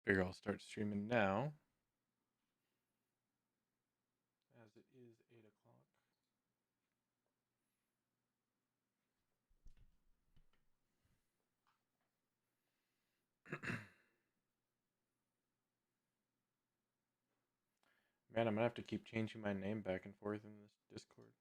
Figure I'll start streaming now, as it is 8 o'clock. Man, I'm gonna have to keep changing my name back and forth in this Discord.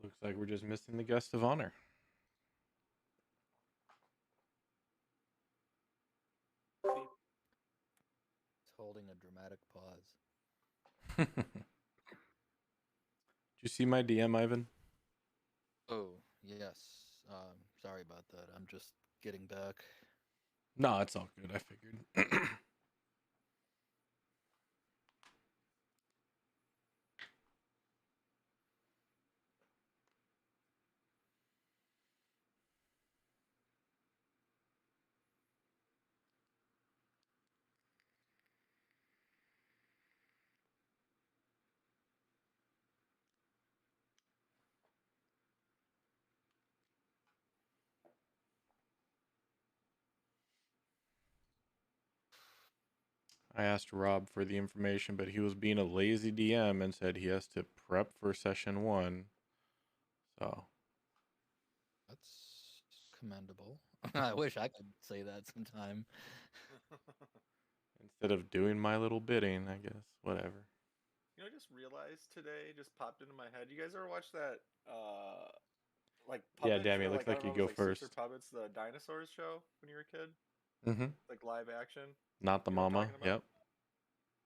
Looks like we're just missing the guest of honor. It's holding a dramatic pause. Did you see my DM, Ivan? Oh, yes. Sorry about that. I'm just getting back. No, it's all good. I figured. I asked Rob for the information, but he was being a lazy DM and said he has to prep for session 1. So That's commendable. I wish I could say that sometime. instead of doing my little bidding, I guess whatever. You know, I just realized today, just popped into my head. You guys ever watch that, like Yeah, puppet Dammy, show? it looks Like I like don't you know, if it go was like Six or first. Puppets, the dinosaurs show when you were a kid, Mm-hmm. like live action. Not the You know what I'm mama. talking about? Yep.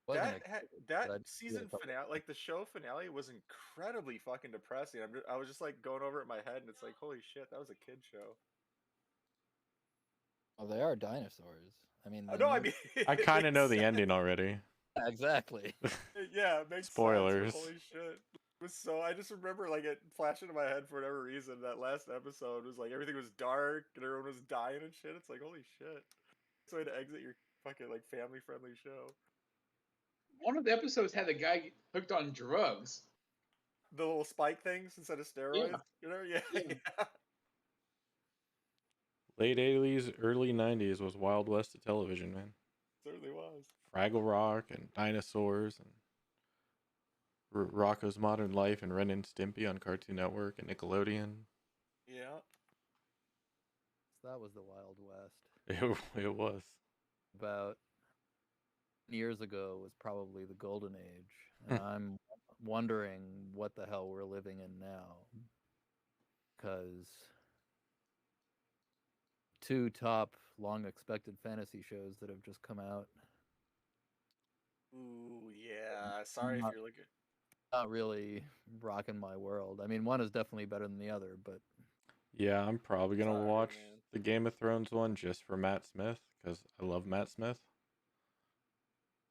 Wasn't a That but I did see a season couple. finale, like the show finale, was incredibly fucking depressing. I was just like going over it in my head, and it's like, holy shit, that was a kid show. Oh, they are dinosaurs. I mean, they No, I move. mean, I it kind of makes know the sense. ending already. Exactly. Yeah, it makes sense, but Spoilers. holy shit. It was so I just remember like it flashed into my head for whatever reason. That last episode was like everything was dark and everyone was dying and shit. It's like holy shit. It's a way to exit your fucking like family friendly show. One of the episodes had a guy hooked on drugs. The little spike things instead of steroids, you know? Yeah, Yeah. yeah. Late 80s, early 90s was Wild West of television, man. Certainly was. Fraggle Rock and dinosaurs and Rocco's Modern Life and Ren and Stimpy on Cartoon Network and Nickelodeon. Yeah. That was the Wild West. It was. About years ago was probably the golden age, and I'm wondering what the hell we're living in now. Because two top long expected fantasy shows that have just come out Ooh, yeah. Sorry if Not, you're looking. not really rocking my world. I mean, one is definitely better than the other, but Yeah, I'm probably gonna Sorry, watch man. the Game of Thrones one just for Matt Smith because I love Matt Smith.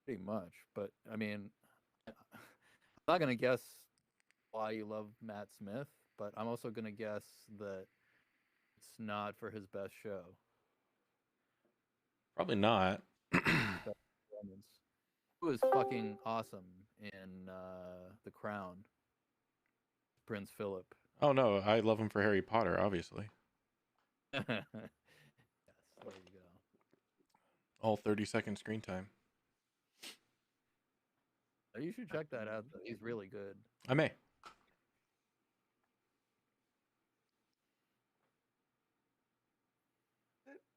pretty much. But I mean, I'm not gonna guess why you love Matt Smith, but I'm also gonna guess that it's not for his best show. Probably not. Best performance. He was fucking awesome in The Crown, Prince Philip. Oh no, I love him for Harry Potter, obviously. Yes, there you go. All 30-second screen time. You should check that out, though. He's really good. I may.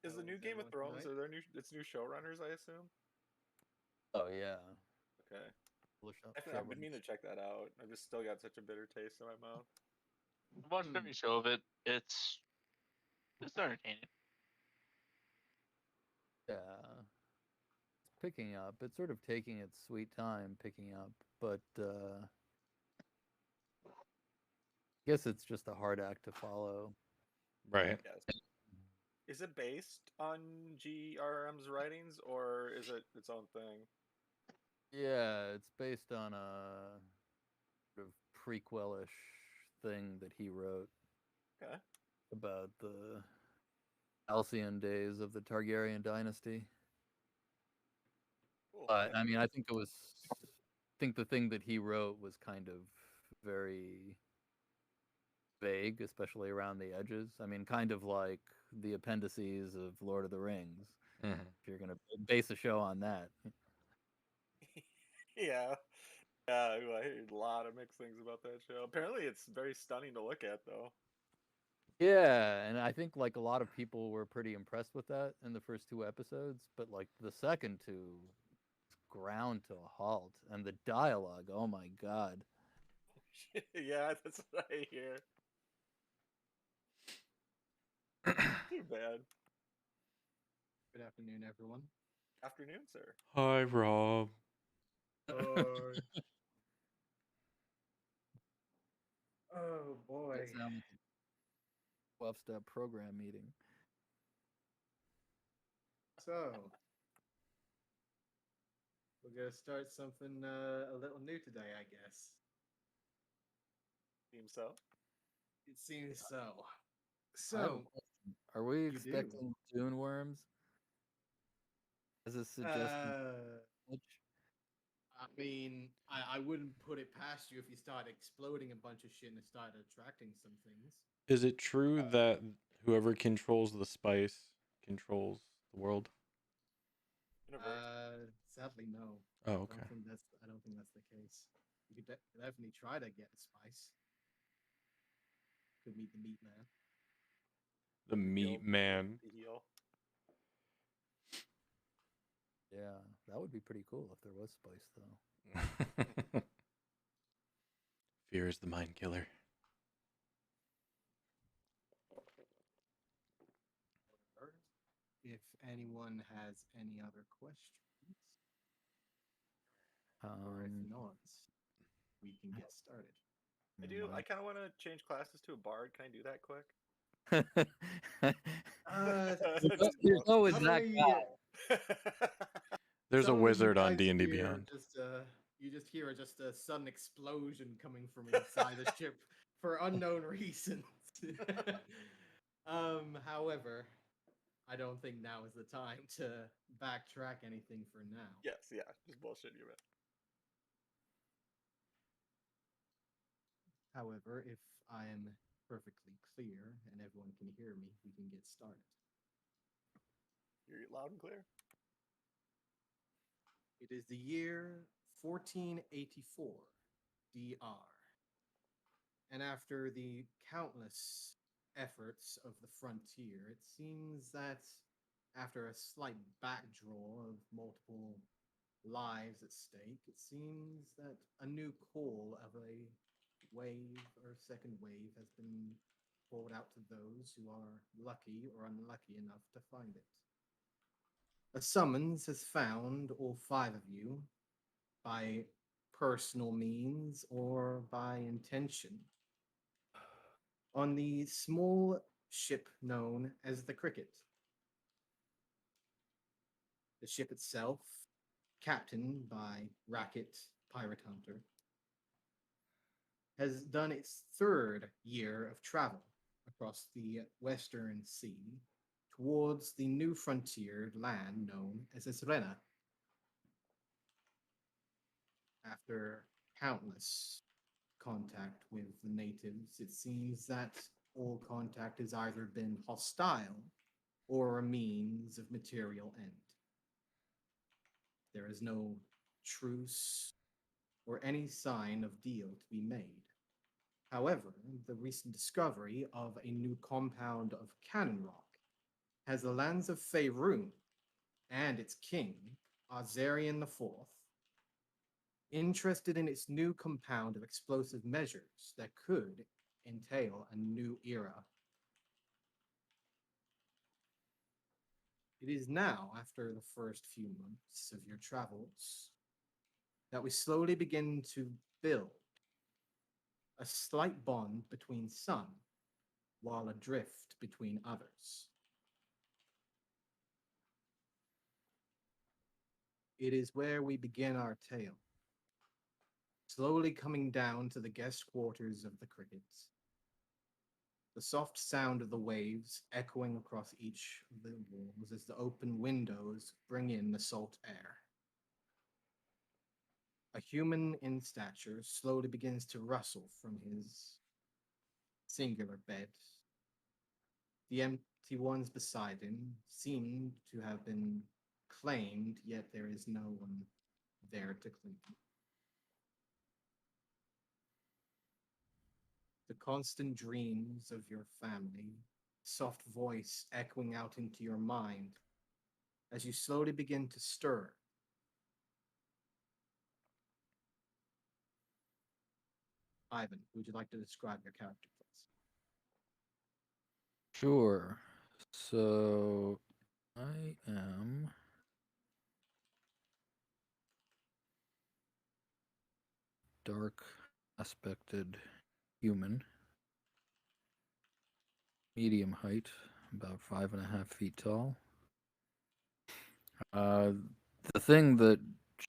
Is the new is Game of everyone Thrones? tonight? Are there new? It's new showrunners, I assume. Oh yeah. Okay. Look up I've been Sherwood. meaning to check that out. I've just still got such a bitter taste in my mouth. I've watched every show of it. It's entertaining. Yeah. It's picking up. It's sort of taking its sweet time picking up, but I guess it's just a hard act to follow. Right. Yes. Is it based on GRM's writings or is it its own thing? Yeah, it's based on a sort of prequelish thing that he wrote Okay. about the halcyon days of the Targaryen dynasty. Cool. But I mean, I think the thing that he wrote was kind of very vague, especially around the edges. I mean, kind of like the appendices of Lord of the Rings. Mhm. If you're gonna base a show on that. Yeah. Yeah, I heard a lot of mixed things about that show. Apparently it's very stunning to look at though. Yeah, and I think like a lot of people were pretty impressed with that in the first two episodes, but like the second two ground to a halt, and the dialogue, oh my god. Yeah, that's what I hear. Too bad. Good afternoon, everyone. Afternoon, sir. Hi, Rob. Oh boy. That sounds like a 12-step program meeting. So we're gonna start something a little new today, I guess. Seems so. It seems so. I have a So question. Are we You do. expecting Dune worms? As a suggestion? I mean, I wouldn't put it past you if you start exploding a bunch of shit and start attracting some things. Is it true that whoever controls the spice controls the world? Universe. Sadly, no. Oh, okay. I don't think that's the case. You could definitely try to get a spice. Could meet the meat man. The meat man. The heel. Yeah, that would be pretty cool if there was spice, though. Fear is the mind killer. If anyone has any other questions, or if not, we can get started. I do. I kind of want to change classes to a bard. Can I do that quick? There's no exact Suddenly, guy. There's a suddenly you wizard on guys D&D hear Beyond. you just hear just a sudden explosion coming from inside the ship for unknown reasons. However, I don't think now is the time to backtrack anything for now. Yes, yeah, just bullshit you, man. However, if I am perfectly clear and everyone can hear me, we can get started. You're loud and clear. It is the year 1484, DR. And after the countless efforts of the frontier, it seems that after a slight backdraw of multiple lives at stake, it seems that a new call of a wave or second wave has been poured out to those who are lucky or unlucky enough to find it. A summons has found all five of you by personal means or by intention, on the small ship known as the Cricket. The ship itself, captained by Racket Pirate Hunter, has done its third year of travel across the Western Sea towards the new frontier land known as Essrena. After countless contact with the natives, it seems that all contact has either been hostile or a means of material end. There is no truce or any sign of deal to be made. However, the recent discovery of a new compound of cannon rock has the lands of Faerun and its king, Azarian IV, interested in its new compound of explosive measures that could entail a new era. It is now, after the first few months of your travels, that we slowly begin to build a slight bond between some, while adrift between others. It is where we begin our tale, slowly coming down to the guest quarters of the crickets. The soft sound of the waves echoing across each of the walls as the open windows bring in the salt air. A human in stature slowly begins to rustle from his singular bed. The empty ones beside him seem to have been claimed, yet there is no one there to claim them. The constant dreams of your family, soft voice echoing out into your mind as you slowly begin to stir. Ivan, would you like to describe your character, please? Sure. So I am dark aspected human, medium height, about 5.5 feet tall. The thing that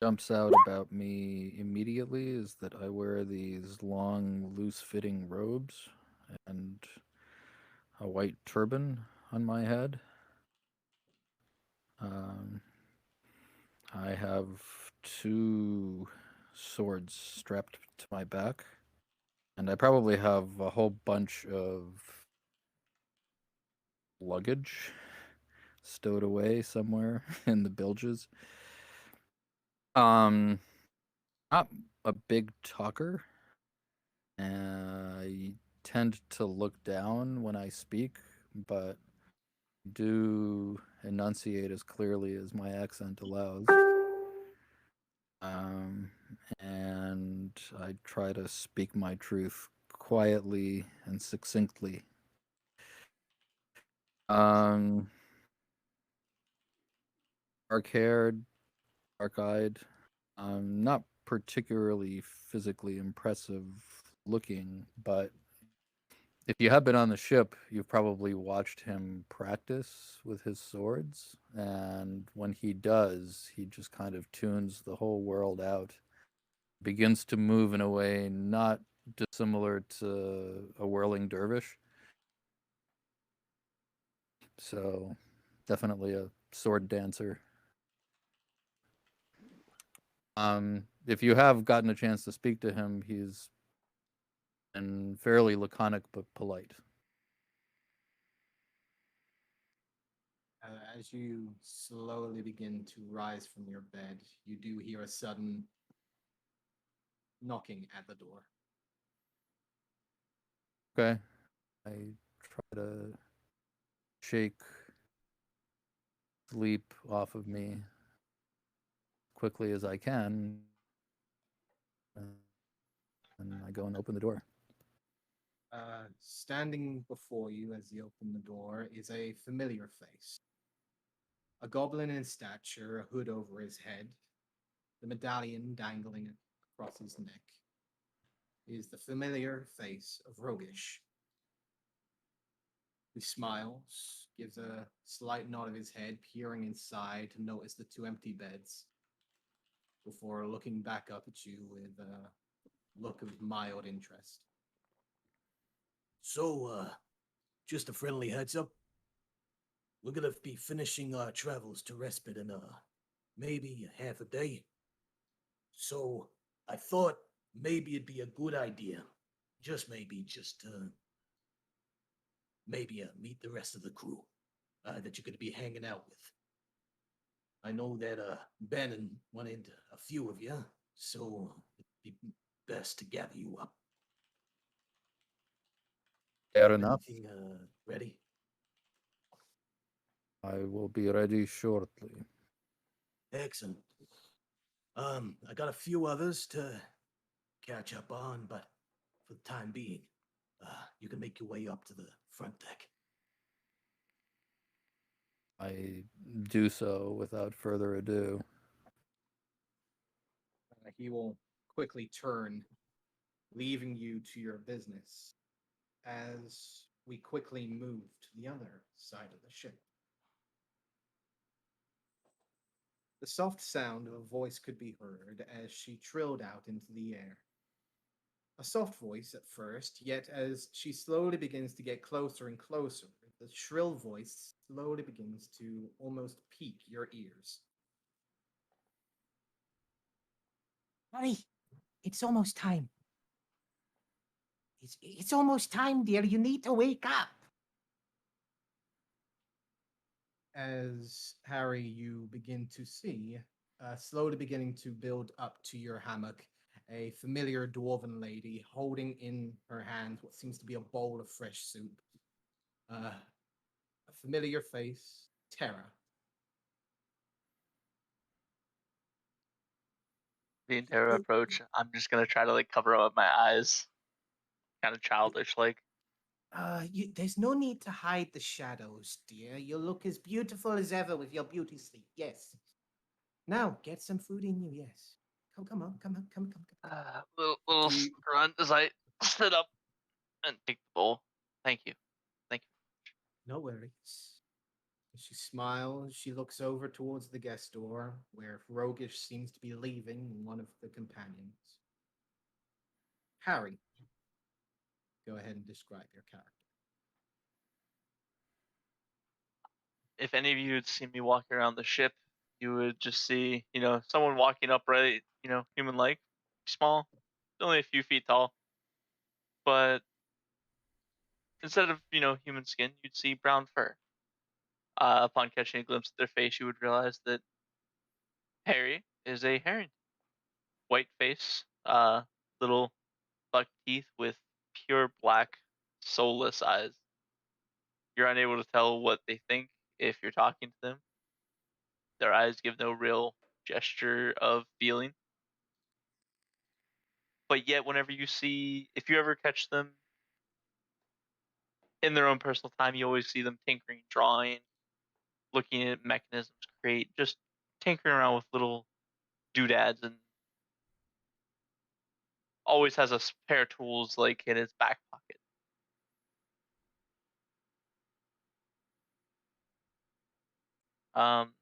jumps out about me immediately is that I wear these long, loose fitting robes and a white turban on my head. Um, I have two swords strapped to my back, and I probably have a whole bunch of luggage stowed away somewhere in the bilges. Not a big talker. I tend to look down when I speak, but do enunciate as clearly as my accent allows. And I try to speak my truth quietly and succinctly. Dark haired, dark eyed, not particularly physically impressive looking, but if you have been on the ship, you've probably watched him practice with his swords. And when he does, he just kind of tunes the whole world out, begins to move in a way not dissimilar to a whirling dervish. So, definitely a sword dancer. If you have gotten a chance to speak to him, he's been fairly laconic but polite. As you slowly begin to rise from your bed, you do hear a sudden knocking at the door. Okay. I try to shake sleep off of me quickly as I can, and I go and open the door. Standing before you as you open the door is a familiar face. A goblin in stature, a hood over his head, the medallion dangling across his neck, is the familiar face of Rogish. He smiles, gives a slight nod of his head, peering inside to notice the two empty beds, before looking back up at you with a look of mild interest. So, just a friendly heads up. We're gonna be finishing our travels to respite in maybe half a day. So I thought maybe it'd be a good idea, just maybe, meet the rest of the crew that you're gonna be hanging out with. I know that Bannon wanted a few of you, so it'd be best to gather you up. Fair enough. Everything ready? I will be ready shortly. Excellent. I got a few others to catch up on, but for the time being, you can make your way up to the front deck. I do so without further ado. He will quickly turn, leaving you to your business, as we quickly move to the other side of the ship. The soft sound of a voice could be heard as she trilled out into the air. A soft voice at first, yet as she slowly begins to get closer and closer, the shrill voice slowly begins to almost pique your ears. Honey, it's almost time. It's almost time, dear. You need to wake up. As Harry, you begin to see, slowly beginning to build up to your hammock, a familiar dwarven lady holding in her hand what seems to be a bowl of fresh soup. A familiar face, Tara. The entire approach, I'm just gonna try to like cover up my eyes, kind of childish like. There's no need to hide the shadows, dear. You look as beautiful as ever with your beauty sleep. Yes. Now, get some food in you. Yes. Come on. Come. Little Do you- grunt as I sit up and take the bowl. Thank you. No worries. She smiles. She looks over towards the guest door, where Rogish seems to be leaving one of the companions. Harry, go ahead and describe your character. If any of you had seen me walking around the ship, you would just see, someone walking upright, human-like, small, only a few feet tall. But instead of, human skin, you'd see brown fur. Upon catching a glimpse of their face, you would realize that Harry is a heron. White face, little buck teeth with pure black, soulless eyes. You're unable to tell what they think if you're talking to them. Their eyes give no real gesture of feeling. But yet, whenever if you ever catch them in their own personal time, you always see them tinkering, drawing, looking at mechanisms, just tinkering around with little doodads, and always has a pair of tools like in his back pocket. Um,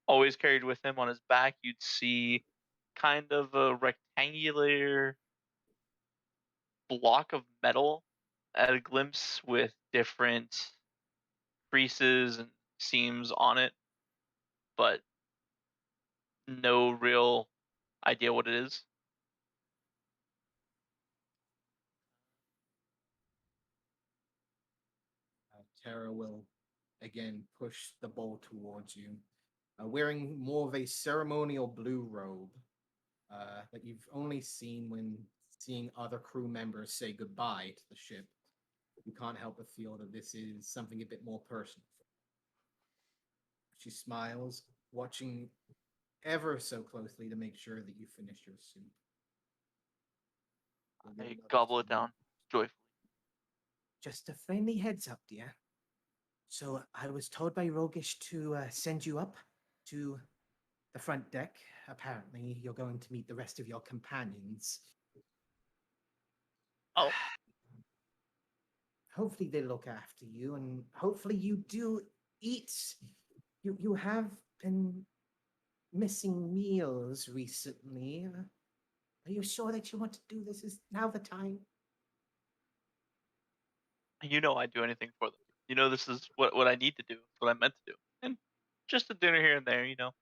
always carried with him on his back, you'd see kind of a rectangular block of metal at a glimpse with different creases and seams on it, but no real idea what it is. Tara will again push the bowl towards you, wearing more of a ceremonial blue robe that you've only seen when seeing other crew members say goodbye to the ship. You can't help but feel that this is something a bit more personal. She smiles, watching ever so closely to make sure that you finish your soup. I gobble it down joyfully. Just a friendly heads up, dear. So I was told by Rogish to send you up to the front deck. Apparently, you're going to meet the rest of your companions. Oh. Hopefully they look after you, and hopefully you do eat. You have been missing meals recently. Are you sure that you want to do this? Is now the time? You know I'd do anything for them. You know this is what I need to do. It's what I'm meant to do. And just a dinner here and there, you know.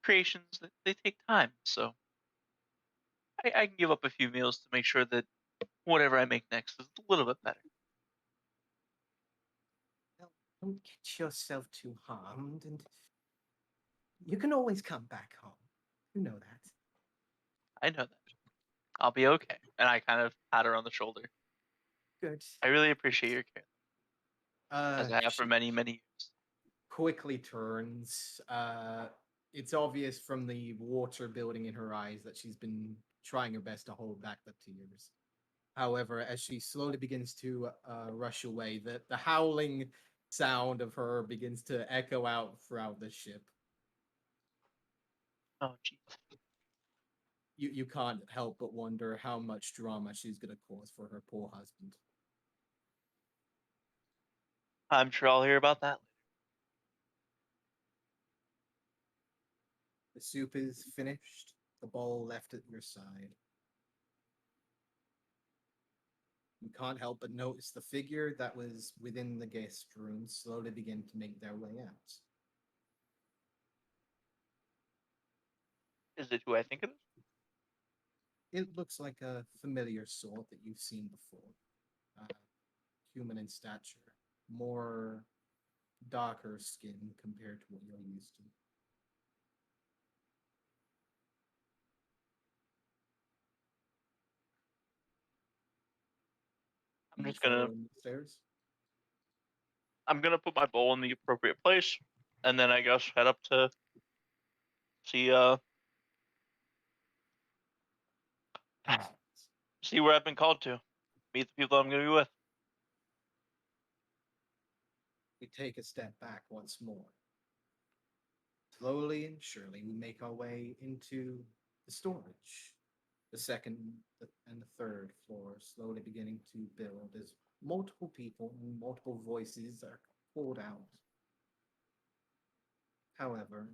Creations, they take time, so I can give up a few meals to make sure that whatever I make next is a little bit better. Well, don't get yourself too harmed, and you can always come back home. You know that. I know that. I'll be okay. And I kind of pat her on the shoulder. Good. I really appreciate your care, as I have for She many, many years. quickly turns. It's obvious from the water building in her eyes that she's been trying her best to hold back the tears. However, as she slowly begins to rush away, the howling sound of her begins to echo out throughout the ship. Oh, jeez. You can't help but wonder how much drama she's going to cause for her poor husband. I'm sure I'll hear about that later. The soup is finished, the bowl left at your side. You can't help but notice the figure that was within the guest room slowly begin to make their way out. Is it who I think it is? It looks like a familiar sort that you've seen before. Human in stature, more darker skin compared to what you're used to. I'm You just gonna follow him upstairs. put my bowl in the appropriate place, and then I guess head up to see see where I've been called to. Meet the people I'm gonna be with. We take a step back once more. Slowly and surely, we make our way into the storage. The second and the third floor slowly beginning to build as multiple people and multiple voices are pulled out. However,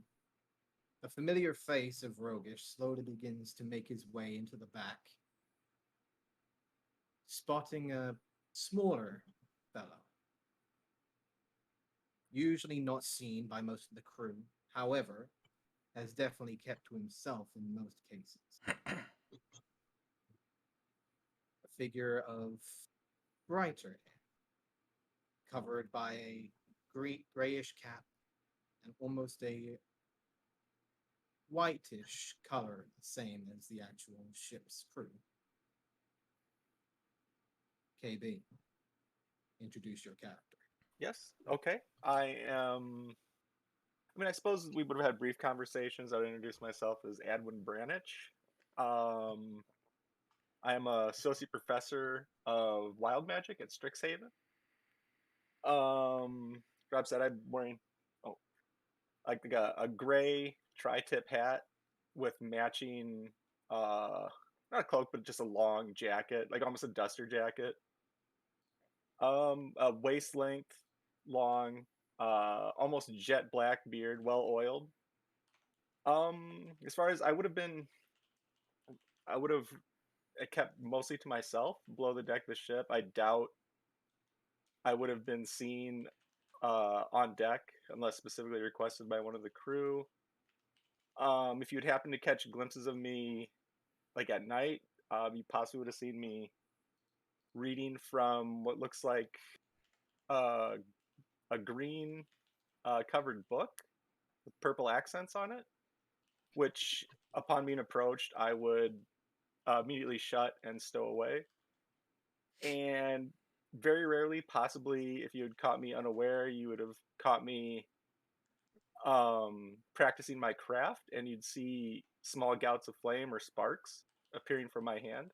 the familiar face of Rogish slowly begins to make his way into the back, spotting a smaller fellow. Usually not seen by most of the crew, however, has definitely kept to himself in most cases. A figure of brighter hair, covered by a grayish cap and almost a whitish color, the same as the actual ship's crew. KB, introduce your character. Yes. Okay. I am. I mean, I suppose we would have had brief conversations. I would introduce myself as Adwin Branich. I am a associate professor of wild magic at Strixhaven. Rob said I'm wearing like a gray tri-tip hat with matching not a cloak but just a long jacket, like almost a duster jacket. A waist length, long, almost jet black beard, well oiled. As far as I would have kept mostly to myself below the deck of the ship. I doubt I would have been seen on deck unless specifically requested by one of the crew. If you'd happen to catch glimpses of me like at night, you possibly would have seen me reading from what looks like uh, a green covered book with purple accents on it, which upon being approached, I would immediately shut and stow away. And very rarely, possibly if you had caught me unaware, you would have caught me practicing my craft, and you'd see small gouts of flame or sparks appearing from my hand.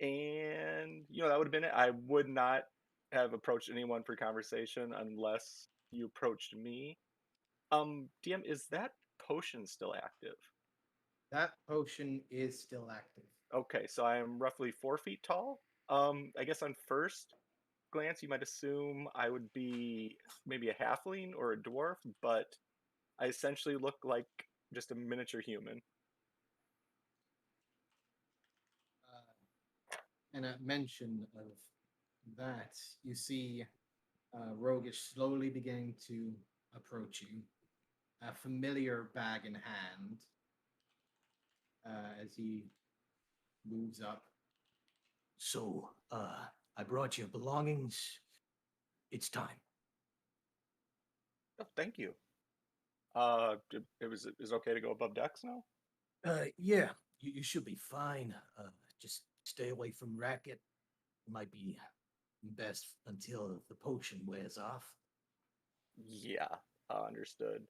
And that would have been it. I would not have approached anyone for conversation unless you approached me. DM, is that potion still active? That potion is still active. Okay, so I am roughly 4 feet tall. I guess on first glance, you might assume I would be maybe a halfling or a dwarf, but I essentially look like just a miniature human. And at mention of that, you see Roguish slowly beginning to approach you, a familiar bag in hand, as he moves up. So, I brought your belongings. It's time. Oh, thank you. Is it okay to go above decks now? Yeah, you should be fine. Just stay away from racket. Might be best until the potion wears off. Yeah, understood.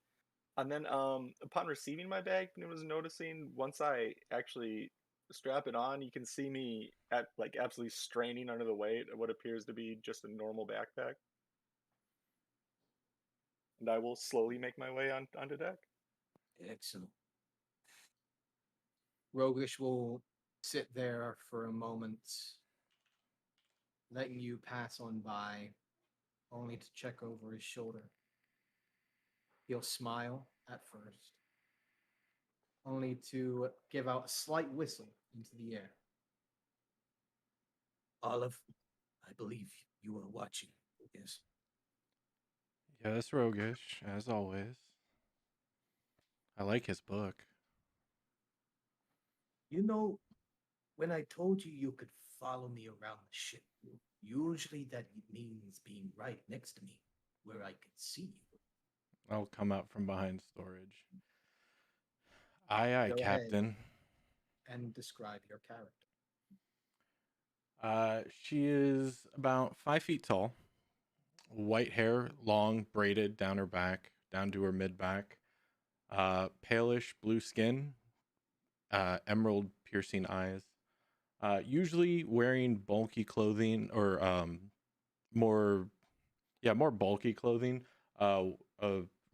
And then, upon receiving my bag, I was noticing once I actually strap it on, you can see me at like absolutely straining under the weight of what appears to be just a normal backpack. And I will slowly make my way onto deck. Excellent. Roguish will sit there for a moment, letting you pass on by, only to check over his shoulder. He'll smile at first, only to give out a slight whistle into the air. Olive, I believe you are watching. Yes. Yes, Roguish, as always. I like his book. You know, when I told you you could follow me around the ship, usually that means being right next to me, where I can see you. I'll come out from behind storage. Aye, aye, Go ahead Captain. and describe your character. She is about 5 feet tall. White hair, long, braided down her back, down to her mid back. Palish blue skin, emerald piercing eyes. Usually wearing bulky clothing or more bulky clothing. A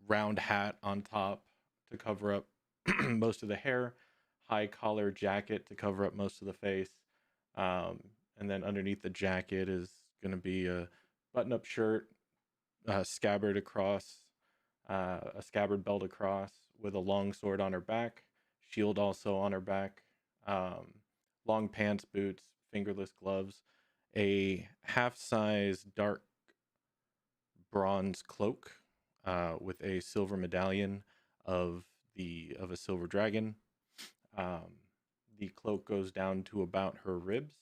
round hat on top to cover up most of the hair. High collar jacket to cover up most of the face. And then underneath the jacket is going to be a button-up shirt, scabbard across, a scabbard belt across with a long sword on her back, shield also on her back, long pants, boots, fingerless gloves, a half-size dark bronze cloak with a silver medallion of a silver dragon. The cloak goes down to about her ribs.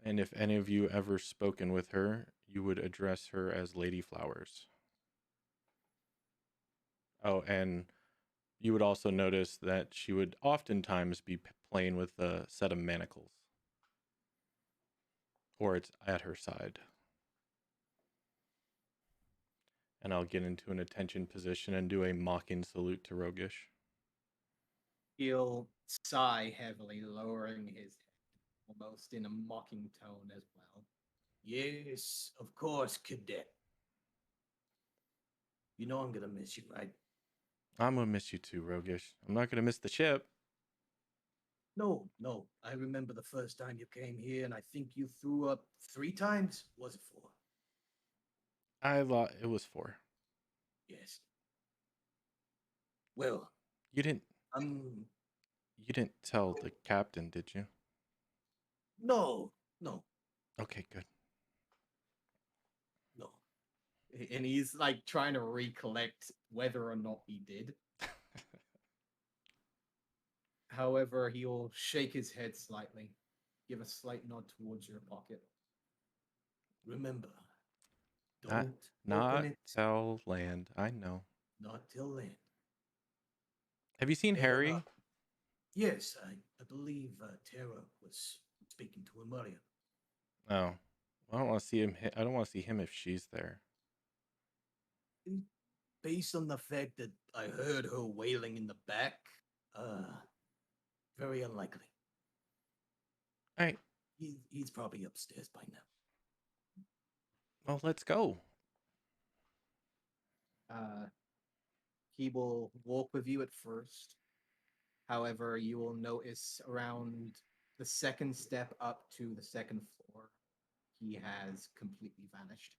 And if any of you ever spoken with her, you would address her as Lady Flowers. Oh, and you would also notice that she would oftentimes be playing with a set of manacles. Or it's at her side. And I'll get into an attention position and do a mocking salute to Roguish. He'll sigh heavily, lowering his head, almost in a mocking tone as well. Yes, of course, cadet. You know I'm gonna miss you, right? I'm gonna miss you too, Roguish. I'm not gonna miss the ship. No. I remember the first time you came here, and I think you threw up 3 times. Was it 4? I thought it was 4. Yes. Well, You didn't um, tell the captain, did you? no. Okay, good. No. And he's like trying to recollect whether or not he did. However, he'll shake his head slightly, give a slight nod towards your pocket. Remember, Not, don't not open it. tell land. I know. Not till then. Have you seen And, Harry? Yes, I believe Tara was speaking to him earlier. Oh, I don't want to see him. I don't want to see him if she's there. Based on the fact that I heard her wailing in the back, very unlikely. All right. He's probably upstairs by now. Well, let's go. He will walk with you at first. However, you will notice around the second step up to the second floor, he has completely vanished.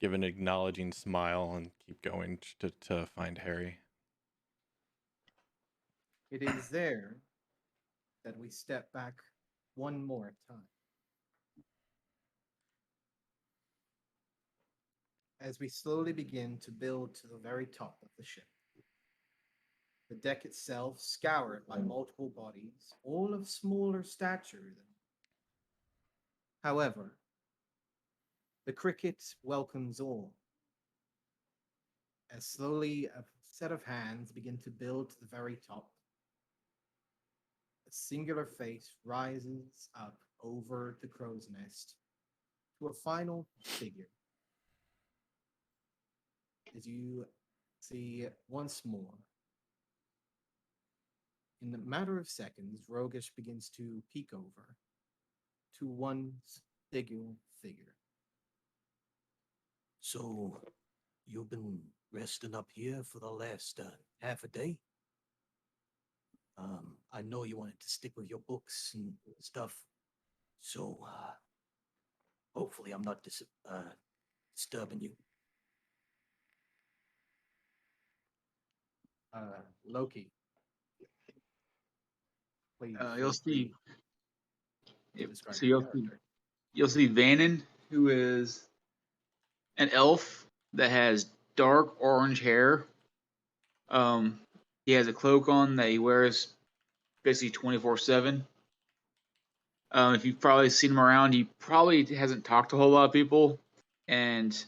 Give an acknowledging smile and keep going to find Harry. It is there that we step back one more time. As we slowly begin to build to the very top of the ship. The deck itself scoured by multiple bodies, all of smaller stature than. However, the cricket welcomes all. As slowly a set of hands begin to build to the very top, a singular face rises up over the crow's nest to a final figure. As you see once more, in a matter of seconds, Rogish begins to peek over to one single figure. So, you've been resting up here for the last half a day? I know you wanted to stick with your books and stuff, so hopefully I'm not disturbing you. Loki. Please You'll feel see. free to describe So your character. you'll see Vannon, who is an elf that has dark orange hair. He has a cloak on that he wears basically 24/7. If you've probably seen him around, he probably hasn't talked to a whole lot of people, and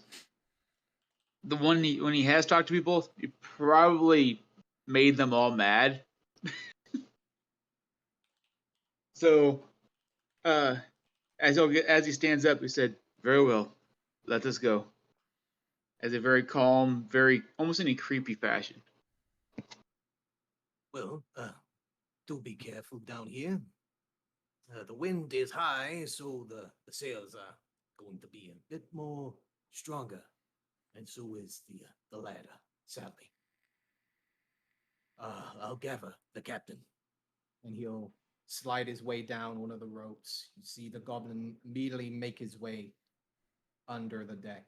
when he has talked to people, he probably made them all mad. So, as he stands up, he said, "Very well, let us go." As a very calm, very almost in a creepy fashion. Well, do be careful down here. The wind is high, so the sails are going to be a bit more stronger, and so is the ladder, sadly. I'll gather the captain. And he'll slide his way down one of the ropes. You see the goblin immediately make his way under the deck.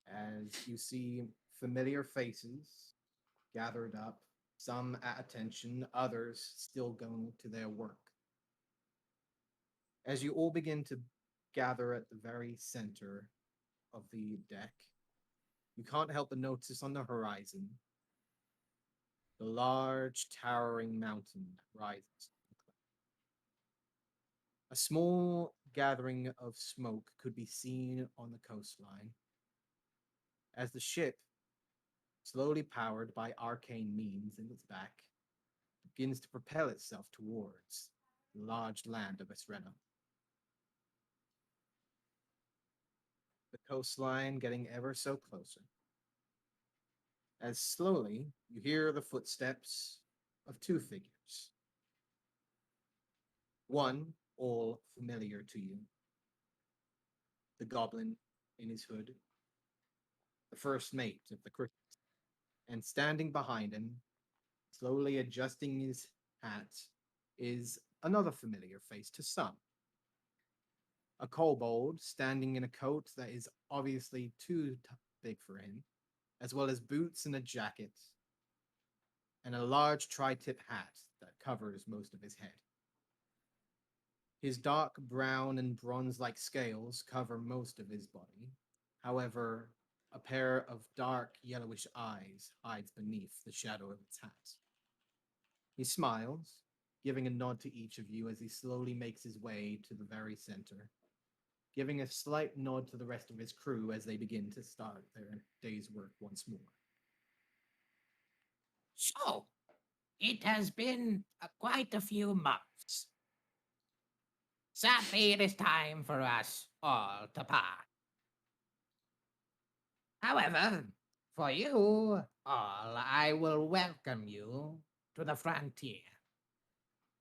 As you see familiar faces gathered up, some at attention, others still going to their work. As you all begin to gather at the very center of the deck, you can't help but notice on the horizon the large towering mountain that rises. A small gathering of smoke could be seen on the coastline as the ship, slowly powered by arcane means in its back, begins to propel itself towards the large land of Essrena. The coastline getting ever so closer. As slowly you hear the footsteps of two figures. One, all familiar to you. The goblin in his hood, the first mate of the cricket, and standing behind him, slowly adjusting his hat, is another familiar face to some. A kobold standing in a coat that is obviously too big for him, as well as boots and a jacket, and a large tri-tip hat that covers most of his head. His dark brown and bronze-like scales cover most of his body. However, a pair of dark yellowish eyes hides beneath the shadow of its hat. He smiles, giving a nod to each of you as he slowly makes his way to the very center, giving a slight nod to the rest of his crew as they begin to start their day's work once more. So, it has been quite a few months. Sadly, it is time for us all to part. However, for you all, I will welcome you to the frontier.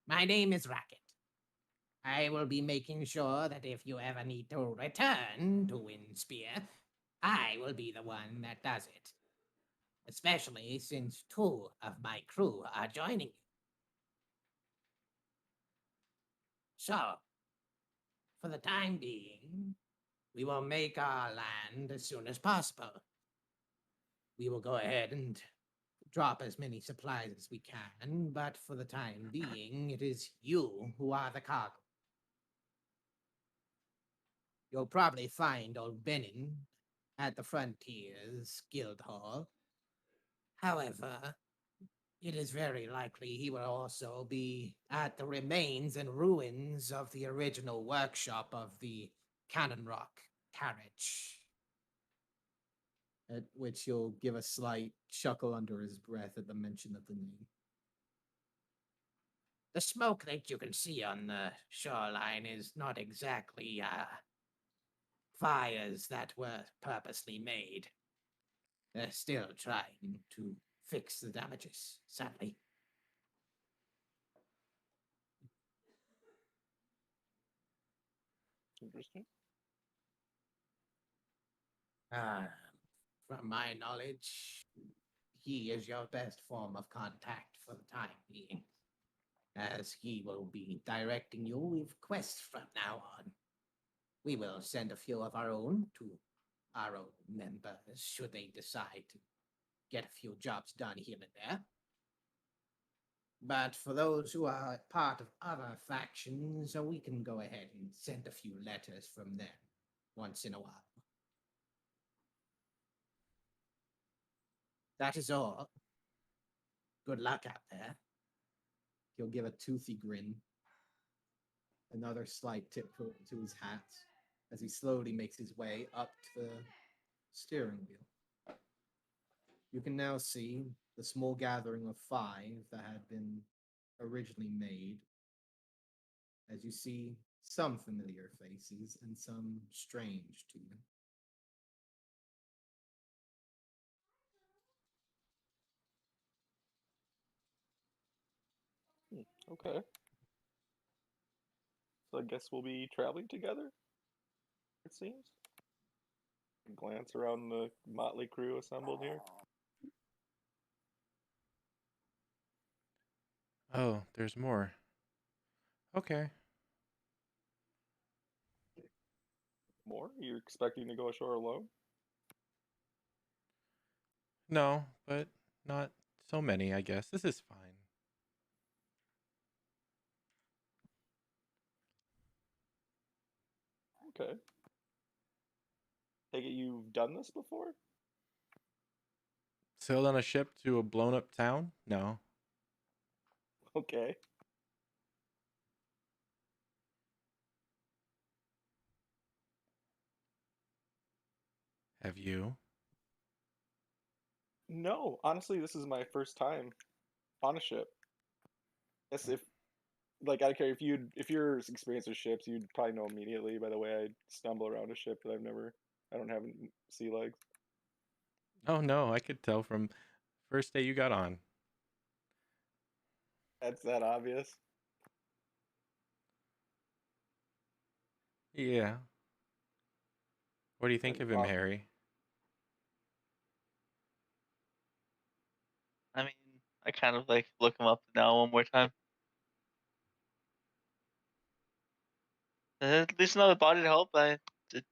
My name is Racket. I will be making sure that if you ever need to return to Windspear, I will be the one that does it. Especially since 2 of my crew are joining you. So, for the time being, we will make our land as soon as possible. We will go ahead and drop as many supplies as we can, but for the time being, it is you who are the cargo. You'll probably find old Benin at the Frontiers Guild Hall. However, it is very likely he will also be at the remains and ruins of the original workshop of the Cannon Rock carriage. At which he'll give a slight chuckle under his breath at the mention of the name. The smoke that you can see on the shoreline is not exactly fires that were purposely made. They're still trying to fix the damages, sadly. Interesting. From my knowledge, he is your best form of contact for the time being, as he will be directing you with quests from now on. We will send a few of our own to our own members should they decide to get a few jobs done here and there. But for those who are part of other factions, we can go ahead and send a few letters from them once in a while. That is all. Good luck out there. He'll give a toothy grin. Another slight tip to his hat as he slowly makes his way up to the steering wheel. You can now see the small gathering of 5 that had been originally made, as you see some familiar faces and some strange to you. Okay. So I guess we'll be traveling together, it seems. Glance around the motley crew assembled here. Oh, there's more. Okay. More? You're expecting to go ashore alone? No, but not so many, I guess. This is fine. Okay. Take it you've done this before? Sailed on a ship to a blown up town? No. Okay. Have you? No, honestly, this is my first time on a ship. Guess if, like, I don't care if you're experienced with ships, you'd probably know immediately by the way I stumble around a ship that I don't have sea legs. Oh no, I could tell from first day you got on. That's that obvious. Yeah. What do you think of him, Well, Harry? I mean, I kind of like look him up now one more time. At least another body to help. I did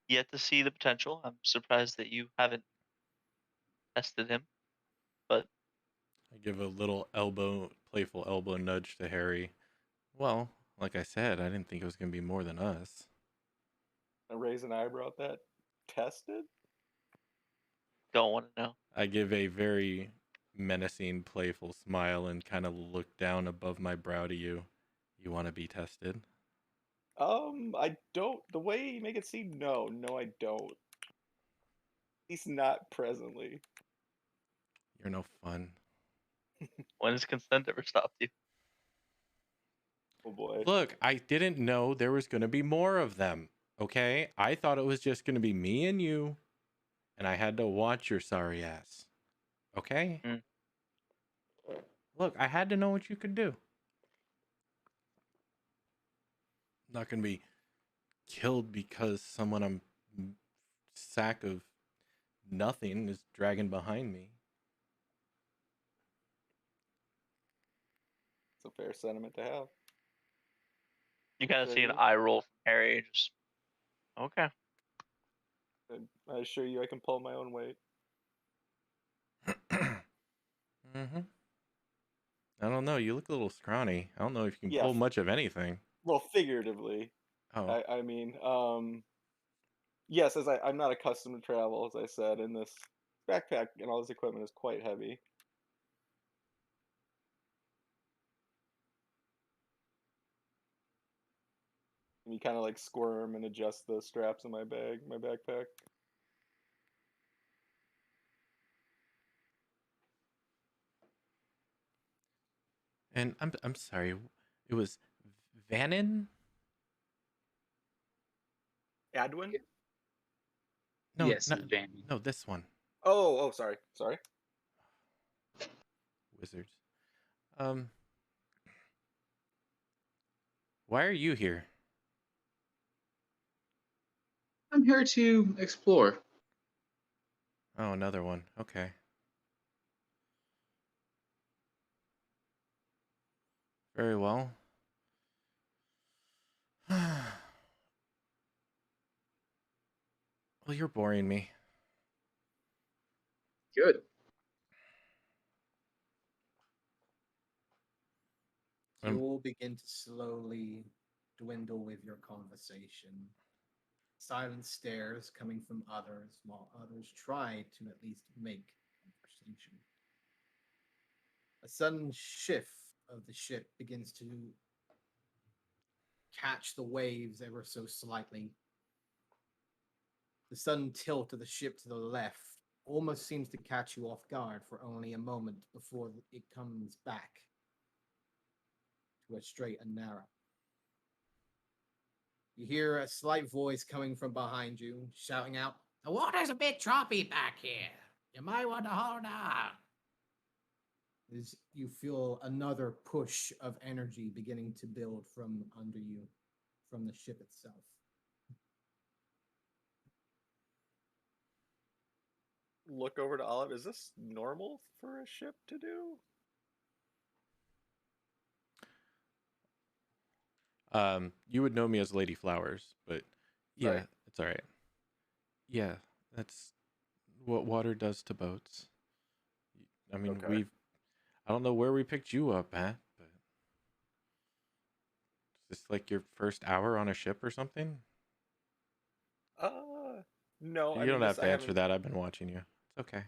yet to see the potential. I'm surprised that you haven't tested him, but I give a little playful elbow nudge to Harry. Well, like I said, I didn't think it was going to be more than us. I raise an eyebrow at that. Tested? don't want to know. I give a very menacing, playful smile and kind of look down above my brow to you. You want to be tested? I don't. The way you make it seem, no, I don't. At least not presently. You're no fun. When has consent ever stopped you? Oh boy. Look, I didn't know there was going to be more of them, okay? I thought it was just going to be me and you, and I had to watch your sorry ass, okay? Mm. Look, I had to know what you could do. I'm not going to be killed because someone I'm sack of nothing is dragging behind me. It's a fair sentiment to have. You kind of see an Very- eye roll from Harry. Just okay. And I assure you, I can pull my own weight. Mm-hmm. I don't know. You look a little scrawny. I don't know if you can Yeah, pull much of anything. Well, figuratively. Oh, I mean, yes, I'm not accustomed to travel, as I said, and this backpack and all this equipment is quite heavy. And you kind of like squirm and adjust the straps in my backpack. and I'm sorry. It was Vannon? Adwin? No, Yes, not, it's Vandy. no, this one. Oh, sorry. Wizards. Why are you here? I'm here to explore. Oh, another one. Okay. Very well. Well, you're boring me. Good. You all begin to slowly dwindle with your conversation. Silent stares coming from others, while others try to at least make conversation. A sudden shift of the ship begins to catch the waves ever so slightly. The sudden tilt of the ship to the left almost seems to catch you off guard for only a moment before it comes back to a straight and narrow. You hear a slight voice coming from behind you, shouting out, "The water's a bit choppy back here. You might want to hold on." As you feel another push of energy beginning to build from under you, from the ship itself. Look over to Olive. Is this normal for a ship to do? You would know me as Lady Flowers, but yeah, Right. it's all right. Yeah, that's what water does to boats. I mean, Okay. I don't know where we picked you up at, but is this like your first hour on a ship or something? No. You I don't mean, have this, to I answer haven't. that. I've been watching you. It's okay.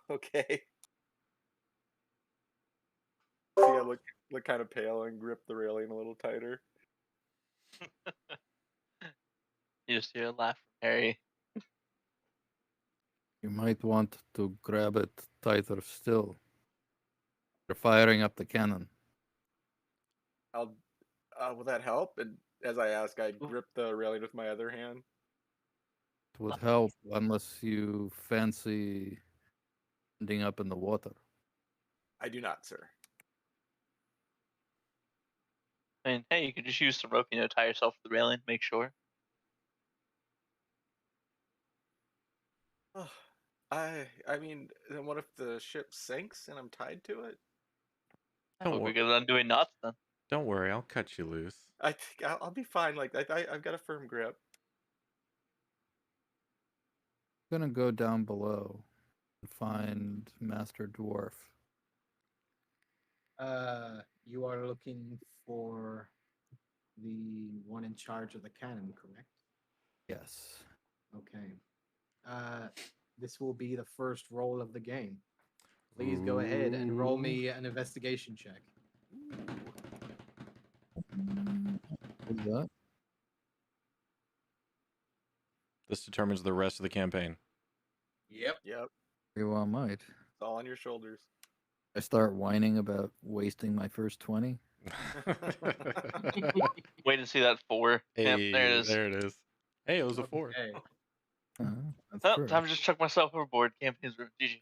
Okay. See, I look kind of pale and grip the railing a little tighter. You just hear a laugh from Harry. You might want to grab it tighter still. You're firing up the cannon. I'll. Will that help? And as I ask, I grip the railing with my other hand. It would help unless you fancy ending up in the water. I do not, sir. I mean, hey, you could just use some rope, tie yourself to the railing, make sure. I mean, then what if the ship sinks and I'm tied to it? Don't Hope wor- you're good at undoing knots then. Don't worry, I'll cut you loose. I think I'll be fine. Like I've got a firm grip. I'm gonna go down below and find Master Dwarf. You are looking for the one in charge of the cannon, correct? Yes. Okay. This will be the first roll of the game. Please go ahead and roll me an investigation check. What's that? This determines the rest of the campaign. Yep. You all might. It's all on your shoulders. I start whining about wasting my first 20. Wait to see that 4. Yep, Hey, there it is. There it is. Hey, it was a 4. Okay. That's Oh, true. time to just chuck myself overboard. Campaign's ruined. GG.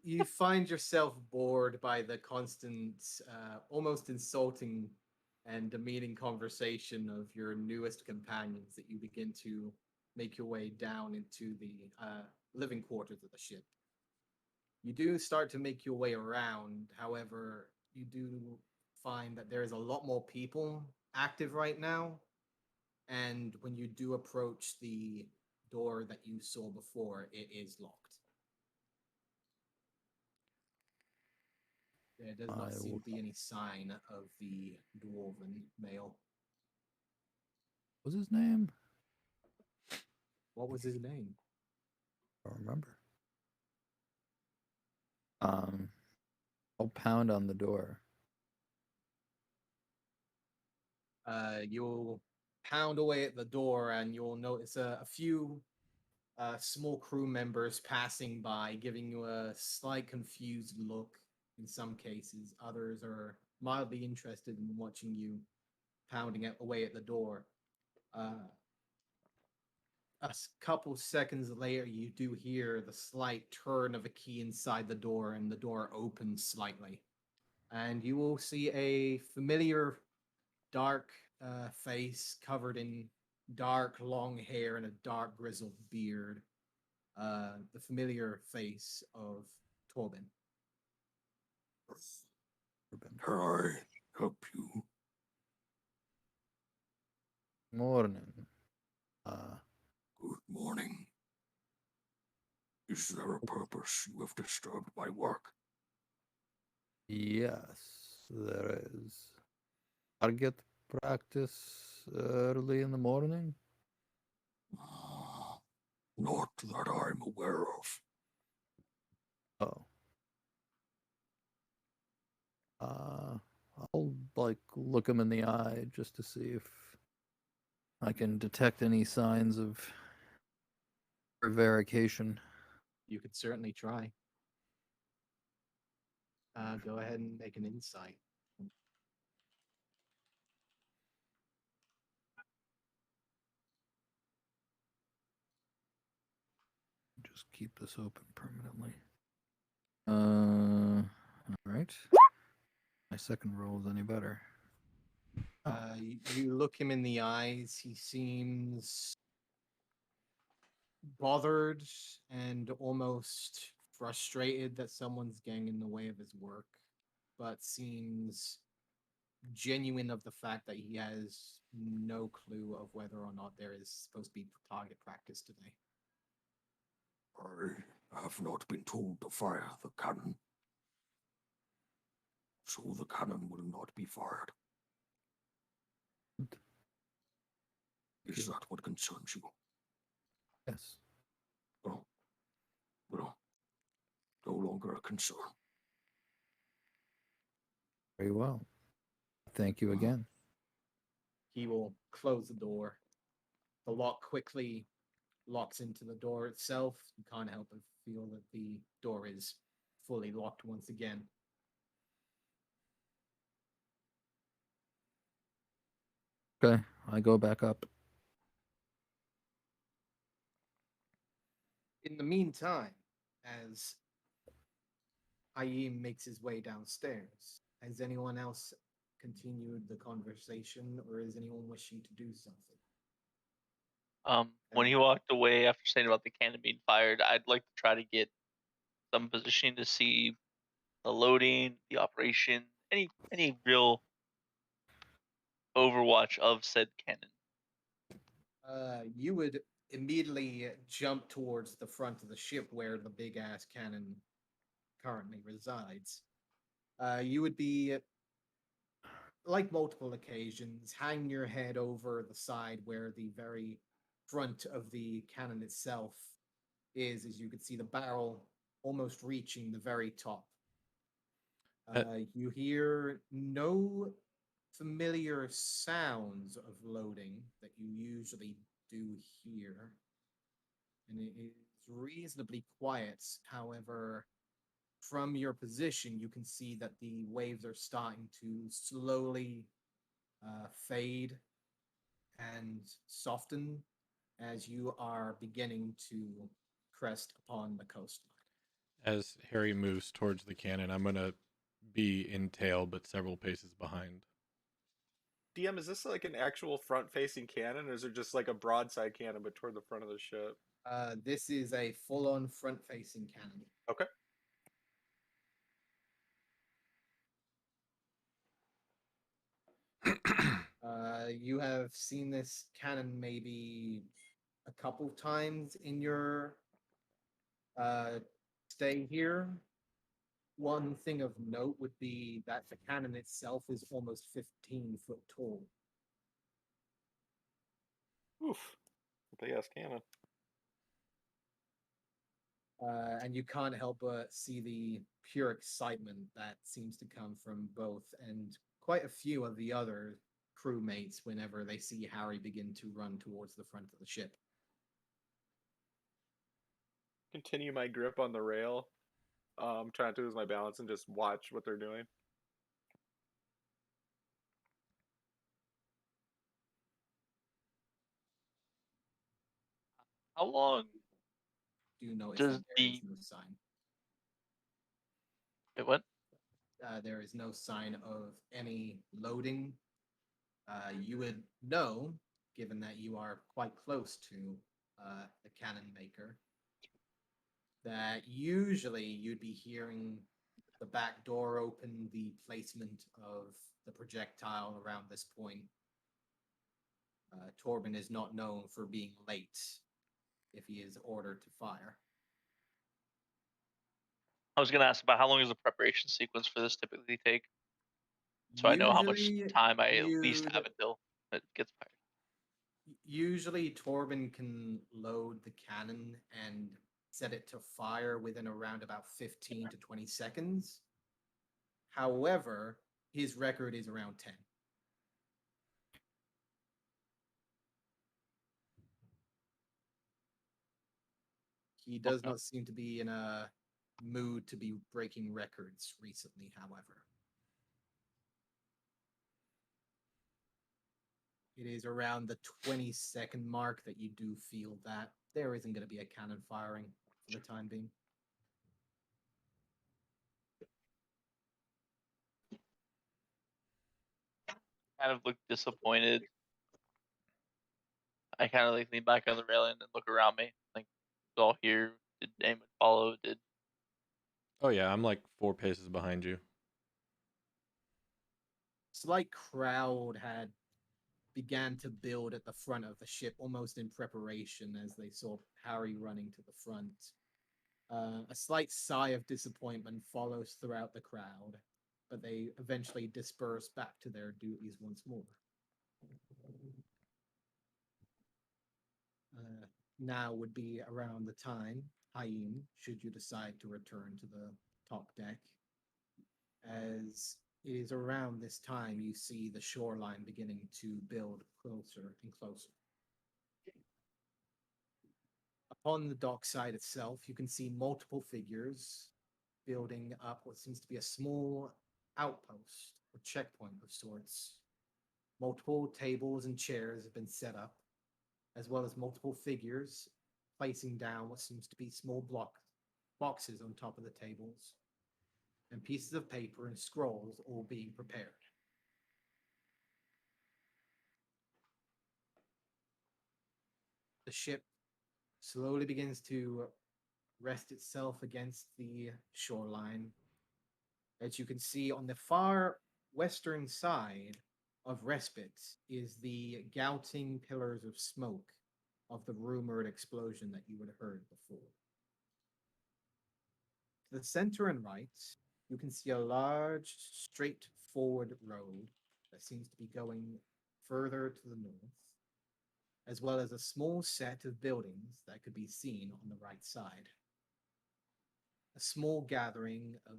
You find yourself bored by the constant, almost insulting and demeaning conversation of your newest companions that you begin to make your way down into the living quarters of the ship. You do start to make your way around. However, you do find that there is a lot more people active right now. And when you do approach the door that you saw before, it is locked. There does not seem to be any sign of the dwarven male. What's his name? What was his name? I don't remember. I'll pound on the door. You'll pound away at the door, and you'll notice a few small crew members passing by, giving you a slight confused look in some cases. Others are mildly interested in watching you pounding away at the door. Couple seconds later, you do hear the slight turn of a key inside the door, and the door opens slightly. And you will see a familiar dark face covered in dark long hair and a dark grizzled beard. The familiar face of Torben. Can I help you? Morning. Good morning. Is there a purpose you have disturbed my work? Yes, there is. Target practice early in the morning? Not that I'm aware of. Oh. I'll look him in the eye just to see if I can detect any signs of prevarication. You could certainly try. Go ahead and make an insight. Just keep this open permanently. All right. My second roll is any better. You look him in the eyes. He seems bothered and almost frustrated that someone's getting in the way of his work, but seems genuine of the fact that he has no clue of whether or not there is supposed to be target practice today. I have not been told to fire the cannon. So the cannon will not be fired. Is that what concerns you? Yes. Oh, well, no longer a concern. Very well. Thank you again. He will close the door. The lock quickly locks into the door itself. You can't help but feel that the door is fully locked once again. Okay, I go back up. In the meantime, as Hayim makes his way downstairs, has anyone else continued the conversation, or is anyone wishing to do something? When he walked away after saying about the cannon being fired, I'd like to try to get some positioning to see the loading, the operation, any real overwatch of said cannon. You would immediately jump towards the front of the ship where the big ass cannon currently resides. You would be, like multiple occasions, hang your head over the side where the very front of the cannon itself is, as you can see the barrel almost reaching the very top. You hear no familiar sounds of loading that you usually do hear, and it is reasonably quiet. However, from your position, you can see that the waves are starting to slowly fade and soften as you are beginning to crest upon the coastline. As Harry moves towards the cannon, I'm going to be in tail, but several paces behind. DM, is this like an actual front-facing cannon, or is it just like a broadside cannon but toward the front of the ship? This is a full-on front-facing cannon. Okay. You have seen this cannon maybe a couple times in your stay here. One thing of note would be that the cannon itself is almost 15 foot tall. Oof. Big ass cannon. And you can't help but see the pure excitement that seems to come from both and quite a few of the other crewmates whenever they see Harry begin to run towards the front of the ship. Continue my grip on the rail. Trying to lose my balance and just watch what they're doing. How long Do you notice does that there is the no sign? wait, what? There is no sign of any loading. You would know, given that you are quite close to the cannon maker, that usually you'd be hearing the back door open, the placement of the projectile around this point. Torben is not known for being late if he is ordered to fire. I was gonna ask about how long does the preparation sequence for this typically take, so I know how much time I at least have until it gets fired. Usually Torben can load the cannon and set it to fire within around about 15 to 20 seconds. However, his record is around 10. He does not seem to be in a mood to be breaking records recently, however. It is around the 20-second mark that you do feel that there isn't going to be a cannon firing for the time being. Kind of look disappointed. I kind of like lean back on the railing and look around me. Like, it's all here. Did anyone follow? Did Oh yeah, I'm like 4 paces behind you. Slight crowd had began to build at the front of the ship, almost in preparation as they saw Harry running to the front. A slight sigh of disappointment follows throughout the crowd, but they eventually disperse back to their duties once more. Now would be around the time, Haim, should you decide to return to the top deck, as it is around this time you see the shoreline beginning to build closer and closer. Upon the dock side itself, you can see multiple figures building up what seems to be a small outpost or checkpoint of sorts. Multiple tables and chairs have been set up, as well as multiple figures placing down what seems to be small boxes on top of the tables, and pieces of paper and scrolls all being prepared. The ship slowly begins to rest itself against the shoreline. As you can see on the far western side of Respite is the gouting pillars of smoke of the rumored explosion that you had heard before. To the center and right, you can see a large, straightforward road that seems to be going further to the north, as well as a small set of buildings that could be seen on the right side. A small gathering of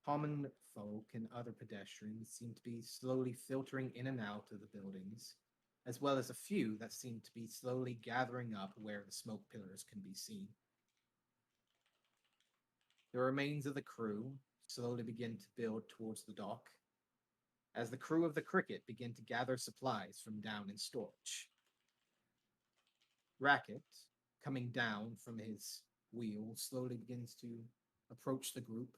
common folk and other pedestrians seem to be slowly filtering in and out of the buildings, as well as a few that seem to be slowly gathering up where the smoke pillars can be seen. The remains of the crew slowly begin to build towards the dock, as the crew of the Cricket begin to gather supplies from down in storage. Racket, coming down from his wheel, slowly begins to approach the group,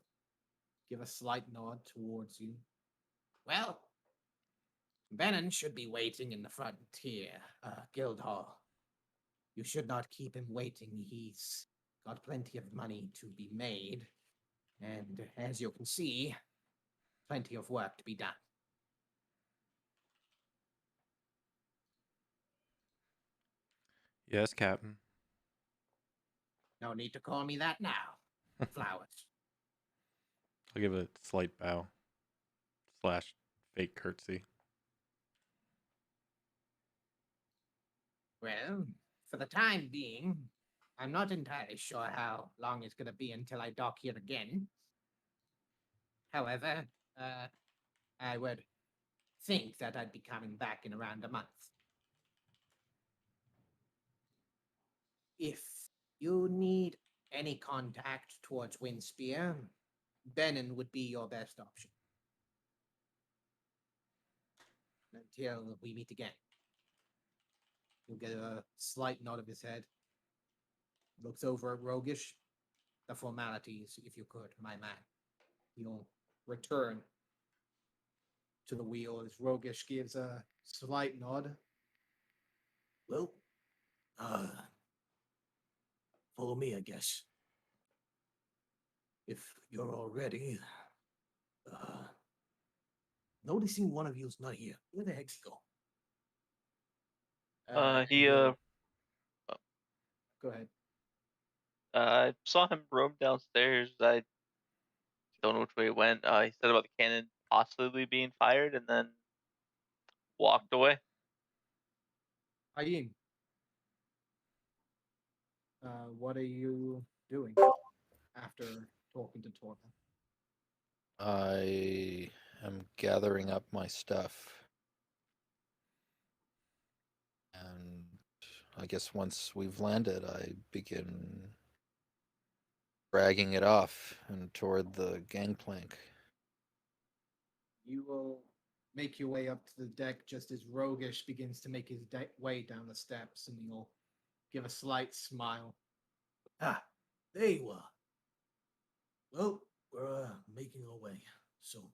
give a slight nod towards you. Well, Bannon should be waiting in the frontier, guild hall. You should not keep him waiting. He's got plenty of money to be made. And as you can see, plenty of work to be done. Yes, Captain. No need to call me that now. Flowers. I'll give a slight bow slash fake curtsy. Well, for the time being, I'm not entirely sure how long it's going to be until I dock here again. However, I would think that I'd be coming back in around a month. If you need any contact towards Windspear, Benin would be your best option. Until we meet again. You'll get a slight nod of his head. Looks over at Roguish. The formalities, if you could, my man. He'll return to the wheel as Roguish gives a slight nod. Well, follow me, I guess. If you're all ready. Noticing one of you's not here. Where the heck's he go? And He he'll- Go ahead. I saw him roam downstairs. I don't know which way it went. He said about the cannon possibly being fired, and then walked away. Ayin. What are you doing after talking to Torva? I am gathering up my stuff. And I guess once we've landed, I begin dragging it off and toward the gangplank. You will make your way up to the deck just as Roguish begins to make his way down the steps, and he'll give a slight smile. Ah, there you are. Well, we're making our way, so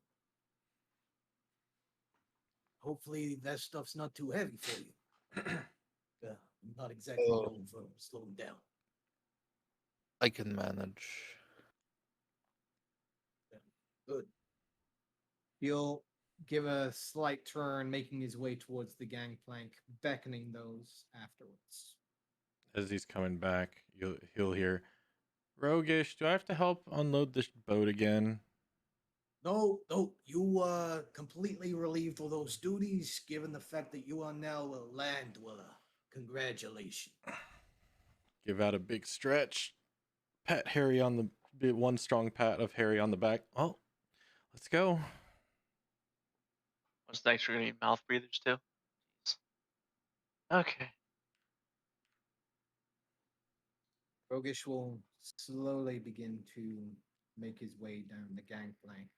hopefully that stuff's not too heavy for you. I'm not exactly known for slowing down. I can manage. Good. He'll give a slight turn, making his way towards the gangplank, beckoning those afterwards. As he's coming back, he'll hear, Roguish, do I have to help unload this boat again? No, you completely relieved of those duties, given the fact that you are now a land dweller. Congratulations. Give out a big stretch. Pat Harry on the one strong pat of Harry on the back. Oh, let's go. What's next? We're gonna need mouth breathers too. Okay. Rogish will slowly begin to make his way down the gangplank.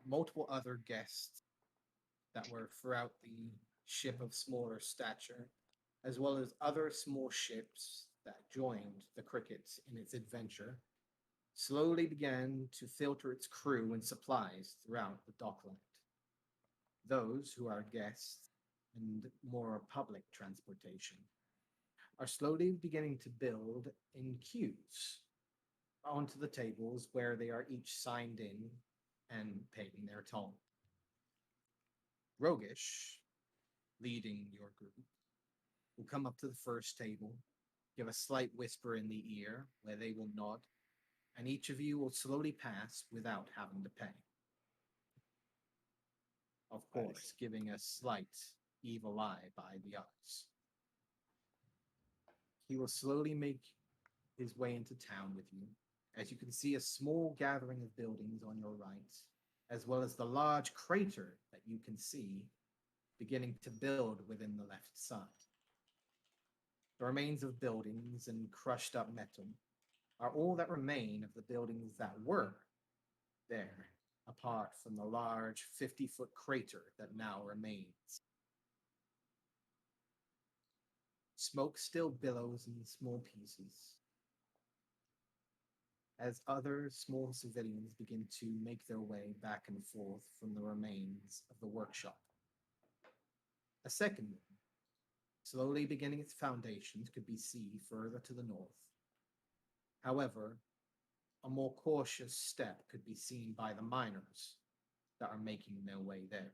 Multiple other guests that were throughout the ship of smaller stature, as well as other small ships that joined the Cricket in its adventure, slowly began to filter its crew and supplies throughout the dockland. Those who are guests and more public transportation are slowly beginning to build in queues onto the tables where they are each signed in and paying their toll. Rogish, leading your group, will come up to the first table, give a slight whisper in the ear where they will nod, and each of you will slowly pass without having to pay. Of course, giving a slight evil eye by the others. He will slowly make his way into town with you, as you can see a small gathering of buildings on your right, as well as the large crater that you can see beginning to build within the left side. The remains of buildings and crushed up metal are all that remain of the buildings that were there, apart from the large 50-foot crater that now remains. Smoke still billows in small pieces. as other small civilians begin to make their way back and forth from the remains of the workshop. A second one, slowly beginning its foundations, could be seen further to the north. However, a more cautious step could be seen by the miners that are making their way there.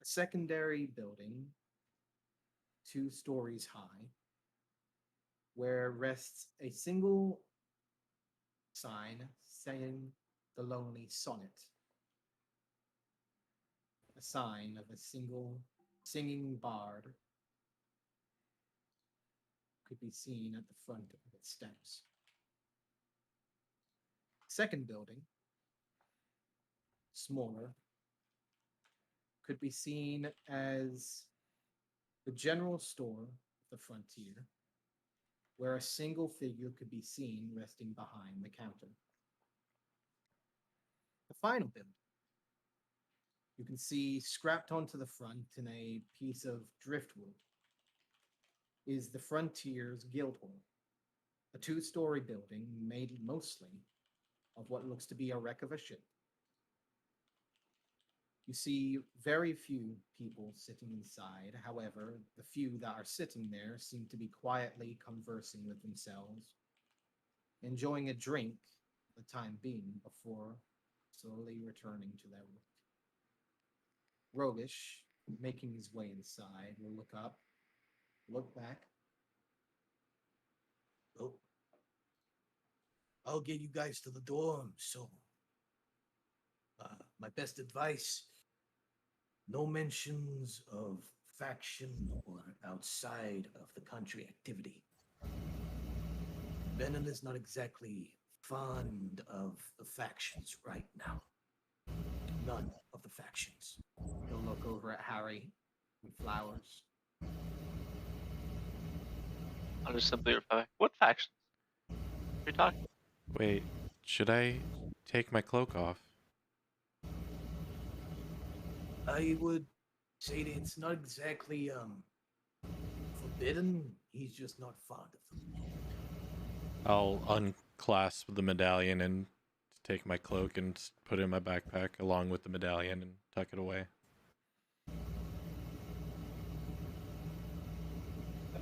A secondary building, 2 stories high, where rests a single sign saying the Lonely Sonnet. A sign of a single singing bard could be seen at the front of its steps. Second building, smaller, could be seen as the general store of the frontier, where a single figure could be seen resting behind the counter. The final building, you can see scrapped onto the front in a piece of driftwood, is the Frontier's Guild Hall, a 2-story building made mostly of what looks to be a wreck of a ship. You see very few people sitting inside. However, the few that are sitting there seem to be quietly conversing with themselves, enjoying a drink for the time being before slowly returning to their work. Rogish, making his way inside, will look up, look back. Oh, I'll get you guys to the dorm. So, my best advice: no mentions of faction or outside of the country activity. Venom is not exactly fond of the factions right now. None of the factions. He'll look over at Harry and Flowers. I'll just simply reply, what factions? What are you talking? Wait, should I take my cloak off? I would say that it's not exactly forbidden. He's just not fond of them. I'll unclasp the medallion and take my cloak and put it in my backpack along with the medallion and tuck it away.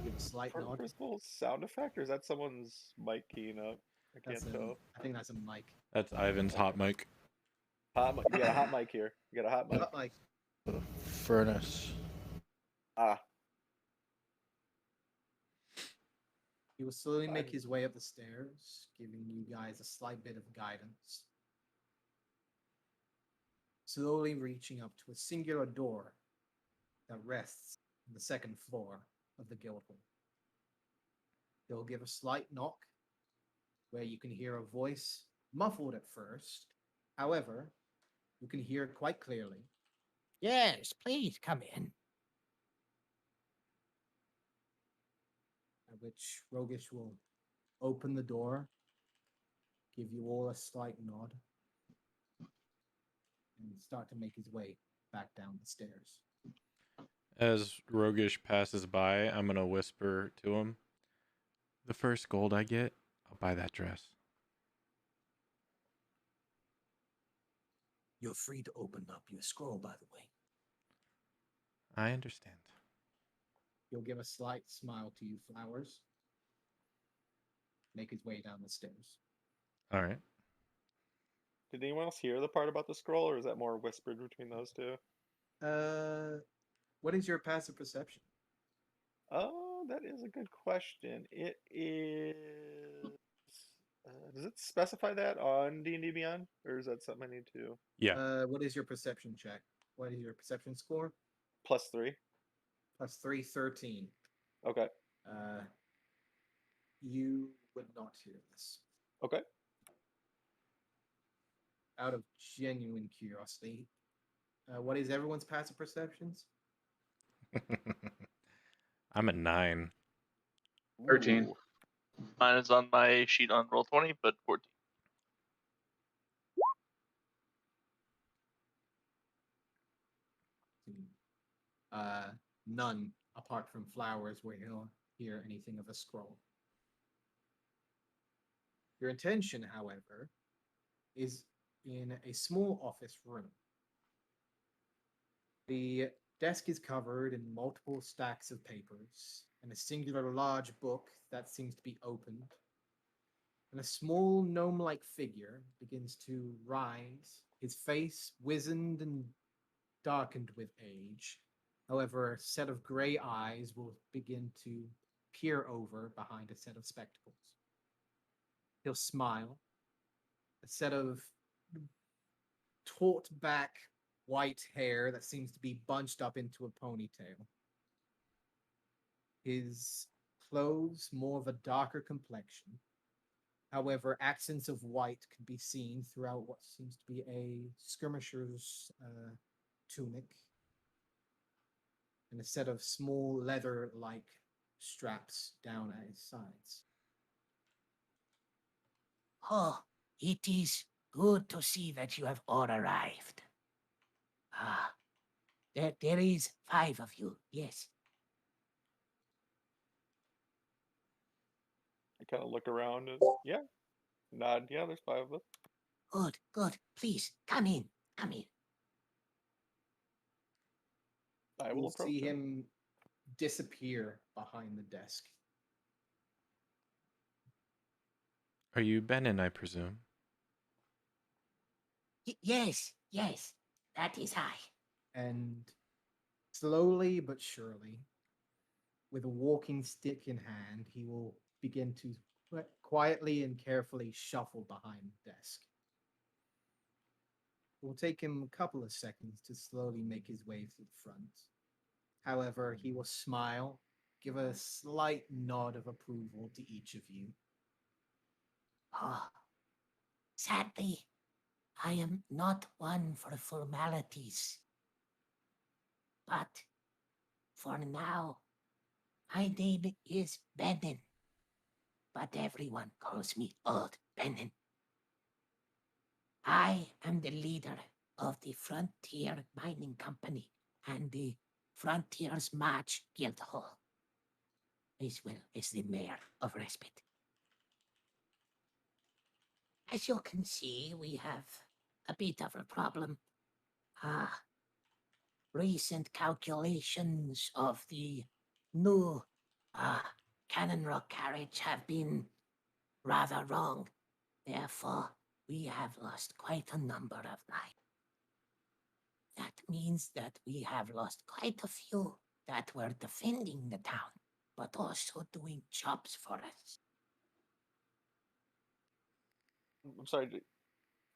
Give a slight nod. First little sound effect, or is that someone's mic keying up? I That's can't tell. I think that's a mic. That's Ivan's hot mic. You got a hot mic here. You got a hot mic. Hot mic. Furnace. Ah, He will slowly make Fine. his way up the stairs, giving you guys a slight bit of guidance. Slowly reaching up to a singular door that rests on the second floor of the guild hall. He'll give a slight knock, where you can hear a voice, muffled at first. However, you can hear it quite clearly. Yes, please come in. At which Rogish will open the door, give you all a slight nod, and start to make his way back down the stairs. As Rogish passes by, I'm going to whisper to him, the first gold I get, I'll buy that dress. You're free to open up your scroll, by the way. I understand. He'll give a slight smile to you, Flowers. Make his way down the stairs. All right. did anyone else hear the part about the scroll, or is that more whispered between those two? What is your passive perception? Oh, that is a good question. It is. Does it specify that on D&D Beyond, or is that something I need to? Yeah. What is your perception check? What is your perception score? +3. Plus 3, 13. Okay. You would not hear this. Okay. Out of genuine curiosity, what is everyone's passive perceptions? I'm a 9. 13. Ooh. Mine is on my sheet on Roll20, but 14. None apart from Flowers where he'll hear anything of a scroll. Your intention, however, is in a small office room. The desk is covered in multiple stacks of papers and a singular large book that seems to be opened. And a small gnome like figure begins to rise, his face wizened and darkened with age. However, a set of gray eyes will begin to peer over behind a set of spectacles. He'll smile. A set of taut back white hair that seems to be bunched up into a ponytail. His clothes more of a darker complexion. However, accents of white can be seen throughout what seems to be a skirmisher's tunic and a set of small leather-like straps down at his sides. Oh, it is good to see that you have all arrived. Ah, there is 5 of you, yes. I kind of look around and yeah, nod. Yeah, there's 5 of us. Good, good. Please, come in, come in. I will You'll approach see him. him disappear behind the desk. Are you Benin, I presume? Yes, yes, that is I. And slowly but surely, with a walking stick in hand, he will begin to quietly and carefully shuffle behind the desk. It will take him a couple of seconds to slowly make his way to the front. However, he will smile, give a slight nod of approval to each of you. Oh, sadly, I am not one for formalities. But for now, my name is Benin. But everyone calls me Old Benin. I am the leader of the Frontier Mining Company and the Frontiers March Guildhall, as well as the mayor of Respite. As you can see, we have a bit of a problem. Recent calculations of the new Cannon Rock carriage have been rather wrong. Therefore, we have lost quite a number of lives. That means that we have lost quite a few that were defending the town, but also doing jobs for us. I'm sorry.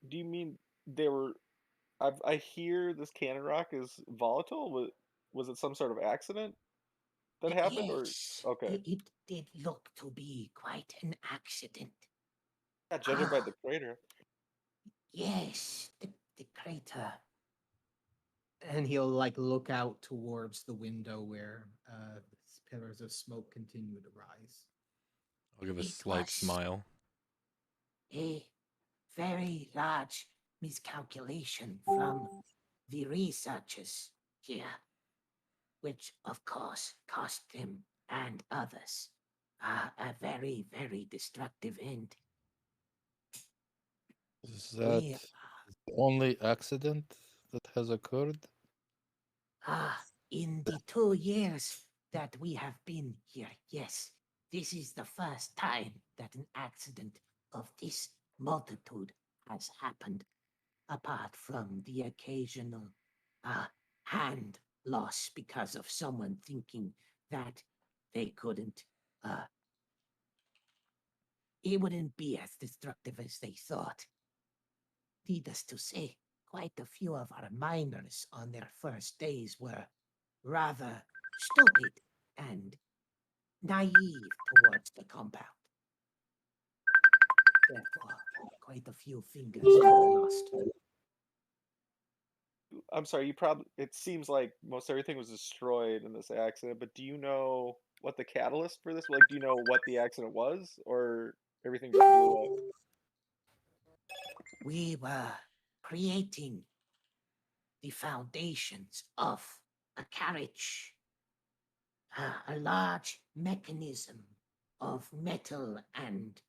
Do you mean they were? I hear this cannon rock is volatile. Was it some sort of accident that happened, or Yes, okay? it did look to be quite an accident. Yeah, judging by the crater. Yes, the crater. And he'll look out towards the window where pillars of smoke continue to rise. I'll give a It slight was smile. a very large miscalculation from the researchers here, which of course cost them and others a very, very destructive end. Is that We the only accident that has occurred? in the 2 years that we have been here, yes, this is the first time that an accident of this multitude has happened, apart from the occasional hand loss because of someone thinking that they couldn't, it wouldn't be as destructive as they thought. Needless to say, quite a few of our miners on their first days were rather stupid and naive towards the compound. Therefore, quite a few fingers were lost. I'm sorry. You probably. It seems like most everything was destroyed in this accident. But do you know what the catalyst for this? Like, do you know what the accident was, or everything just blew up? We were creating the foundations of a carriage, a large mechanism of metal and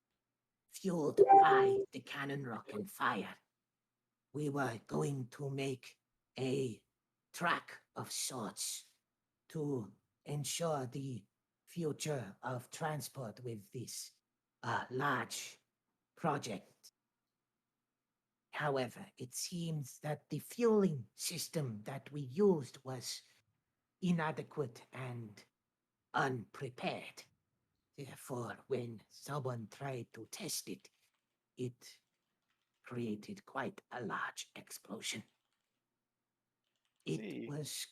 fueled by the cannon rock and fire. We were going to make a track of sorts to ensure the future of transport with this large project. However, it seems that the fueling system that we used was inadequate and unprepared. Therefore, when someone tried to test it, it created quite a large explosion. It See. was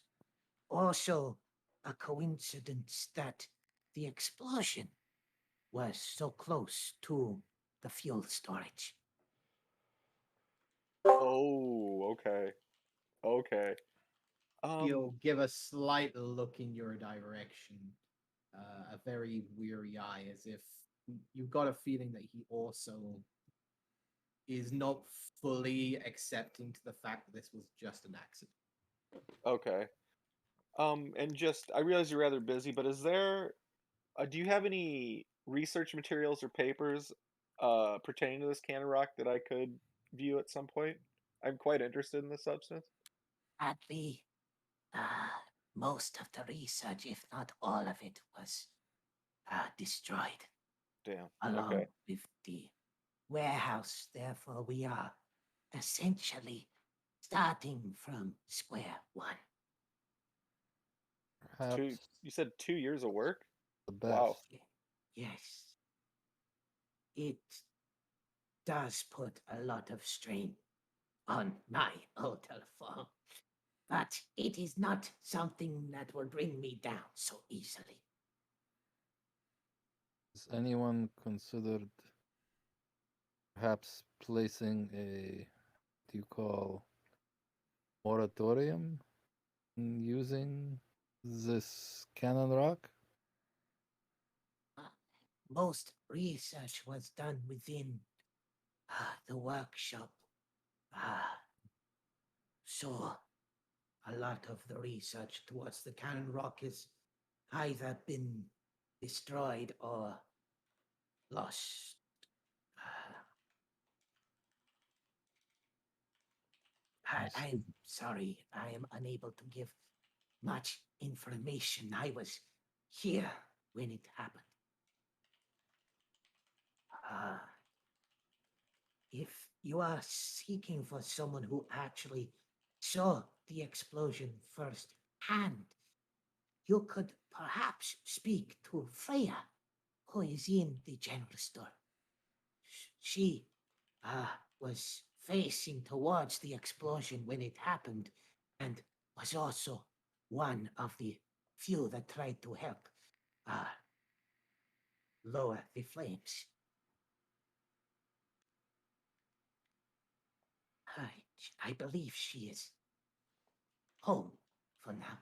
also a coincidence that the explosion was so close to the fuel storage. Oh, okay. Okay. He'll give a slight look in your direction, a very weary eye, as if you've got a feeling that he also is not fully accepting to the fact that this was just an accident. Okay. And just I realize you're rather busy, but is there do you have any research materials or papers pertaining to this cannon rock that I could view at some point? I'm quite interested in the substance. Sadly, uh, most of the research, if not all of it, was destroyed Damn. along Okay. with the warehouse. Therefore, we are essentially starting from square one. Perhaps You said 2 years of work? the best. Wow. Yes, it does put a lot of strain on my hotel farm, but it is not something that will bring me down so easily. Has anyone considered perhaps placing a, what do you call, moratorium in using this cannon rock? Most research was done within the workshop. So a lot of the research towards the cannon rock has either been destroyed or lost. I'm sorry, I am unable to give much information. I was here when it happened. If you are seeking for someone who actually saw the explosion firsthand, you could perhaps speak to Freya, who is in the general store. She was facing towards the explosion when it happened and was also one of the few that tried to help lower the flames. I believe she is home for now.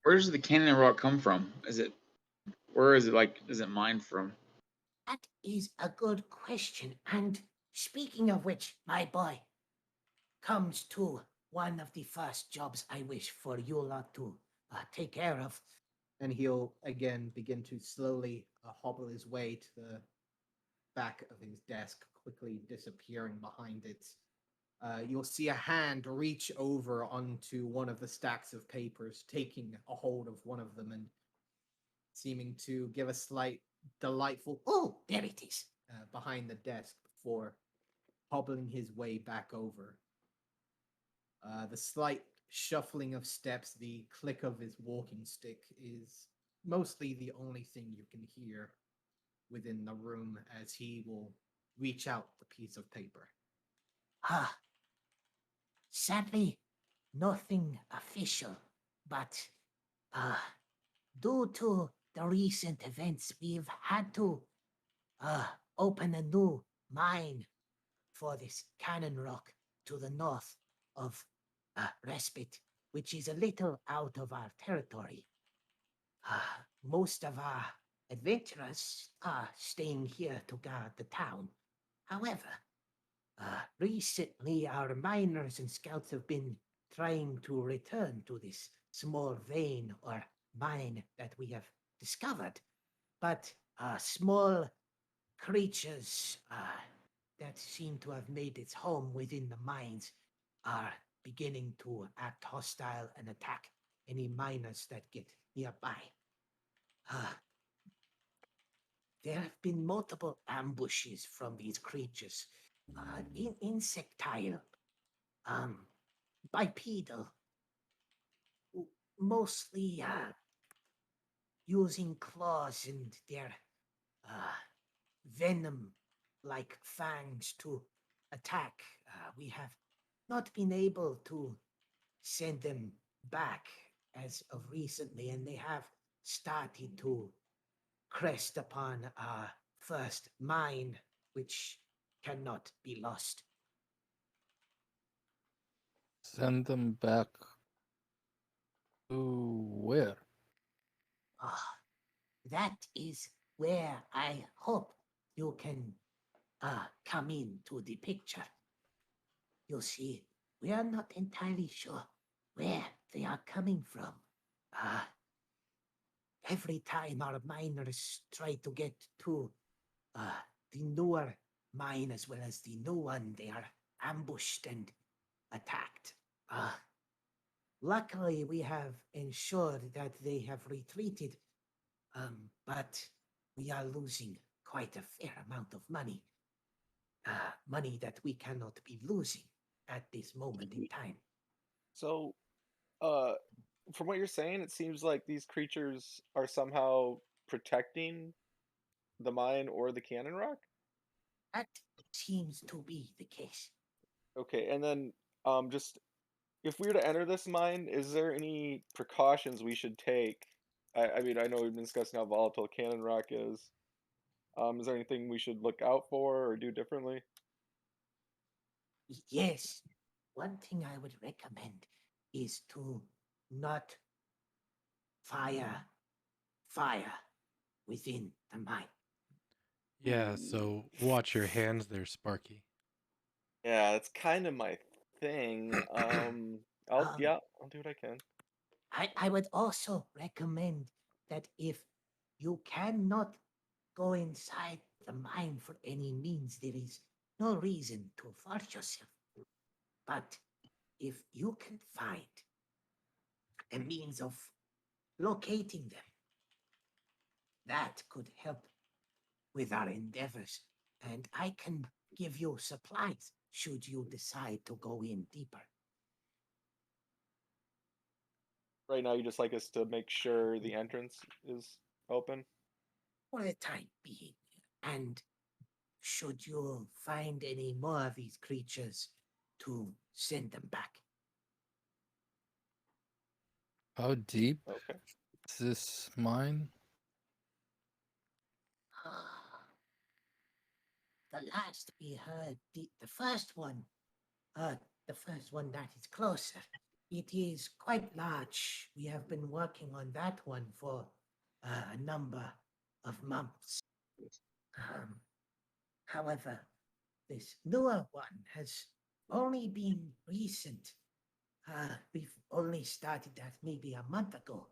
Where does the cannon rock come from? Where is it mined from? That is a good question. And speaking of which, my boy, comes to one of the first jobs I wish for you lot to take care of. And he'll again begin to slowly hobble his way to the back of his desk, quickly disappearing behind it. You'll see a hand reach over onto one of the stacks of papers, taking a hold of one of them and seeming to give a slight delightful Oh, there it is. Behind the desk before hobbling his way back over. The slight shuffling of steps, the click of his walking stick is mostly the only thing you can hear within the room as he will reach out the piece of paper. Sadly, nothing official, but due to the recent events, we've had to open a new mine for this cannon rock to the north of Respite, which is a little out of our territory. Most of our adventurers are staying here to guard the town. However, recently our miners and scouts have been trying to return to this small vein or mine that we have discovered, but a small creatures that seem to have made its home within the mines are beginning to act hostile and attack any miners that get nearby. There have been multiple ambushes from these creatures, insectile, bipedal, mostly using claws and their venom like fangs to attack. We have not been able to send them back as of recently, and they have started to crest upon our first mine, which cannot be lost. Send them back to where? That is where I hope you can come into the picture. You see, we are not entirely sure where they are coming from. Every time our miners try to get to the newer mine as well as the new one, they are ambushed and attacked. Luckily, we have ensured that they have retreated, but we are losing quite a fair amount of money. Money that we cannot be losing at this moment in time. So, from what you're saying, it seems like these creatures are somehow protecting the mine or the cannon rock. That seems to be the case. Okay, and then just if we were to enter this mine, is there any precautions we should take? I mean, I know we've been discussing how volatile cannon rock is. Is there anything we should look out for or do differently? Yes. One thing I would recommend is to not fire within the mine. Yeah, so watch your hands there, Sparky. Yeah, that's kind of my thing. I'll do what I can. I would also recommend that if you cannot go inside the mine for any means, there is no reason to force yourself. But if you can find a means of locating them, that could help with our endeavors. And I can give you supplies should you decide to go in deeper. Right now, you just like us to make sure the entrance is open. For the time being. And should you find any more of these creatures, to send them back. How deep Okay. is this mine? The last we heard, the first one that is closer, it is quite large. We have been working on that one for a number of months. However, this newer one has only been recent. We've only started that maybe a month ago.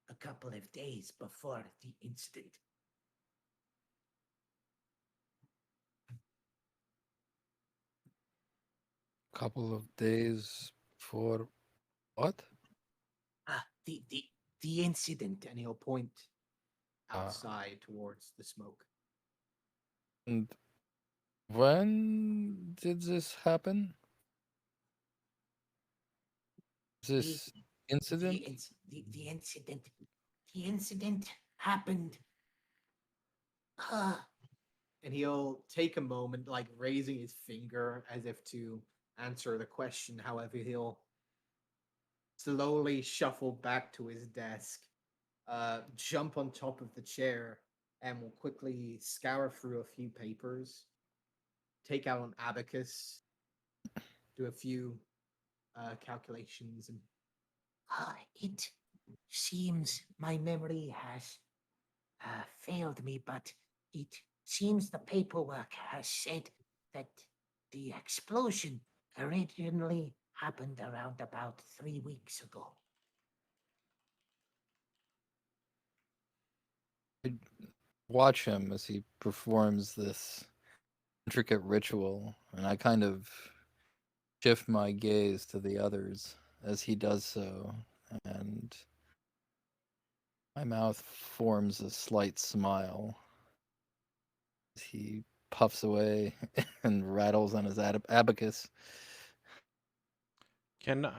A couple of days before the incident. Couple of days for what? The incident, and he'll point Ah. outside towards the smoke. And when did this happen? This incident? The incident. The incident happened. And he'll take a moment, like raising his finger as if to answer the question. However, he'll slowly shuffle back to his desk, jump on top of the chair, and will quickly scour through a few papers, take out an abacus, do a few calculations, and it seems my memory has failed me, but it seems the paperwork has said that the explosion originally happened around about 3 weeks ago. watch him as he performs this intricate ritual, and I kind of shift my gaze to the others as he does so, and my mouth forms a slight smile as he puffs away and rattles on his abacus.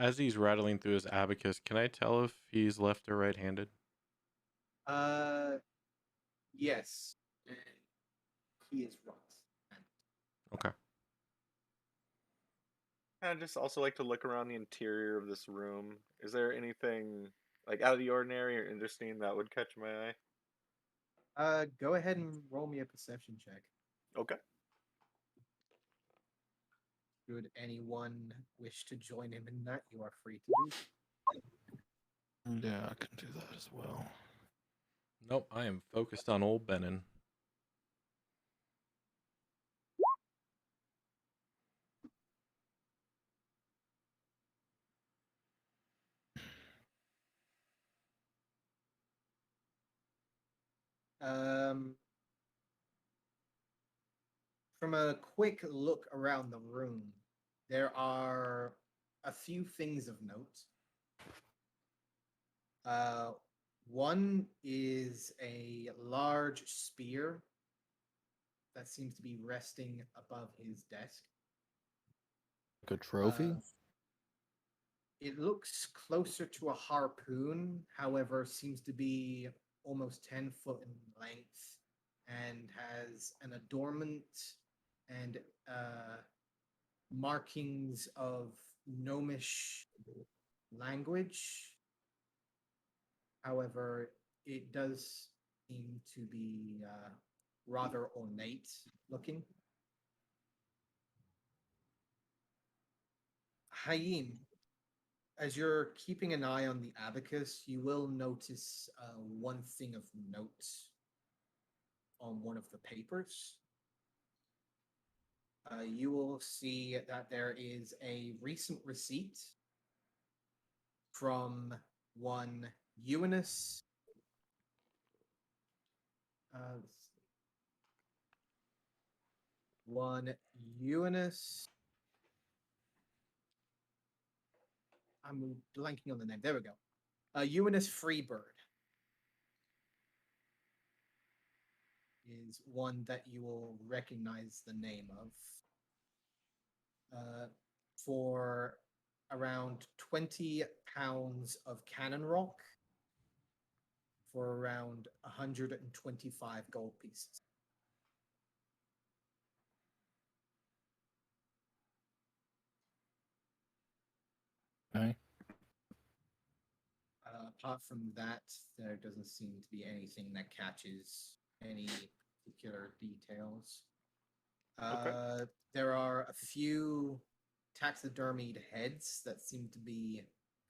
As he's rattling through his abacus, can I tell if he's left or right-handed? Yes. He is right. Okay. I'd just also like to look around the interior of this room. Is there anything like out of the ordinary or interesting that would catch my eye? Go ahead and roll me a perception check. Okay. Should anyone wish to join him in that, you are free to do so. Yeah, I can do that as well. Nope, I am focused on old Benin. From a quick look around the room, there are a few things of note. One is a large spear that seems to be resting above his desk. Like a trophy? It looks closer to a harpoon, however, seems to be almost 10 foot in length and has an adornment and markings of gnomish language. However, it does seem to be rather ornate looking. Hayim, as you're keeping an eye on the abacus, you will notice one thing of note on one of the papers. You will see that there is a recent receipt from one Eunice. One Eunice. I'm blanking on the name. There we go. Eunice Freebird is one that you will recognize the name of. For around 20 pounds of cannon rock for around 125 gold pieces. Okay. Apart from that, there doesn't seem to be anything that catches any particular details. Okay. There are a few taxidermied heads that seem to be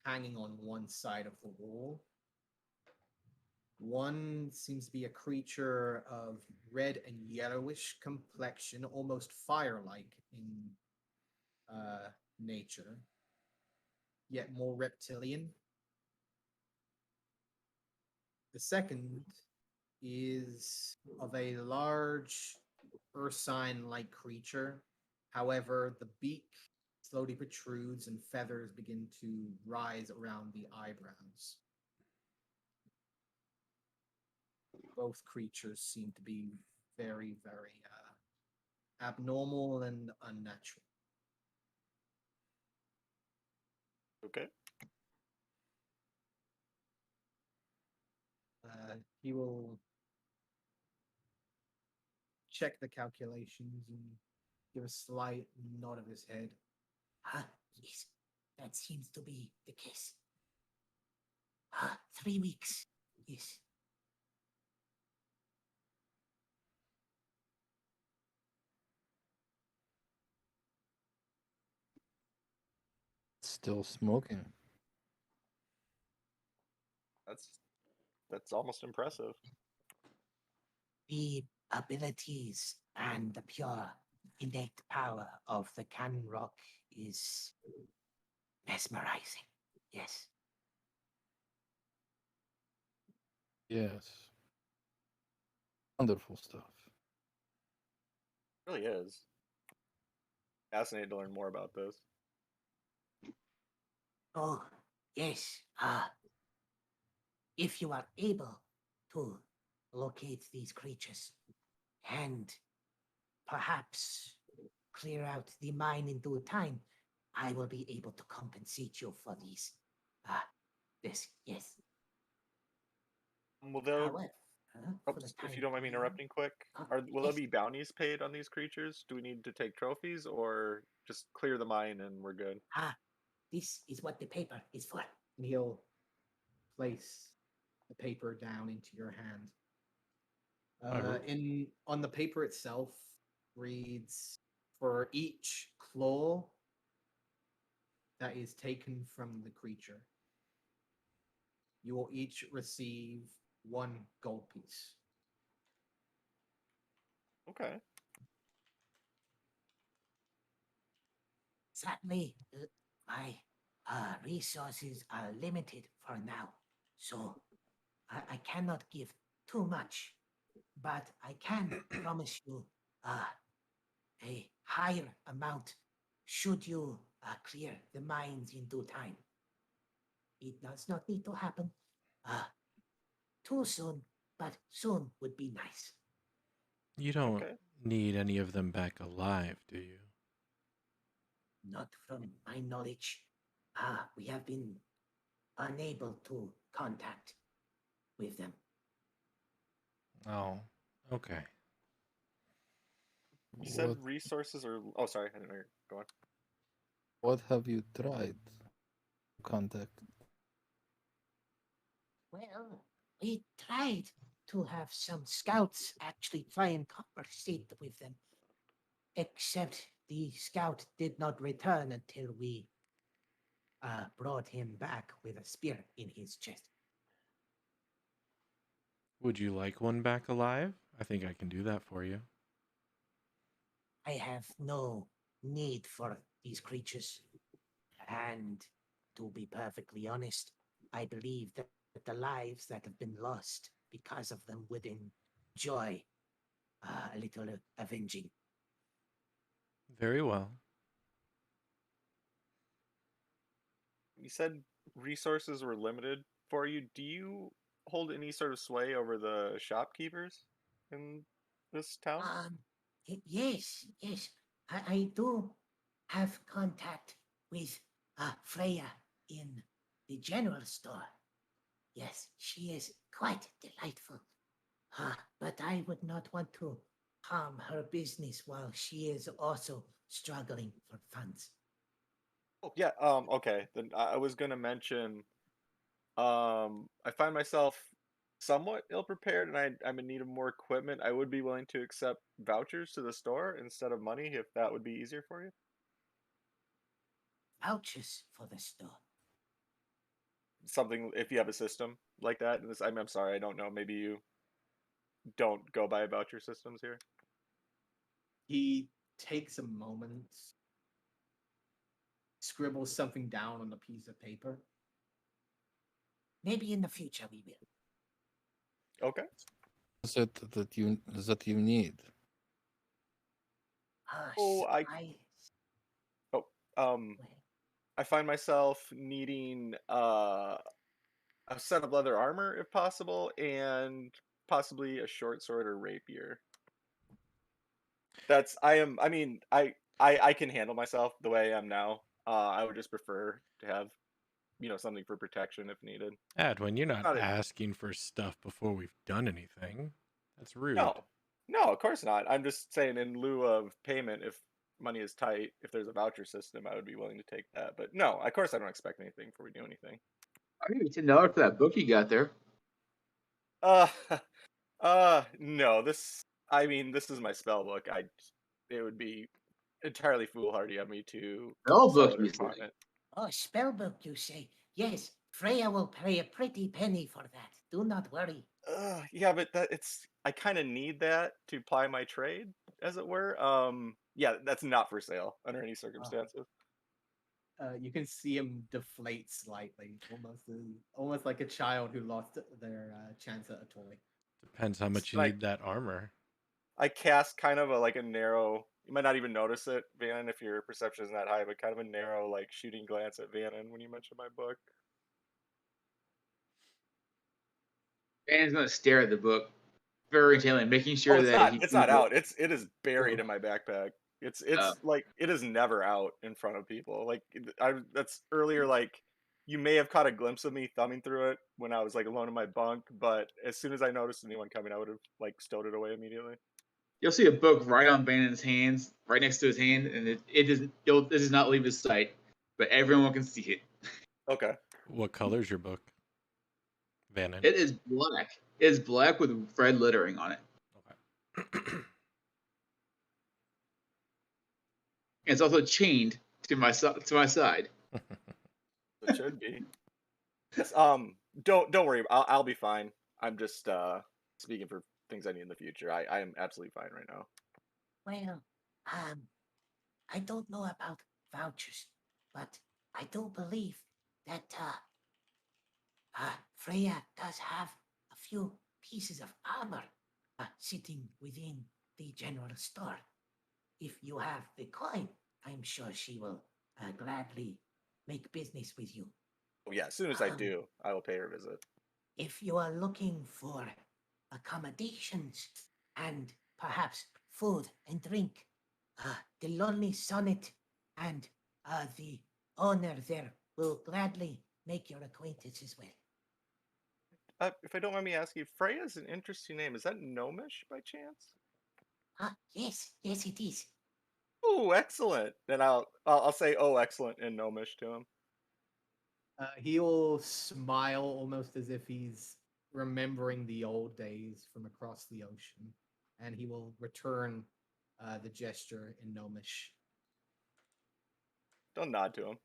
hanging on one side of the wall. One seems to be a creature of red and yellowish complexion, almost fire-like in nature, yet more reptilian. The second is of a large ursine-like creature. However, the beak slowly protrudes and feathers begin to rise around the eyebrows. Both creatures seem to be very, very abnormal and unnatural. Okay. He will check the calculations and give a slight nod of his head. Yes, that seems to be the case. 3 weeks. Yes. Still smoking. That's almost impressive. The abilities and the pure innate power of the cannon rock is mesmerizing. Yes. Yes. Wonderful stuff. It really is. Fascinated to learn more about this. Oh, yes. If you are able to locate these creatures and perhaps clear out the mine in due time, I will be able to compensate you for these. This, yes. Will there, However, for the if time you don't mind me being, interrupting quick, will there yes. be bounties paid on these creatures? Do we need to take trophies or just clear the mine and we're good? This is what the paper is for. And he'll place the paper down into your hand. On the paper itself reads, for each claw that is taken from the creature, you will each receive 1 gold piece. Okay. Sadly, my resources are limited for now, so I cannot give too much, but I can promise you a higher amount should you clear the mines in due time. It does not need to happen too soon, but soon would be nice. You don't Okay. need any of them back alive, do you? Not from my knowledge. We have been unable to contact with them. Oh, okay. You said What, resources are. Oh, sorry. I didn't know you're going. what have you tried to contact? Well, we tried to have some scouts actually try and conversate with them, except the scout did not return until we brought him back with a spear in his chest. Would you like one back alive? I think I can do that for you. I have no need for these creatures, and to be perfectly honest, I believe that the lives that have been lost because of them would enjoy a little avenging. Very well. You said resources were limited for you. Do you hold any sort of sway over the shopkeepers in this town? Yes. I do have contact with Freya in the general store. Yes, she is quite delightful. But I would not want to harm her business while she is also struggling for funds. Oh, yeah. Okay. Then I was gonna mention. I find myself somewhat ill prepared, and I'm in need of more equipment. I would be willing to accept vouchers to the store instead of money if that would be easier for you. Vouchers for the store. Something if you have a system like that. And this, I'm sorry, I don't know. Maybe you don't go by voucher systems here. He takes a moment, scribbles something down on a piece of paper. Maybe in the future we will. Okay. Is it that you need? Oh, Well, I find myself needing a set of leather armor if possible, and possibly a short sword or rapier. I mean, I can handle myself the way I am now. I would just prefer to have, something for protection if needed. Adwin, you're not Not a, asking for stuff before we've done anything. That's rude. no, of course not. I'm just saying in lieu of payment, if money is tight, if there's a voucher system, I would be willing to take that. But no, of course I don't expect anything before we do anything. I'll give you $10 for that book you got there. Uh, no. This is my spell book. It would be entirely foolhardy of me to Spell sell book, it or you pawn say? it. Oh, spellbook, you say? Yes, Freya will pay a pretty penny for that. Do not worry. Yeah, but I kind of need that to ply my trade, as it were. Yeah, that's not for sale under any circumstances. You can see him deflate slightly, almost like a child who lost their chance at a toy. Depends how much you Like- need that armor. I cast kind of a narrow. You might not even notice it, Vannon, if your perception isn't that high, but kind of a narrow shooting glance at Vannon when you mention my book. Van's gonna stare at the book very intently, making sure Oh, it's that not. he. It's not out. It is buried Oh. in my backpack. It's Oh. it is never out in front of people. That's earlier. You may have caught a glimpse of me thumbing through it when I was alone in my bunk, but as soon as I noticed anyone coming, I would have stowed it away immediately. You'll see a book right on Vannon's hands, right next to his hand, and it does not leave his sight, but everyone can see it. Okay. What color's your book, Vannon? It is black. It is black with red lettering on it. Okay. It's also chained to my side. It should be. Yes. Don't worry. I'll be fine. I'm just speaking for things I need in the future. I am absolutely fine right now. Well, I don't know about vouchers, but I do believe that Freya does have a few pieces of armor sitting within the general store. If you have the coin, I'm sure she will gladly make business with you. Oh yeah. As soon as I do, I will pay her a visit. If you are looking for accommodations and perhaps food and drink, the Lonely Sonnet and the owner there will gladly make your acquaintance as well. If I don't mind me asking, Freya is an interesting name. Is that Gnomish by chance? Yes, it is. Oh, excellent. Then I'll say oh excellent in Gnomish to him. He'll smile almost as if he's remembering the old days from across the ocean, and he will return the gesture in Gnomish. Don't nod to him.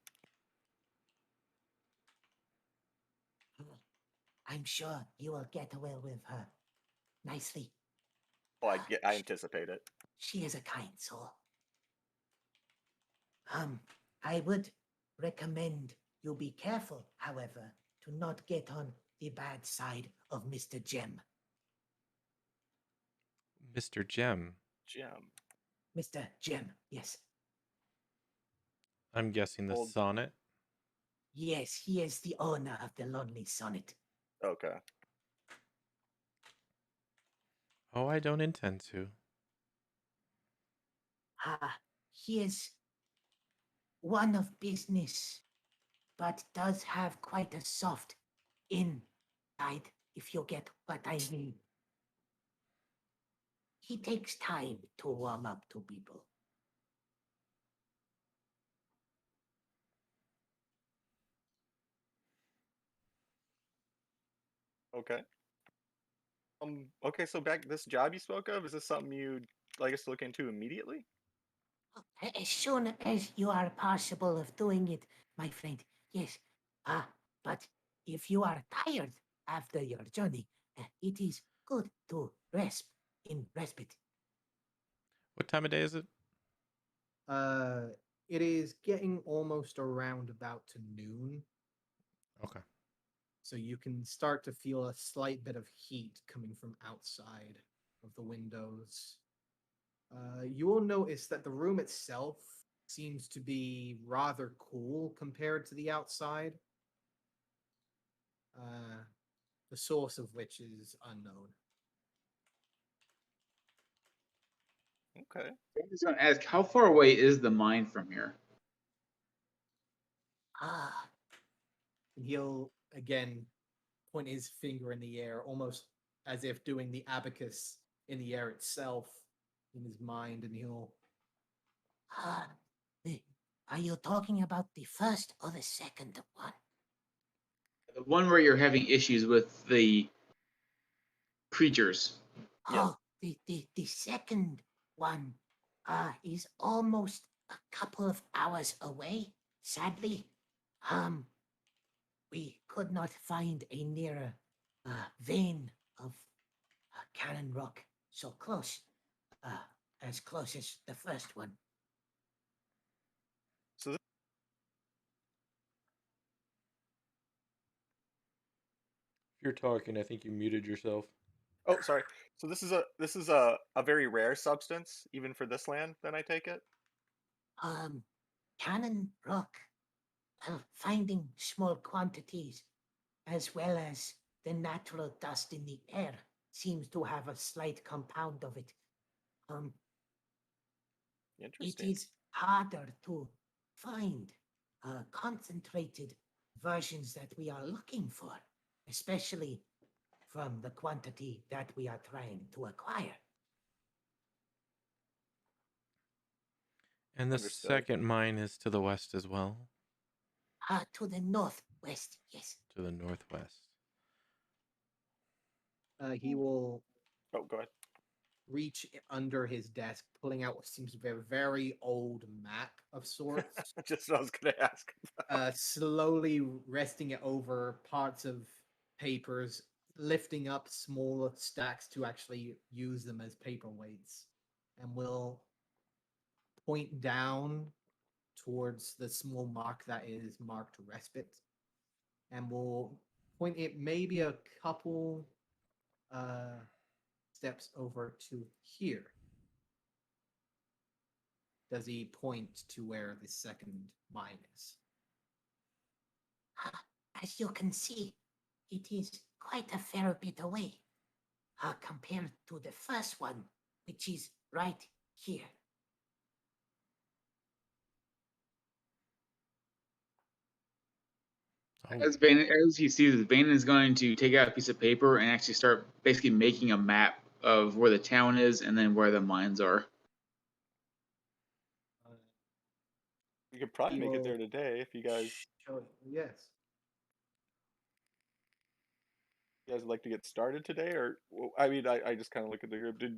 I'm sure you will get well with her nicely. Oh, I anticipate it. She is a kind soul. I would recommend you be careful, however, to not get on the bad side of Mr. Gem. Mr. Gem. Gem. Mr. Gem, yes. I'm guessing the Old- sonnet. Yes, he is the owner of the Lonely Sonnet. Okay. Oh, I don't intend to. He is one of business, but does have quite a soft inside, if you get what I mean. He takes time to warm up to people. Okay. Okay, so back this job you spoke of, is this something you'd like us to look into immediately? As soon as you are possible of doing it, my friend, yes. But if you are tired after your journey, it is good to rest in respite. What time of day is it? It is getting almost around about to noon, Okay. so you can start to feel a slight bit of heat coming from outside of the windows. You will notice that the room itself seems to be rather cool compared to the outside. The source of which is unknown. Okay. I'm just gonna ask, how far away is the mine from here? And he'll again point his finger in the air, almost as if doing the abacus in the air itself in his mind, and he'll. Are you talking about the first or the second one? The one where you're having issues with the creatures. Yes. Oh, the second one is almost a couple of hours away. Sadly, we could not find a nearer vein of Cannon Rock so close, as close as the first one. So If you're talking, I think you muted yourself. Oh, sorry. So this is a very rare substance, even for this land. Then I take it. Um, Cannon rock. Finding small quantities, as well as the natural dust in the air, seems to have a slight compound of it. Um, it Interesting. is harder to find concentrated versions that we are looking for, especially from the quantity that we are trying to acquire. And the Understood. second mine is to the west as well, To the northwest, yes. to the northwest. He will Oh, go ahead. reach under his desk, pulling out what seems to be a very old map of sorts. Just what I was gonna ask. Slowly resting it over parts of papers, lifting up small stacks to actually use them as paperweights, and will point down towards the small mark that is marked respite, and will point it maybe a couple steps over to here. Does he point to where the second mine is? As you can see, it is quite a fair bit away compared to the first one, which is right here. Oh, As he sees it, Vane is going to take out a piece of paper and actually start basically making a map of where the town is and then where the mines are. We could probably He make it will there today if you guys Yes. would like to get started today, or I mean, I just kind of look at the group. Did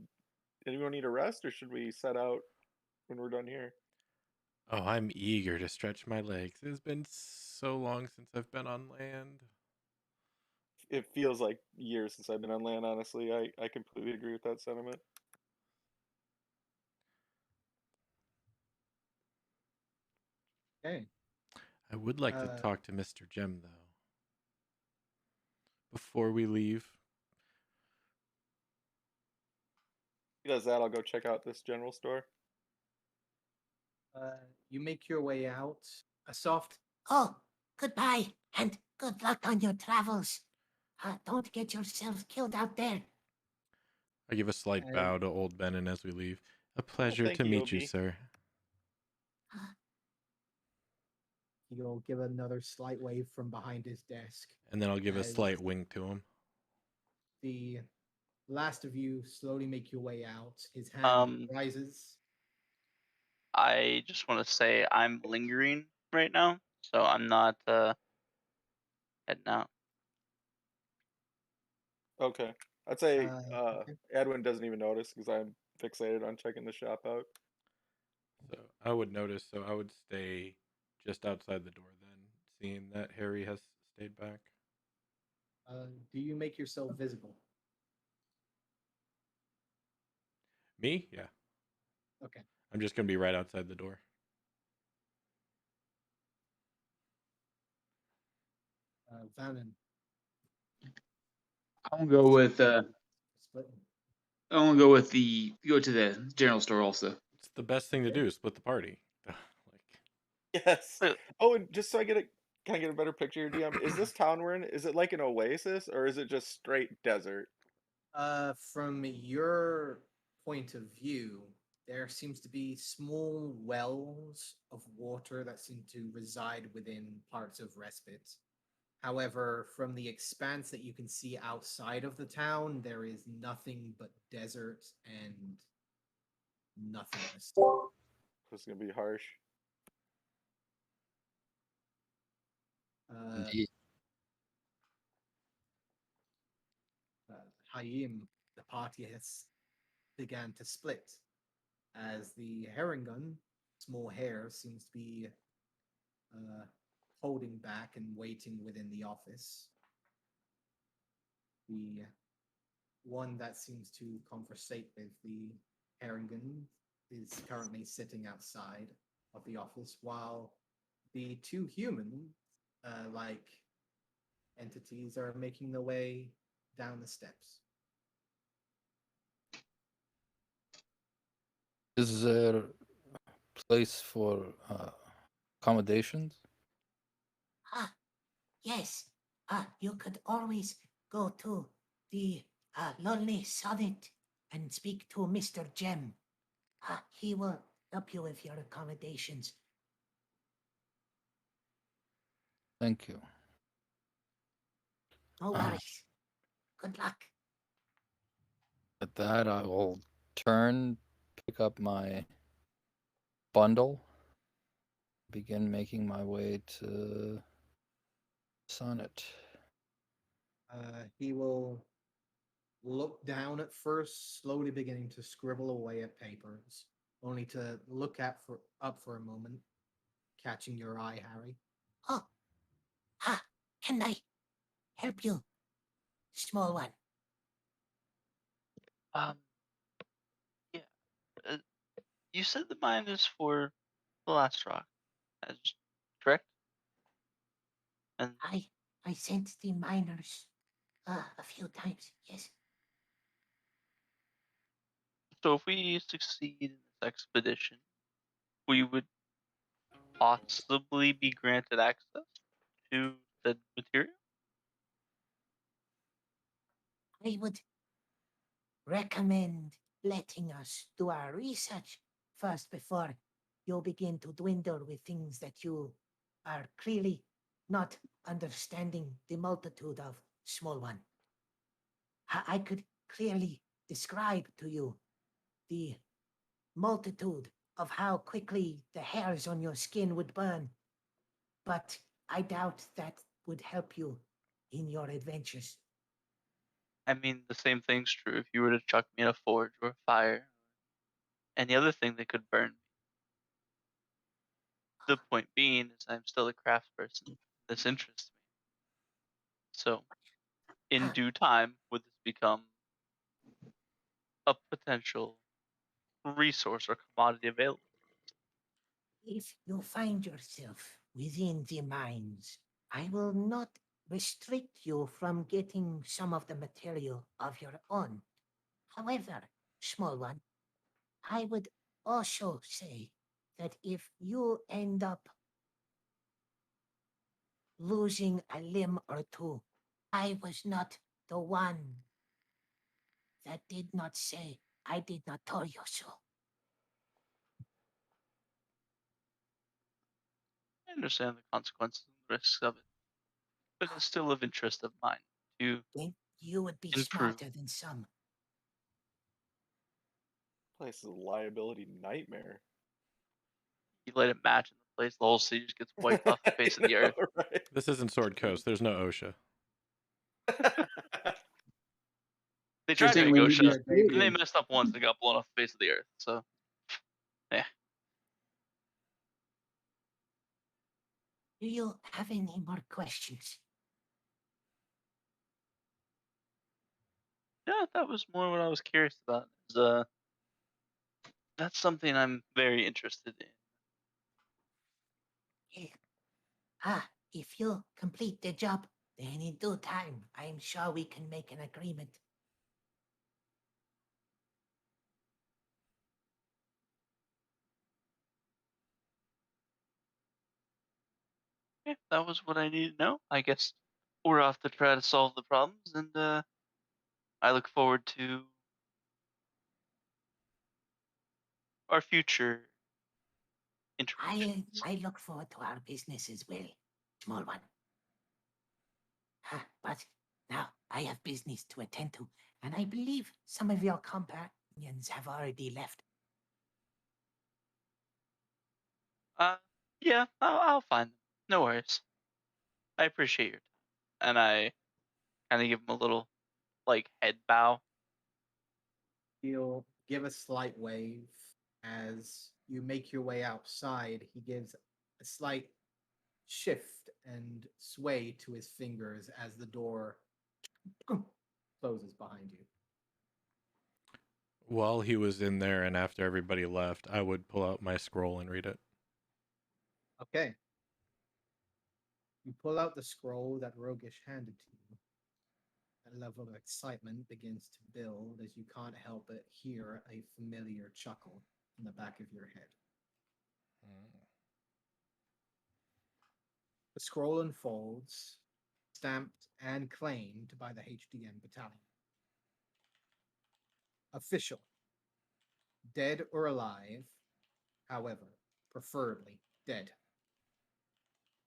anyone need a rest, or should we set out when we're done here? oh, I'm eager to stretch my legs. It has been so long since I've been on land. It feels like years since I've been on land. Honestly, I completely agree with that sentiment. Okay. I would like to Uh, talk to Mr. Jem, though, before we leave. He does that. I'll go check out this general store. you make your way out. A soft Oh, goodbye, and good luck on your travels. Don't get yourself killed out there. I give a slight and bow to old Benin as we leave. A Oh, pleasure thank to you, meet you, Obi. sir. he'll give another slight wave from behind his desk And then I'll give a as slight wink to him. the last of you slowly make your way out. His hand Um, rises. I just want to say I'm lingering right now, so I'm not heading out. Okay, I'd say Okay. Edwin doesn't even notice because I'm fixated on checking the shop out. So I would notice, so I would stay just outside the door then, seeing that Harry has stayed back. Do you make yourself visible? Me? Yeah. Okay. I'm just going to be right outside the door. Vannon. I'm gonna go with Splitting. I'm gonna go with the go to the general store also. It's the best thing to Okay. do, split the party. like, Yes. Wait, Oh, and just so can I get a better picture here, DM? Is this town we're in? Is it like an oasis or is it just straight desert? From your point of view, there seems to be small wells of water that seem to reside within parts of respite. However, from the expanse that you can see outside of the town, there is nothing but desert and nothingness. This is gonna be harsh. Indeed. Hayim, the party has began to split as the Herringun, small hair, seems to be holding back and waiting within the office. The one that seems to conversate with the Herringun is currently sitting outside of the office, while the two human like entities are making their way down the steps. Is there a place for accommodations? Ah, yes. You could always go to the Lonely Sonnet and speak to Mr. Jem. He will help you with your accommodations. Thank you. No worries. Good luck. At that, I will turn, pick up my bundle, begin making my way to Sonnet. He will look down at first, slowly beginning to scribble away at papers, only to look up for a moment, catching your eye, Harry. Oh, can I help you, small one? Um, yeah. Uh, you said the mine is for the last rock, as correct? And I sent the miners a few times, yes. so, if we succeed in this expedition, we would possibly be granted access to the material. I would recommend letting us do our research first before you begin to dwindle with things that you are clearly not understanding the multitude of, small one. I could clearly describe to you the multitude of how quickly the hairs on your skin would burn, but I doubt that would help you in your adventures. I mean, the same thing's true if you were to chuck me in a forge or a fire, any other thing that could burn me. The point being is I'm still a craftsperson. This interests me. So, in due time, would this become a potential resource or commodity available? If you find yourself within the mines, I will not restrict you from getting some of the material of your own. However, small one, I would also say that if you end up losing a limb or two, I was not the one that did not say I did not tell you so. I understand the consequences and risks of it, but it's still of interest of mine to Then you would be improve. smarter than some. Place is a liability nightmare. You let it match in the place, the whole city just gets wiped off the face of the earth. Right? This isn't Sword Coast. There's no OSHA. They So you're tried to saying make we need OSHA, to and they stay messed up once. They got blown off the face of the earth. So, yeah. Do you have any more questions? Yeah, that was more what I was curious about. That's something I'm very interested in. Yeah. If you complete the job, then in due time, I'm sure we can make an agreement. Yeah, that was what I needed to know. I guess we're off to try to solve the problems, and I look forward to our future interactions. I look forward to our business as well, small one. But now I have business to attend to, and I believe some of your companions have already left. Yeah, I'll find them. No worries. I appreciate your time, and I kind of give him a little like head bow. He'll give a slight wave as you make your way outside. He gives a slight shift and sway to his fingers as the door closes behind you. While he was in there and after everybody left, I would pull out my scroll and read it. Okay. You pull out the scroll that Rogish handed to you. A level of excitement begins to build as you can't help but hear a familiar chuckle. in the back of your head. The scroll unfolds, stamped and claimed by the HDM battalion. Official. Dead or alive, however, preferably dead.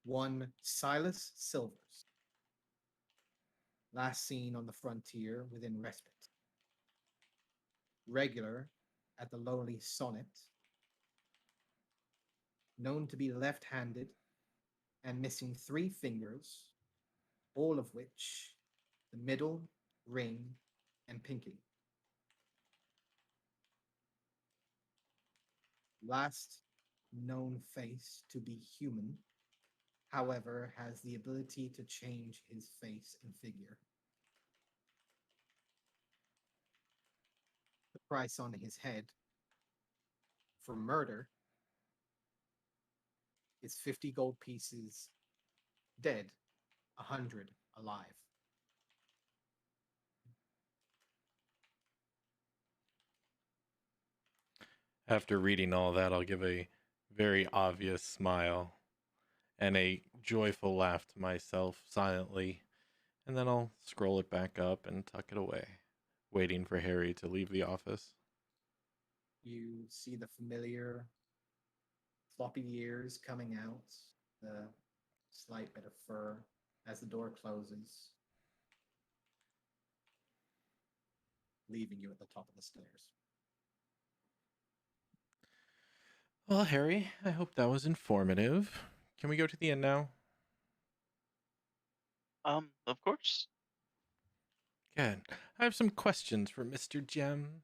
One Silas Silvers. Last seen on the frontier within respite. Regular at the lowly Sonnet. Known to be left-handed and missing 3 fingers, all of which the middle, ring, and pinky. Last known face to be human, however, has the ability to change his face and figure. The price on his head for murder is 50 gold pieces dead, 100 alive. After reading all that, I'll give a very obvious smile and a joyful laugh to myself silently, and then I'll scroll it back up and tuck it away, waiting for Harry to leave the office. You see the familiar floppy ears coming out, the slight bit of fur as the door closes, leaving you at the top of the stairs. Well, Harry, I hope that was informative. Can we go to the inn now? Of course. Good. I have some questions for Mr. Gem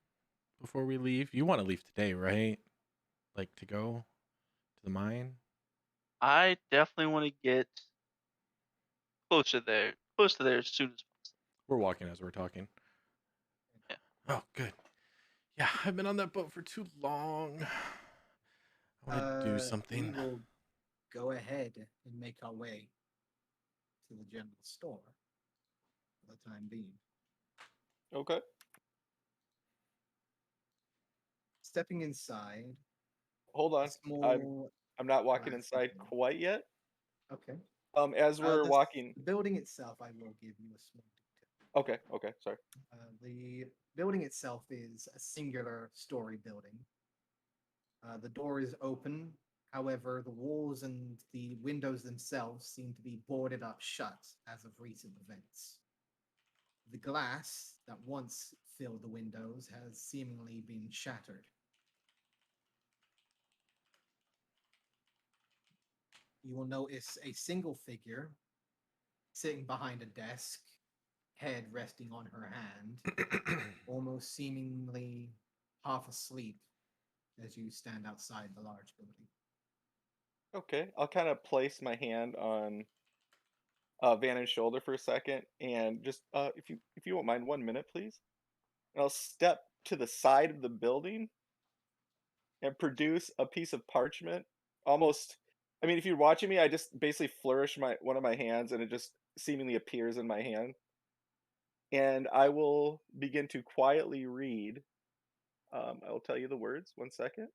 before we leave. You want to leave today, right? Like to go to the mine? I definitely want to get close to there as soon as possible. We're walking as we're talking. Yeah. Oh, good. Yeah, I've been on that boat for too long. I want to do something. We will go ahead and make our way to the general store for the time being. Okay. Stepping inside, Hold a on. small. I'm not walking glass inside window. quite yet. Okay. As we're The walking. building itself, I will give you a small detail. Okay. Sorry. The building itself is a singular story building. The door is open. However, the walls and the windows themselves seem to be boarded up shut as of recent events. The glass that once filled the windows has seemingly been shattered. You will notice a single figure sitting behind a desk, head resting on her hand, almost seemingly half asleep as you stand outside the large building. Okay. I'll kind of place my hand on Vanna's shoulder for a second, and just if you won't mind, 1 minute, please. And I'll step to the side of the building and produce a piece of parchment. Almost, I mean, if you're watching me, I just basically flourish one of my hands, and it just seemingly appears in my hand. And I will begin to quietly read. I will tell you the words. 1 second.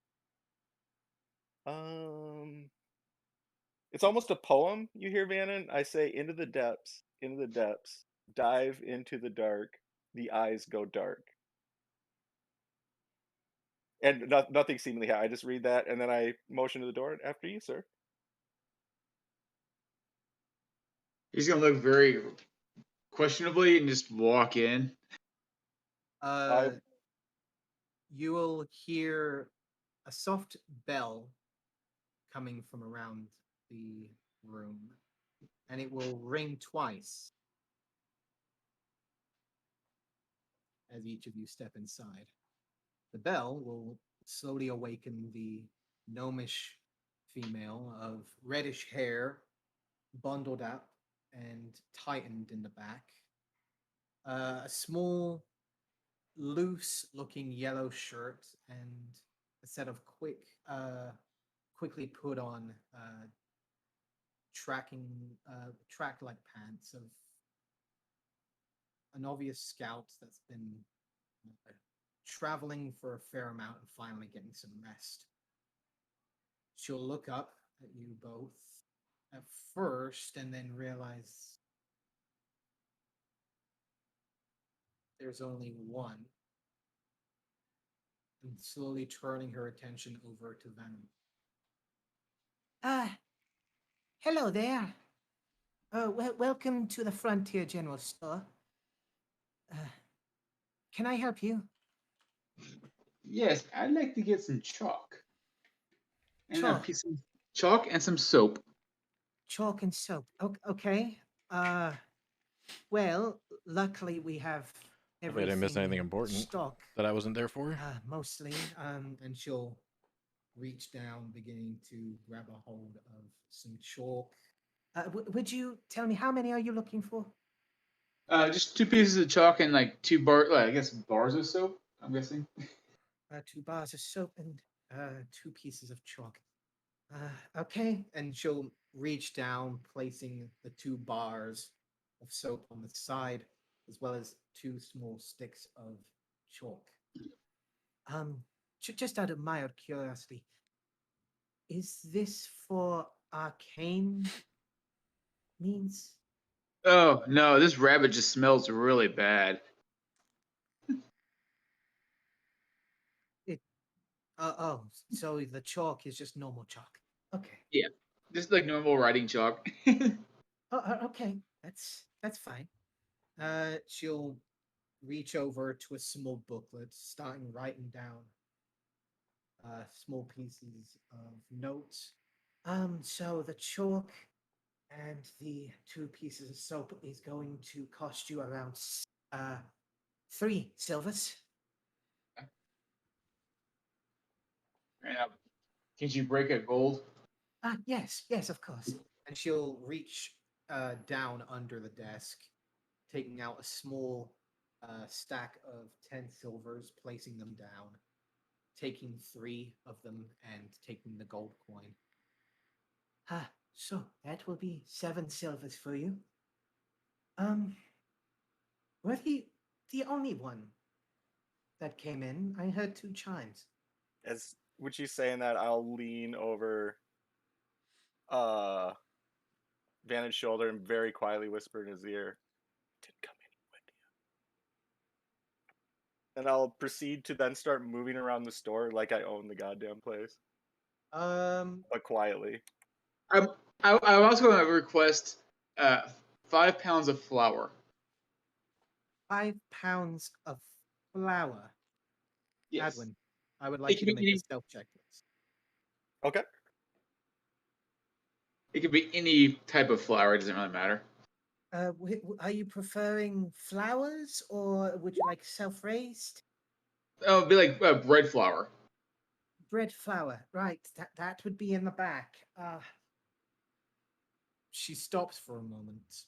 It's almost a poem. You hear, Vannon? I say, into the depths, dive into the dark. The eyes go dark. And nothing seemingly happened. I just read that, and then I motion to the door. After you, sir. He's gonna look very questionably and just walk in. You will hear a soft bell coming from around the room, and it will ring twice as each of you step inside. The bell will slowly awaken the gnomish female of reddish hair, bundled up and tightened in the back. A small, loose-looking yellow shirt and a set of quickly put on track-like pants of an obvious scout that's been traveling for a fair amount and finally getting some rest. She'll look up at you both at first and then realize there's only one, and slowly turning her attention over to Venom. Hello there. Welcome to the Frontier General Store. Can I help you? Yes, I'd like to get some chalk. And a Chalk. piece of chalk and some soap. Chalk and soap. Okay. Well, luckily we have Hopefully I everything didn't miss anything in important stock. that I wasn't there for. Mostly. And she'll reach down, beginning to grab a hold of some chalk. Would you tell me how many are you looking for? Just 2 pieces of chalk and like 2 I guess bars of soap, I'm guessing. 2 bars of soap and 2 pieces of chalk. Okay. And she'll reach down, placing the 2 bars of soap on the side, as well as 2 small sticks of chalk. Just out of mild curiosity, is this for arcane means? Oh, no, this rabbit just smells really bad. So the chalk is just normal chalk. Okay. Yeah, just like normal writing chalk. Okay. That's fine. She'll reach over to a small booklet, starting writing down small pieces of notes. So the chalk and the 2 pieces of soap is going to cost you around 3 silvers. Can't you break a gold? Yes, of course. And she'll reach down under the desk, taking out a small stack of 10 silvers, placing them down, taking 3 of them, and taking the gold coin. So that will be 7 silvers for you. Were the only one that came in? I heard 2 chimes. As with you saying that, I'll lean over Van's shoulder and very quietly whisper in his ear, "Didn't come in with you." And I'll proceed to then start moving around the store like I own the goddamn place, but quietly. I'm also going to request 5 pounds of flour. 5 pounds of flour. Yes. Adwin, I would like you to make a stealth check, please. Okay. It could be any type of flour. It doesn't really matter. Are you preferring flowers or would you like self-raised? Oh, it'd be like bread flour. Bread flour, right? That would be in the back. She stops for a moment,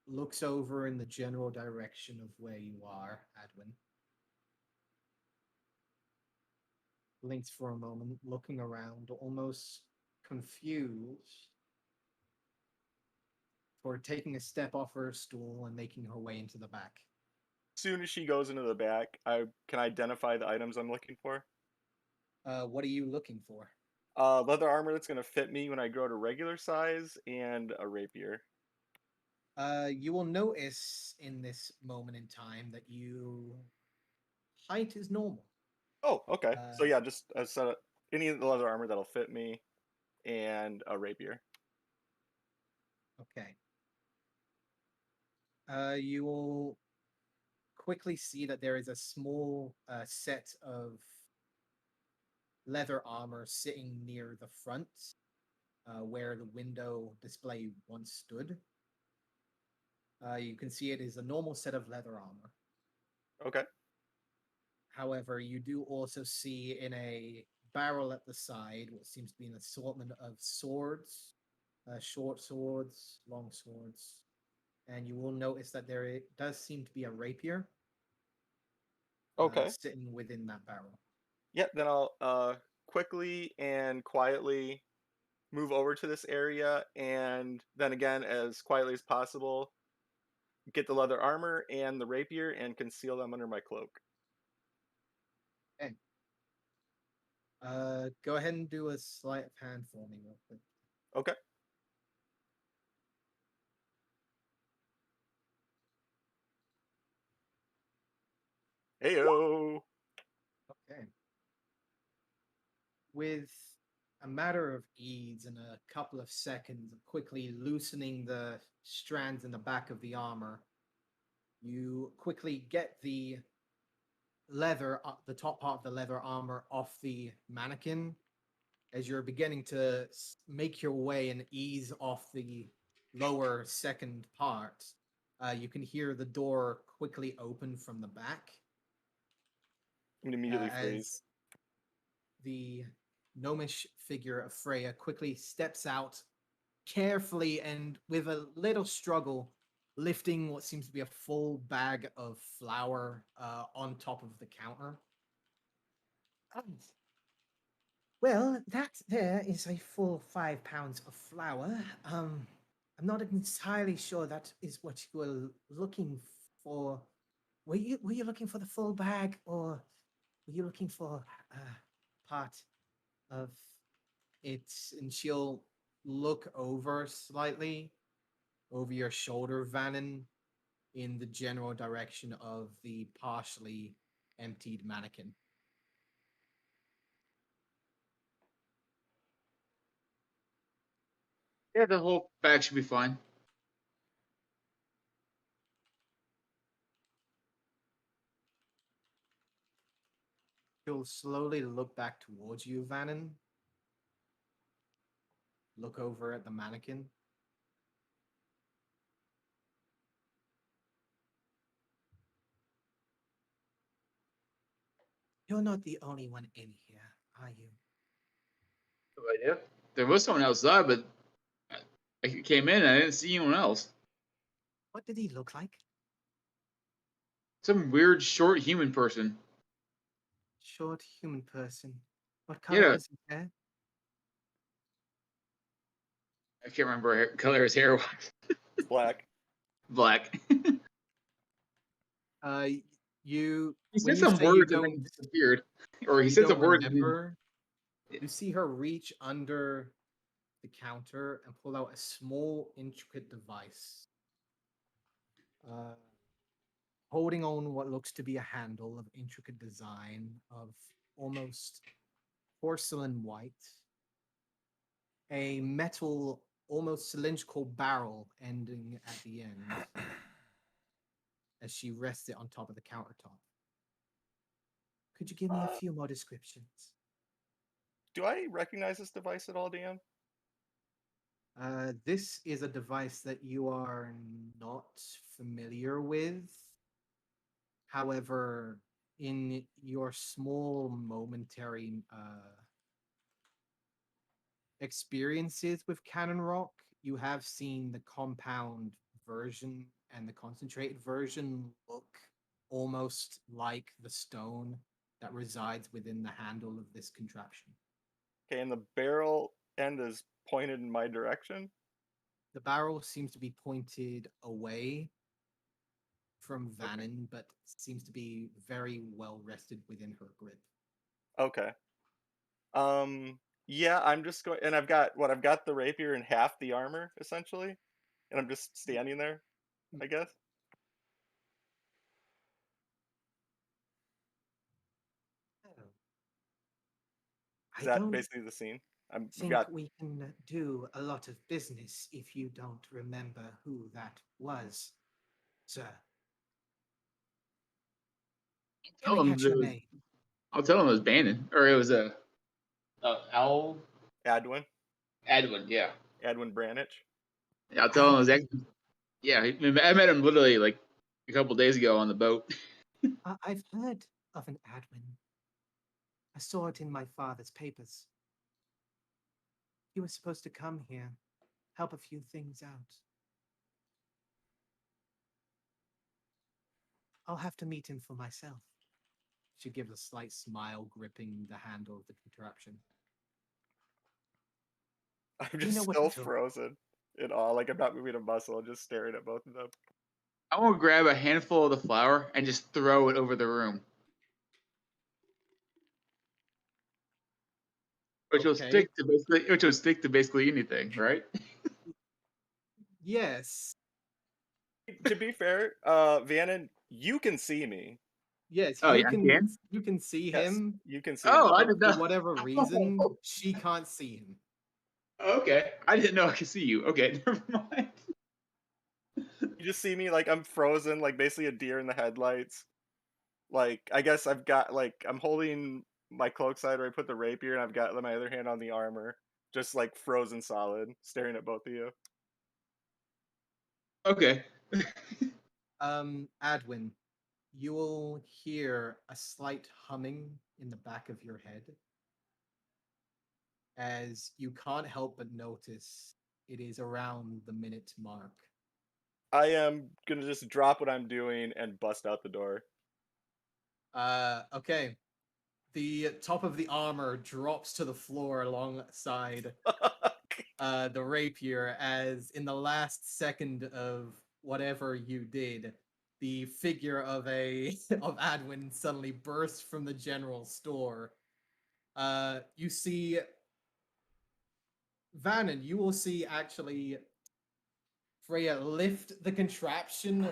looks over in the general direction of where you are, Adwin. Blinks for a moment, looking around, almost confused, for taking a step off her stool and making her way into the back. As soon as she goes into the back, I can identify the items I'm looking for. What are you looking for? Leather armor that's gonna fit me when I grow to regular size, and a rapier. You will notice in this moment in time that you height is normal. Oh, okay. So yeah, just a set of any of the leather armor that'll fit me, and a rapier. Okay. You will quickly see that there is a small set of leather armor sitting near the front, where the window display once stood. You can see it is a normal set of leather armor. Okay. However, you do also see in a barrel at the side what seems to be an assortment of swords, short swords, long swords, and you will notice that there does seem to be a rapier Okay. sitting within that barrel. Yep. Then I'll quickly and quietly move over to this area, and then again, as quietly as possible, get the leather armor and the rapier and conceal them under my cloak. Go ahead and do a sleight of hand for me, real quick. Okay. Heyo. Okay. With a matter of ease and a couple of seconds of quickly loosening the strands in the back of the armor, you quickly get the leather, the top part of the leather armor off the mannequin. As you're beginning to make your way and ease off the lower second part, you can hear the door quickly open from the back. I'm gonna immediately freeze. As the gnomish figure of Freya quickly steps out carefully and with a little struggle, lifting what seems to be a full bag of flour on top of the counter. Well, that there is a full 5 pounds of flour. I'm not entirely sure that is what you were looking for. Were you looking for the full bag, or were you looking for part of it? And she'll look over slightly over your shoulder, Vannon, in the general direction of the partially emptied mannequin. Yeah, the whole bag should be fine. She'll slowly look back towards you, Vannon. Look over at the mannequin. You're not the only one in here, are you? No idea. There was someone outside, but I came in and I didn't see anyone else. What did he look like? Some weird short human person. Short human person. What color Yeah. was his hair? I can't remember what color his hair was. Black. Black. You. He When said you some say you words and then don't, disappeared. Or he you said don't some words. remember. You see her reach under the counter and pull out a small, intricate device. Holding on what looks to be a handle of intricate design of almost porcelain white. A metal, almost cylindrical barrel ending at the end as she rests it on top of the countertop. Could you give me a few more descriptions? Do I recognize this device at all, Dan? This is a device that you are not familiar with. However, in your small momentary experiences with Cannon Rock, you have seen the compound version and the concentrated version look almost like the stone that resides within the handle of this contraption. Okay, and the barrel end is pointed in my direction. The barrel seems to be pointed away from Vannon, but seems to be very well rested within her grip. Okay. Yeah, I'm just going, and I've got the rapier and half the armor essentially, and I'm just standing there, I guess. Is I that don't basically the scene? think we can do a lot of business if you don't remember who that was, sir. Can I catch your name? I'll tell him it was Bannon, or it was a Owl. Adwin Yeah. Branich. Yeah, I'll tell him it was actually. Yeah, I met him literally like a couple days ago on the boat. I've heard of an Adwin. I saw it in my father's papers. He was supposed to come here, help a few things out. I'll have to meet him for myself. She gives a slight smile, gripping the handle of the contraption. I'm just still frozen in awe, like I'm not moving a muscle. I'm just staring at both of them. I want to grab a handful of the flour and just throw it over the room. Which will Okay. stick to basically anything, right? Yes. To be fair, Vannon, you can see me. Yes, Oh, you yeah, I can can? you can see Yes, him, you can see Oh, me. I but did for not. whatever reason, she can't see him. Okay, I didn't know I could see you. Okay, never mind. You just see me like I'm frozen, like basically a deer in the headlights. Like I guess I've got like I'm holding my cloak side where I put the rapier, and I've got my other hand on the armor, just like frozen solid, staring at both of you. Okay. Adwin, you will hear a slight humming in the back of your head as you can't help but notice it is around the minute mark. I am gonna just drop what I'm doing and bust out the door. Okay. The top of the armor drops to the floor alongside the rapier as in the last second of whatever you did, the figure of a of Adwin suddenly bursts from the general store. You see Vannon, you will see actually Freya lift the contraption,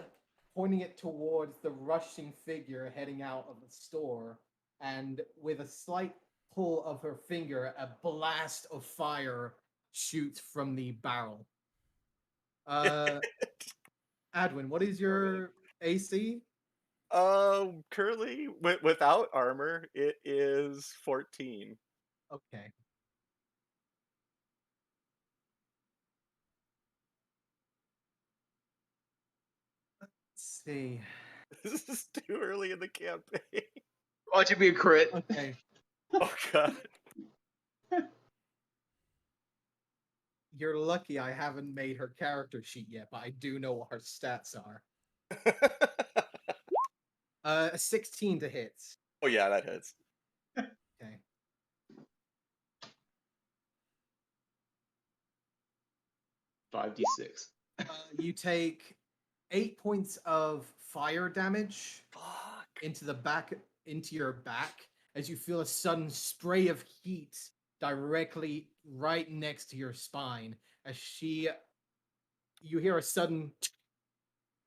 pointing it towards the rushing figure heading out of the store, and with a slight pull of her finger, a blast of fire shoots from the barrel. Adwin, what is your AC? Currently without armor, it is 14. Okay. Let's see. This is too early in the campaign. Watch it be a crit. Okay. Oh god. You're lucky I haven't made her character sheet yet, but I do know what her stats are. A 16 to hit. Oh yeah, that hits. Okay. 5d6. You take 8 points of fire damage Fuck. into your back as you feel a sudden spray of heat directly right next to your spine as you hear a sudden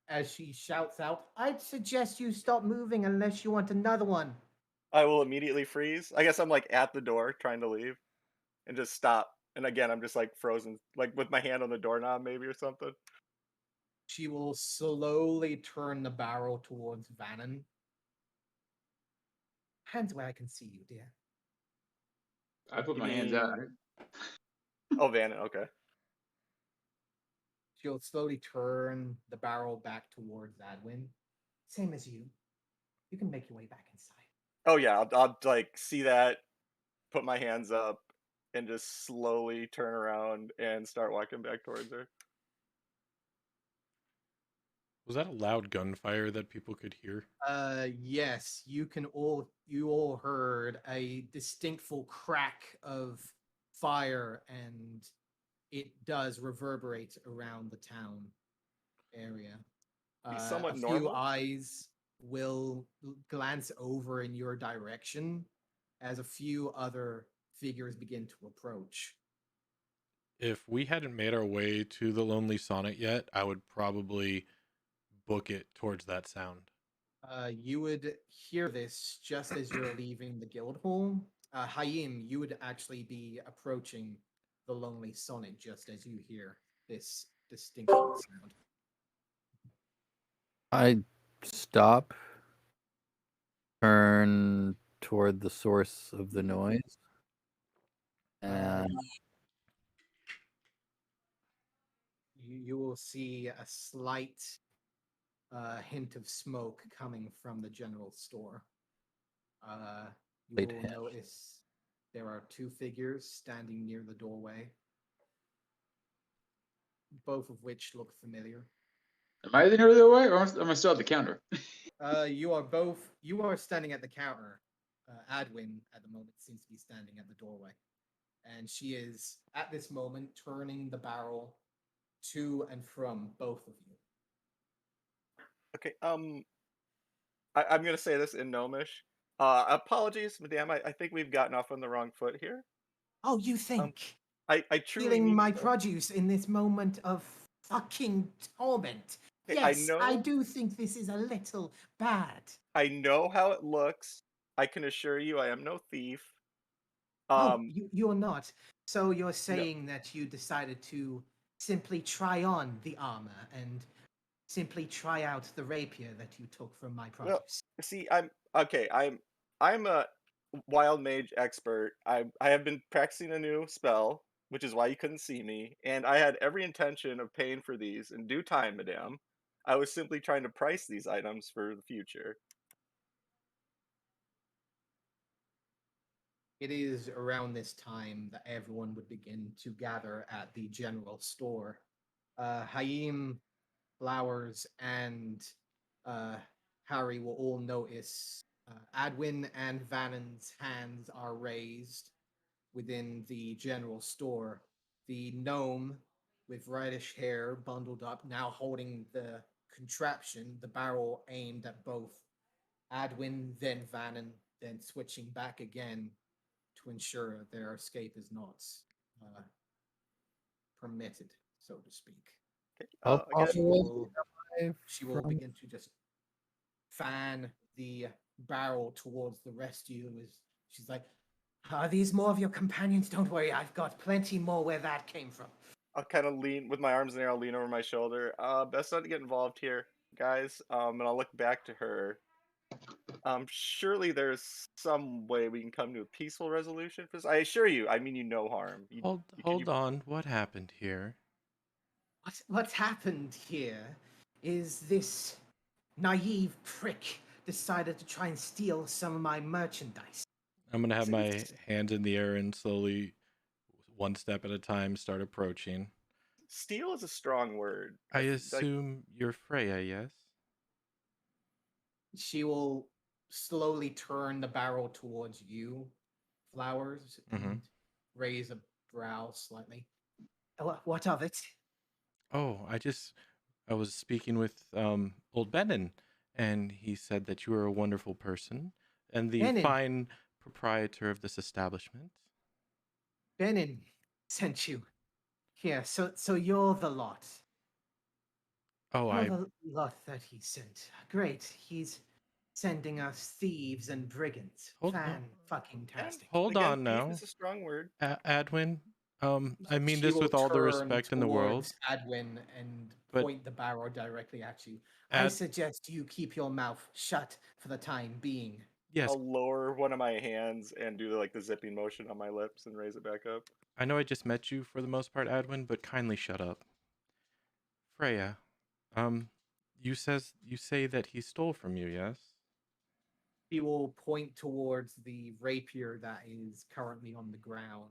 as she shouts out, "I'd suggest you stop moving unless you want another one." I will immediately freeze. I guess I'm like at the door trying to leave and just stop. And again, I'm just like frozen, like with my hand on the doorknob maybe or something. She will slowly turn the barrel towards Vannon. Hands where I can see you, dear. I put You my hands out. mean- Oh, Vannon, okay. She'll slowly turn the barrel back towards Adwin. Same as you. You can make your way back inside. Oh yeah, I'll like see that, put my hands up, and just slowly turn around and start walking back towards her. Was that a loud gunfire that people could hear? Yes, you all heard a distinctful crack of fire, and it does reverberate around the town area. Be somewhat A few normal. eyes will glance over in your direction as a few other figures begin to approach. If we hadn't made our way to the Lonely Sonnet yet, I would probably book it towards that sound. You would hear this just as you're leaving the guild hall. Hayim, you would actually be approaching the Lonely Sonnet just as you hear this distinctive sound. I stop, turn toward the source of the noise, and You will see a slight hint of smoke coming from the general store. You Wait, will hint. notice there are two figures standing near the doorway, both of which look familiar. Am I the other way, or am I still at the counter? You are standing at the counter. Adwin at the moment seems to be standing at the doorway, and she is at this moment turning the barrel to and from both of you. Okay, I'm gonna say this in Gnomish. Apologies, madame. I think we've gotten off on the wrong foot here. Oh, you think I truly stealing mean my it, though. produce in this moment of fucking torment? Hey, Yes, I know do think this is a little bad. I know how it looks. I can assure you I am no thief. Oh, Um, you're not. So you're no, saying that you decided to simply try on the armor and simply try out the rapier that you took from my well, produce. see, I'm okay. I'm a wild mage expert. I have been practicing a new spell, which is why you couldn't see me, and I had every intention of paying for these in due time, madame. I was simply trying to price these items for the future. It is around this time that everyone would begin to gather at the general store. Haim, Flowers, and Harry will all notice Adwin and Vannon's hands are raised within the general store. The gnome with reddish hair bundled up, now holding the contraption, the barrel aimed at both Adwin, then Vannon, then switching back again to ensure their escape is not uh, permitted, so to speak. How far Again, She away will, am I she will from? begin to just fan the barrel towards the rest of you. As she's like, "Are these more of your companions? Don't worry, I've got plenty more where that came from." I'll kind of lean with my arms in the air. I'll lean over my shoulder. Best not to get involved here, guys. And I'll look back to her. Surely there's some way we can come to a peaceful resolution for this. I assure you, I mean you no harm. Hold on. What happened here? What's happened here is this naive prick decided to try and steal some of my merchandise. I'm gonna have So my it's- hands in the air and slowly, one step at a time, start approaching. Steal is a strong word. I Like, assume you're Freya, yes? She will slowly turn the barrel towards you, Flowers, Mm-hmm. and raise a brow slightly. What of it? Oh, I was speaking with old Benin, and he said that you are a wonderful person and the Benin. fine proprietor of this establishment. Benin sent you here. So you're the lot. Oh, You're I the lot that he sent. Great. He's sending us thieves and brigands. hold Fan fucking and tastic. hold again, on thief now, is a strong word. Adwin. I mean She this will with all the turn respect in the world, towards Adwin and but point the barrel directly at you. I Ad, suggest you keep your mouth shut for the time being. yes, I'll lower one of my hands and do like the zipping motion on my lips and raise it back up. I know I just met you for the most part, Adwin, but kindly shut up. Freya, um, you say that he stole from you, yes? He will point towards the rapier that is currently on the ground.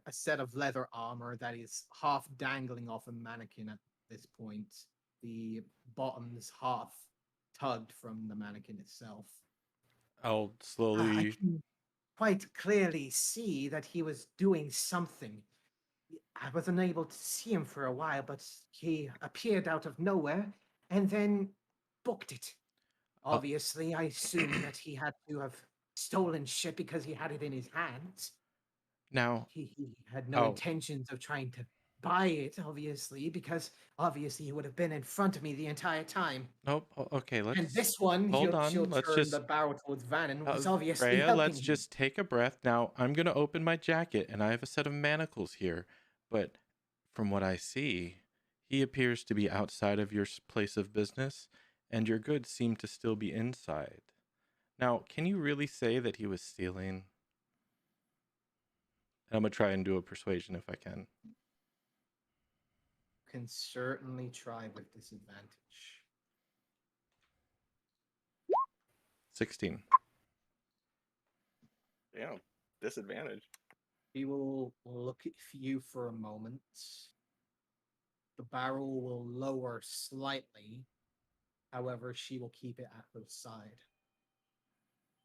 A set of leather armor that is half dangling off a mannequin at this point. The bottoms half tugged from the mannequin itself. I'll I slowly. can quite clearly see that he was doing something. I was unable to see him for a while, but he appeared out of nowhere and then booked it. Obviously, I assume that he had to have stolen shit because he had it in his hands. Now, He had no oh, intentions of trying to buy it, obviously, because obviously he would have been in front of me the entire time. nope. Okay, And let's this one, hold she'll on. Let's turn the just barrel towards Vannon, was Uh, obviously Freya, helping let's him. just take a breath. Now, I'm going to open my jacket and I have a set of manacles here. But from what I see, he appears to be outside of your place of business and your goods seem to still be inside. Now, can you really say that he was stealing? I'm going to try and do a persuasion if I can. Can certainly try with disadvantage. 16. Damn, disadvantage. He will look at you for a moment. The barrel will lower slightly. However, she will keep it at her side.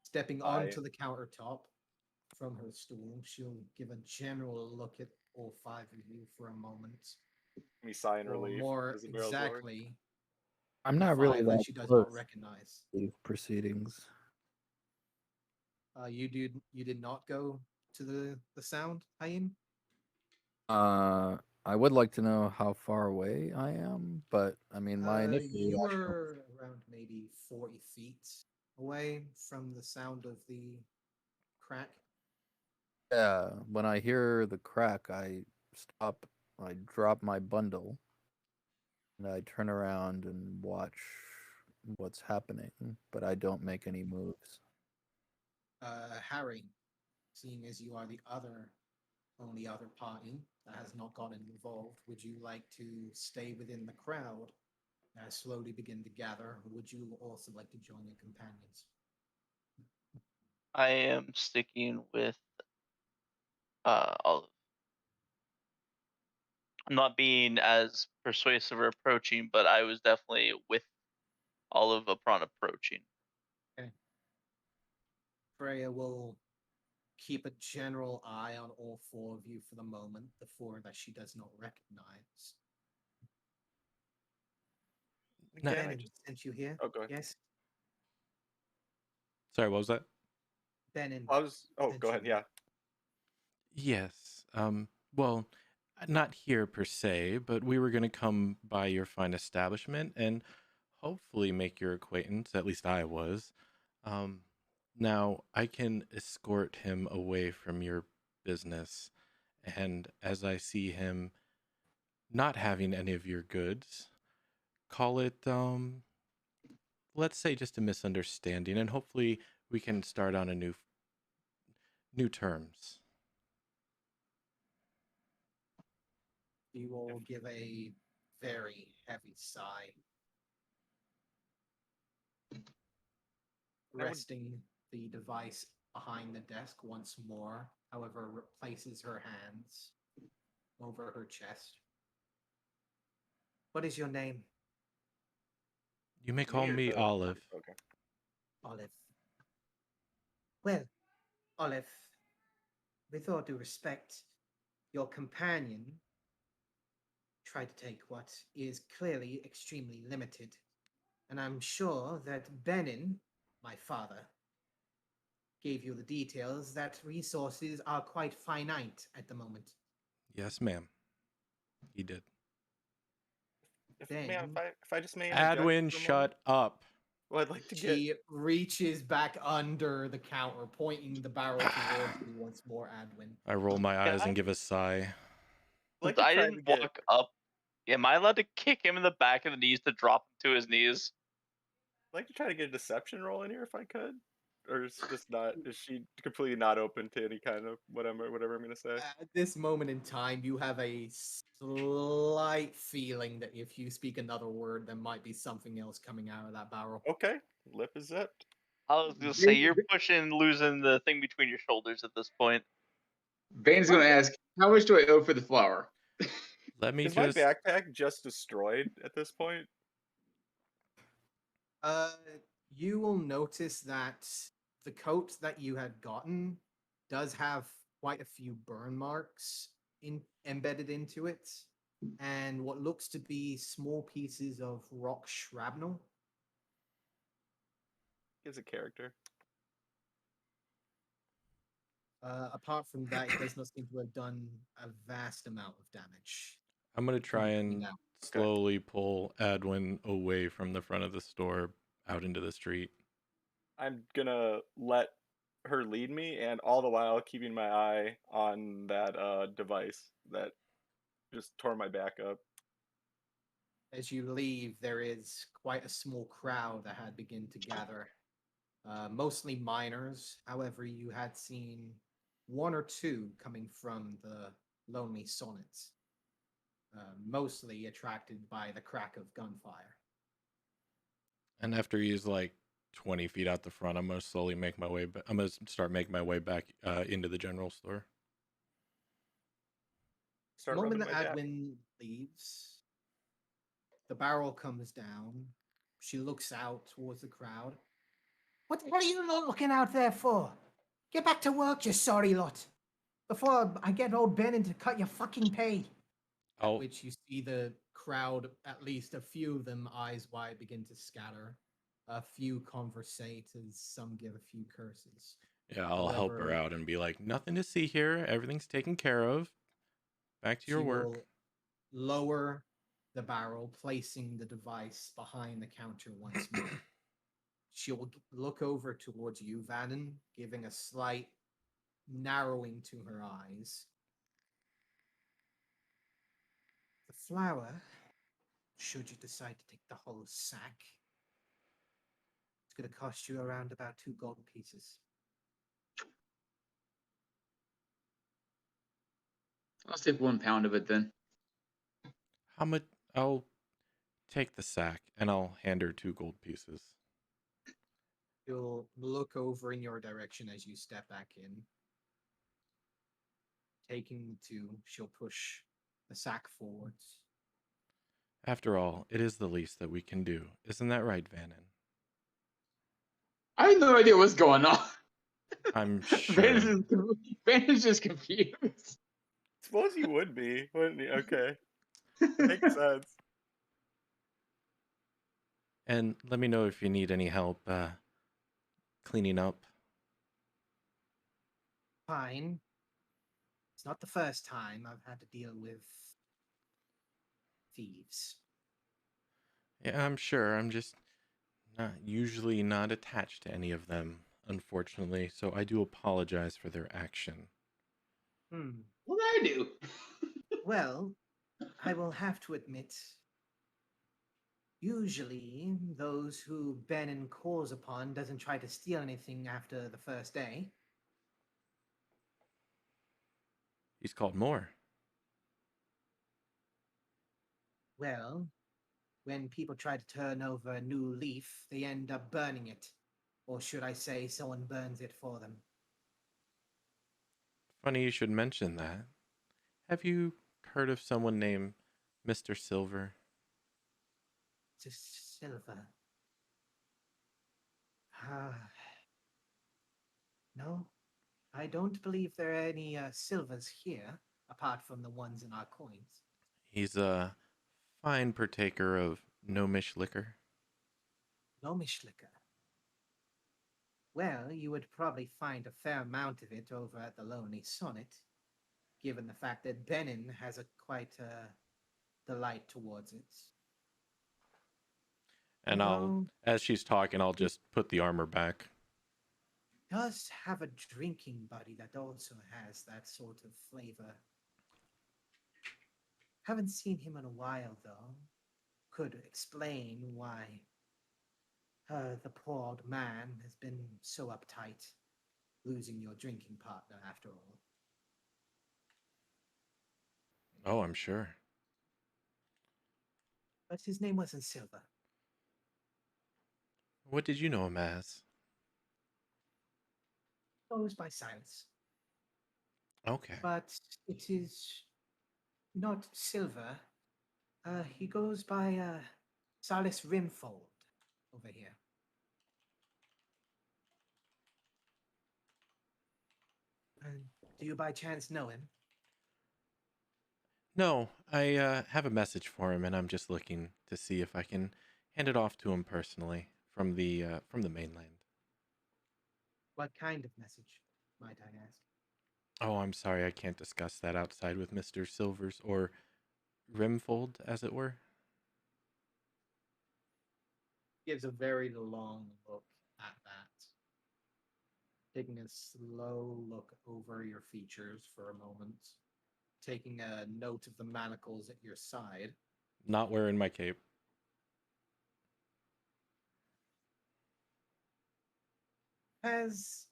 Stepping onto the countertop from her stool, she'll give a general look at all five of you for a moment. Me sigh in Or relief. more as the barrel's lowered. exactly, I'm the not really five that that she does close not recognize. to proceedings. You did not go to the sound, Haim? I would like to know how far away I am, but I mean, my initial You reaction. were around maybe 40 feet away from the sound of the crack. Yeah, when I hear the crack, I stop, I drop my bundle, and I turn around and watch what's happening, but I don't make any moves. Harry, seeing as you are the only other party that has not gotten involved, would you like to stay within the crowd and slowly begin to gather, or would you also like to join your companions? I am sticking with Olive. I'm not being as persuasive or approaching, but I was definitely with Olive upon approaching. Okay. Freya will keep a general eye on all four of you for the moment, the four that she does not recognize. No. Again, I Benin just. sent you here. Oh, go ahead. Yes, Sorry, what was that? Benin. I was. Oh, sent go you ahead. here. Yeah. Yes. Well, not here per se, but we were going to come by your fine establishment and hopefully make your acquaintance. At least I was. Um, Now, I can escort him away from your business, and as I see him not having any of your goods, call it, let's say just a misunderstanding, and hopefully we can start on a new terms. You will give a very heavy sigh, would- resting the device behind the desk once more, however, replaces her hands over her chest. What is your name? You may call or me the Olive. Okay. Olive. Well, Olive, with all due respect, your companion tried to take what is clearly extremely limited, and I'm sure that Benin, my father, gave you the details that resources are quite finite at the moment. Yes, ma'am. He did. Ma'am, Then if I just may interject Adwin, for a moment. shut up. Well, I'd like to get. she reaches back under the counter, pointing the barrel towards you once more, Adwin. I roll my Can eyes I? and give a sigh. I'd like Since to I try to didn't get. walk up, am I allowed to kick him in the back of the knees to drop him to his knees? I'd like to try to get a deception roll in here if I could. Or is just not? Is she completely not open to any kind of whatever I'm gonna say? At this moment in time, you have a slight feeling that if you speak another word, there might be something else coming out of that barrel. Okay, lip is zipped. I was gonna say you're losing the thing between your shoulders at this point. Bane's going to ask, how much do I owe for the flower? Let me Is my just. backpack just destroyed at this point? Uh, you will notice that the coat that you had gotten does have quite a few burn marks embedded into it, and what looks to be small pieces of rock shrapnel. Gives a character. Apart from that, it does not seem to have done a vast amount of damage. I'm going to try and Now, slowly pull Adwin away from the front of the store out into the street. I'm gonna let her lead me, and all the while keeping my eye on that device that just tore my back up. as you leave, there is quite a small crowd that had begun to gather. Mostly miners. However, you had seen one or two coming from the Lonely Sonnets, mostly attracted by the crack of gunfire. And after he's like 20 feet out the front, I'm going to slowly make my way back. I'm going to start making my way back into the general store. The Start moment rubbing that my back. Adwin leaves, the barrel comes down. She looks out towards the crowd. What are you not looking out there for? Get back to work, you sorry lot. Before I get old Benin to cut your fucking pay. At I'll which you see the crowd, at least a few of them, eyes wide, begin to scatter. A few conversate as some give a few curses. Yeah, I'll help her However, out and be like, nothing to see here. Everything's taken care of. Back to your she work. will lower the barrel, placing the device behind the counter once more. She'll look over towards you, Vannon, giving a slight narrowing to her eyes. The flour, should you decide to take the whole sack, it's going to cost you around about 2 gold pieces. I'll take 1 pound of it then. How much? I'll take the sack and I'll hand her 2 gold pieces. She'll look over in your direction as you step back in. Taking the 2, she'll push the sack forwards. After all, it is the least that we can do. Isn't that right, Vannon? I had no idea what's going on. I'm sure. Van's just confused. Suppose you would be, wouldn't you? Okay. Makes sense. And let me know if you need any help cleaning up. Fine. It's not the first time I've had to deal with thieves. Yeah, I'm sure. I'm just usually not attached to any of them, unfortunately, so I do apologize for their action. What did I do? Well, I will have to admit, usually those who Bannon calls upon doesn't try to steal anything after the first day. He's called more. Well, when people try to turn over a new leaf, they end up burning it. Or should I say, someone burns it for them. Funny you should mention that. Have you heard of someone named Mr. Silver? It's silver. Ah. No, I don't believe there are any silvers here, apart from the ones in our coins. He's a fine partaker of gnomish liquor. Gnomish liquor. Well, you would probably find a fair amount of it over at the Lonely Sonnet, given the fact that Benin has a quite delight towards it. And Although as she's talking, I'll just put the armor back. does have a drinking buddy that also has that sort of flavor. Haven't seen him in a while, though. Could explain why the poor old man has been so uptight, losing your drinking partner after all. Oh, I'm sure. But his name wasn't Silver. What did you know him as? Goes by Silence. Okay. But it is not Silver. He goes by Silas Rimfold over here. Do you by chance know him? No, I have a message for him, and I'm just looking to see if I can hand it off to him personally from the mainland. What kind of message, might I ask? Oh, I'm sorry, I can't discuss that outside with Mr. Silvers or Rimfold, as it were. Gives a very long look at that. Taking a slow look over your features for a moment. Taking a note of the manacles at your side. Not wearing my cape. Has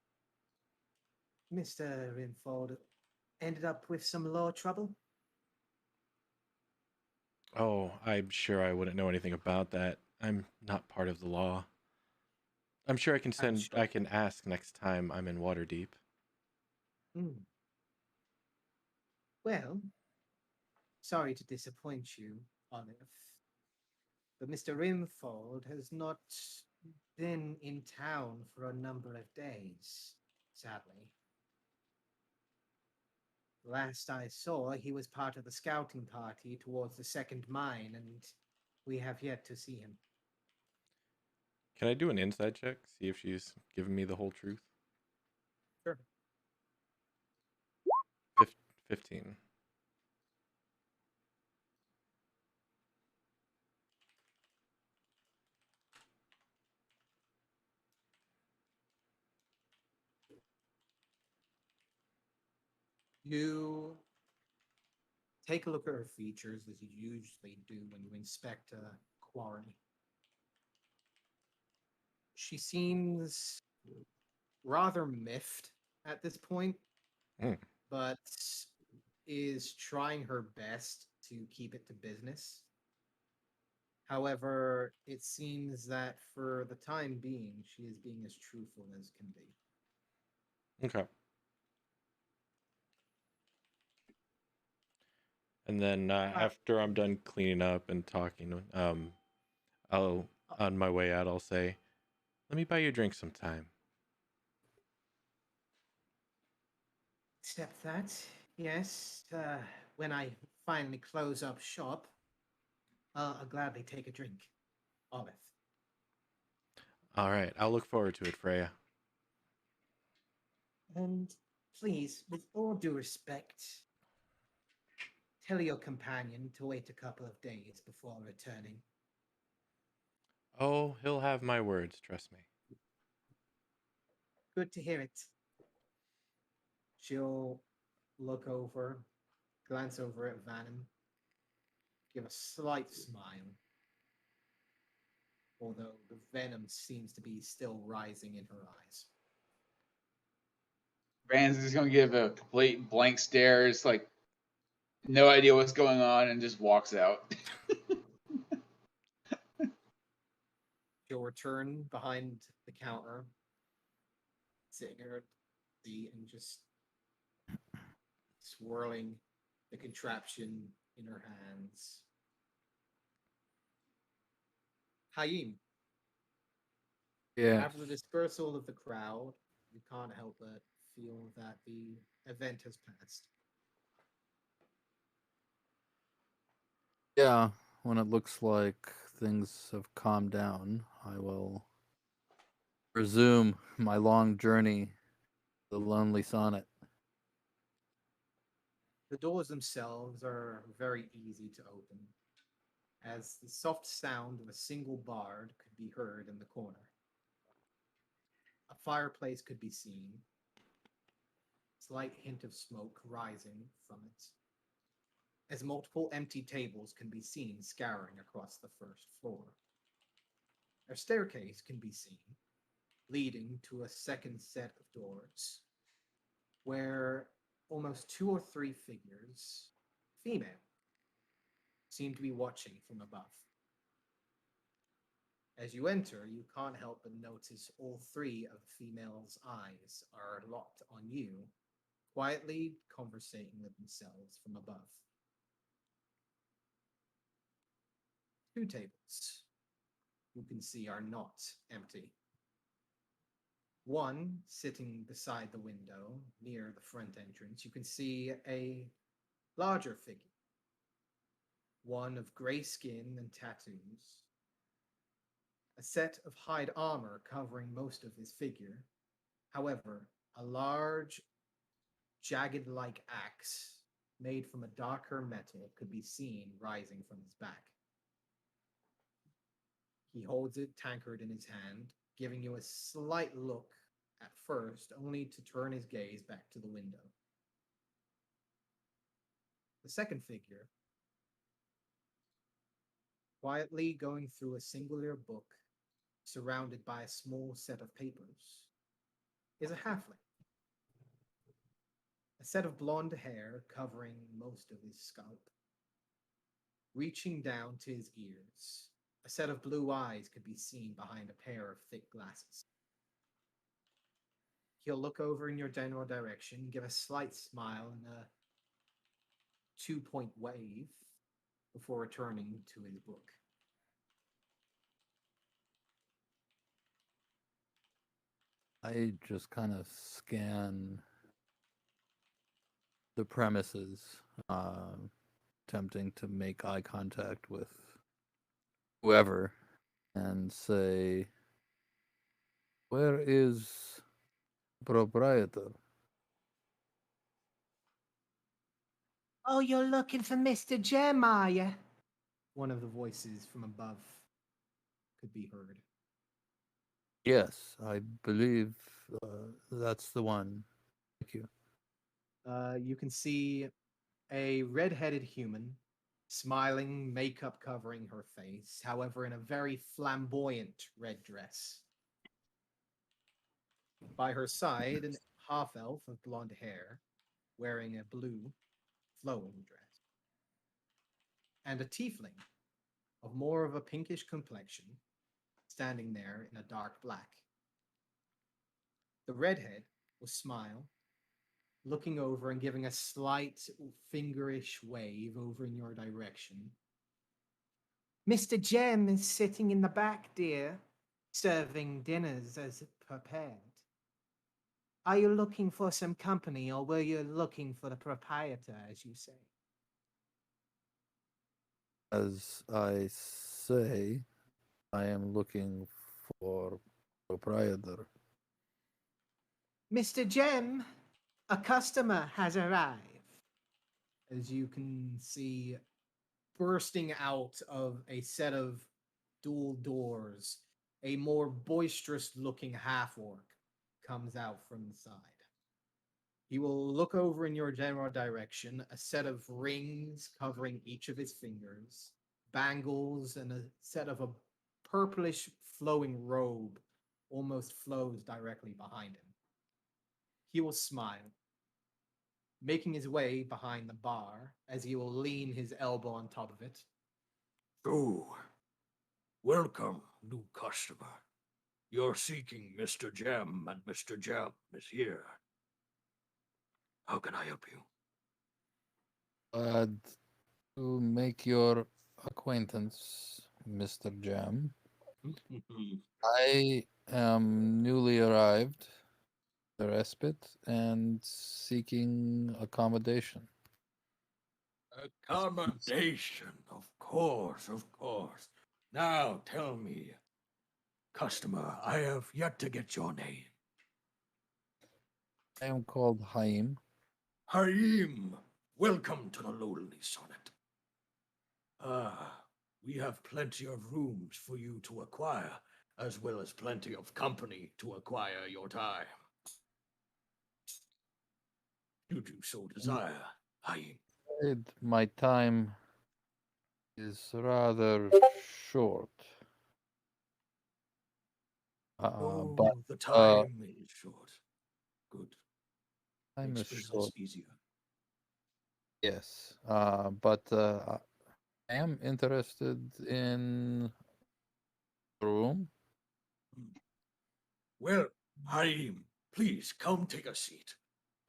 Mr. Rimfold ended up with some law trouble? Oh, I'm sure I wouldn't know anything about that. I'm not part of the law. I'm sure I can I can ask next time I'm in Waterdeep. Well, sorry to disappoint you, Olive, but Mr. Rimfold has not been in town for a number of days, sadly. Last I saw, he was part of the scouting party towards the second mine, and we have yet to see him. Can I do an inside check? See if she's giving me the whole truth? Sure. 15. You take a look at her features as you usually do when you inspect a quarry. She seems rather miffed at this point, Mm. but is trying her best to keep it to business. However, it seems that for the time being, she is being as truthful as can be. Okay. And then after I'm done cleaning up and talking, I'll on my way out I'll say, "Let me buy you a drink sometime." Except that, yes, when I finally close up shop, I'll gladly take a drink. Olive. All right, I'll look forward to it, Freya. And please, with all due respect, tell your companion to wait a couple of days before returning. Oh, he'll have my words, trust me. Good to hear it. She'll look over, glance over at Vanham, give a slight smile, although the venom seems to be still rising in her eyes. Rand's just gonna give a complete blank stare, just like no idea what's going on, and just walks out. She'll return behind the counter, sitting at her seat and just swirling the contraption in her hands. Hayim, Yeah. after the dispersal of the crowd, you can't help but feel that the event has passed. Yeah. When it looks like things have calmed down, I will resume my long journey, the Lonely Sonnet. The doors themselves are very easy to open, as the soft sound of a single bard could be heard in the corner. A fireplace could be seen, slight hint of smoke rising from it, as multiple empty tables can be seen scouring across the first floor. A staircase can be seen, leading to a second set of doors, where almost 2 or 3 figures, female, seem to be watching from above. As you enter, you can't help but notice all 3 of the females' eyes are locked on you, quietly conversating with themselves from above. 2 tables you can see are not empty. One sitting beside the window near the front entrance, you can see a larger figure, one of gray skin and tattoos, a set of hide armor covering most of his figure. However, a large, jagged-like axe made from a darker metal could be seen rising from his back. He holds it tankard in his hand, giving you a slight look at first, only to turn his gaze back to the window. The second figure, quietly going through a singular book, surrounded by a small set of papers, is a halfling. A set of blonde hair covering most of his scalp, reaching down to his ears. A set of blue eyes could be seen behind a pair of thick glasses. He'll look over in your general direction, give a slight smile and a 2-point wave before returning to his book. I just kind of scan the premises, attempting to make eye contact with whoever and say, where is proprietor. Oh, you're looking for Mr. Jem, are you? One of the voices from above could be heard. Yes, I believe that's the one. Thank you. You can see a red-headed human, smiling, makeup covering her face, however, in a very flamboyant red dress. By her side, an half-elf of blonde hair, wearing a blue, flowing dress. And a tiefling of more of a pinkish complexion, standing there in a dark black. The redhead will smile, looking over and giving a slight fingerish wave over in your direction. Mr. Jem is sitting in the back, dear, serving dinners as prepared. Are you looking for some company, or were you looking for the proprietor, as you say? As I say, I am looking for proprietor. Mr. Jem, a customer has arrived. As you can see, bursting out of a set of dual doors, a more boisterous looking half orc comes out from the side. He will look over in your general direction, a set of rings covering each of his fingers, bangles, and a set of a purplish flowing robe almost flows directly behind him. He will smile, making his way behind the bar as he will lean his elbow on top of it. So, welcome, new customer. You're seeking Mr. Jam, and Mr. Jam is here. How can I help you? Glad to make your acquaintance, Mr. Jam. I am newly arrived, the respite, and seeking accommodation. Accommodation, of course, of course. Now tell me, customer, I have yet to get your name. I am called Haim. Haim, welcome to the Lonely Sonnet. We have plenty of rooms for you to acquire, as well as plenty of company to acquire your time. Should you so desire, Haim. My time is rather short. Oh, But the time is short. Good. time Makes is business short. easier. Yes, but I am interested in a room. Well, Haim, please come take a seat.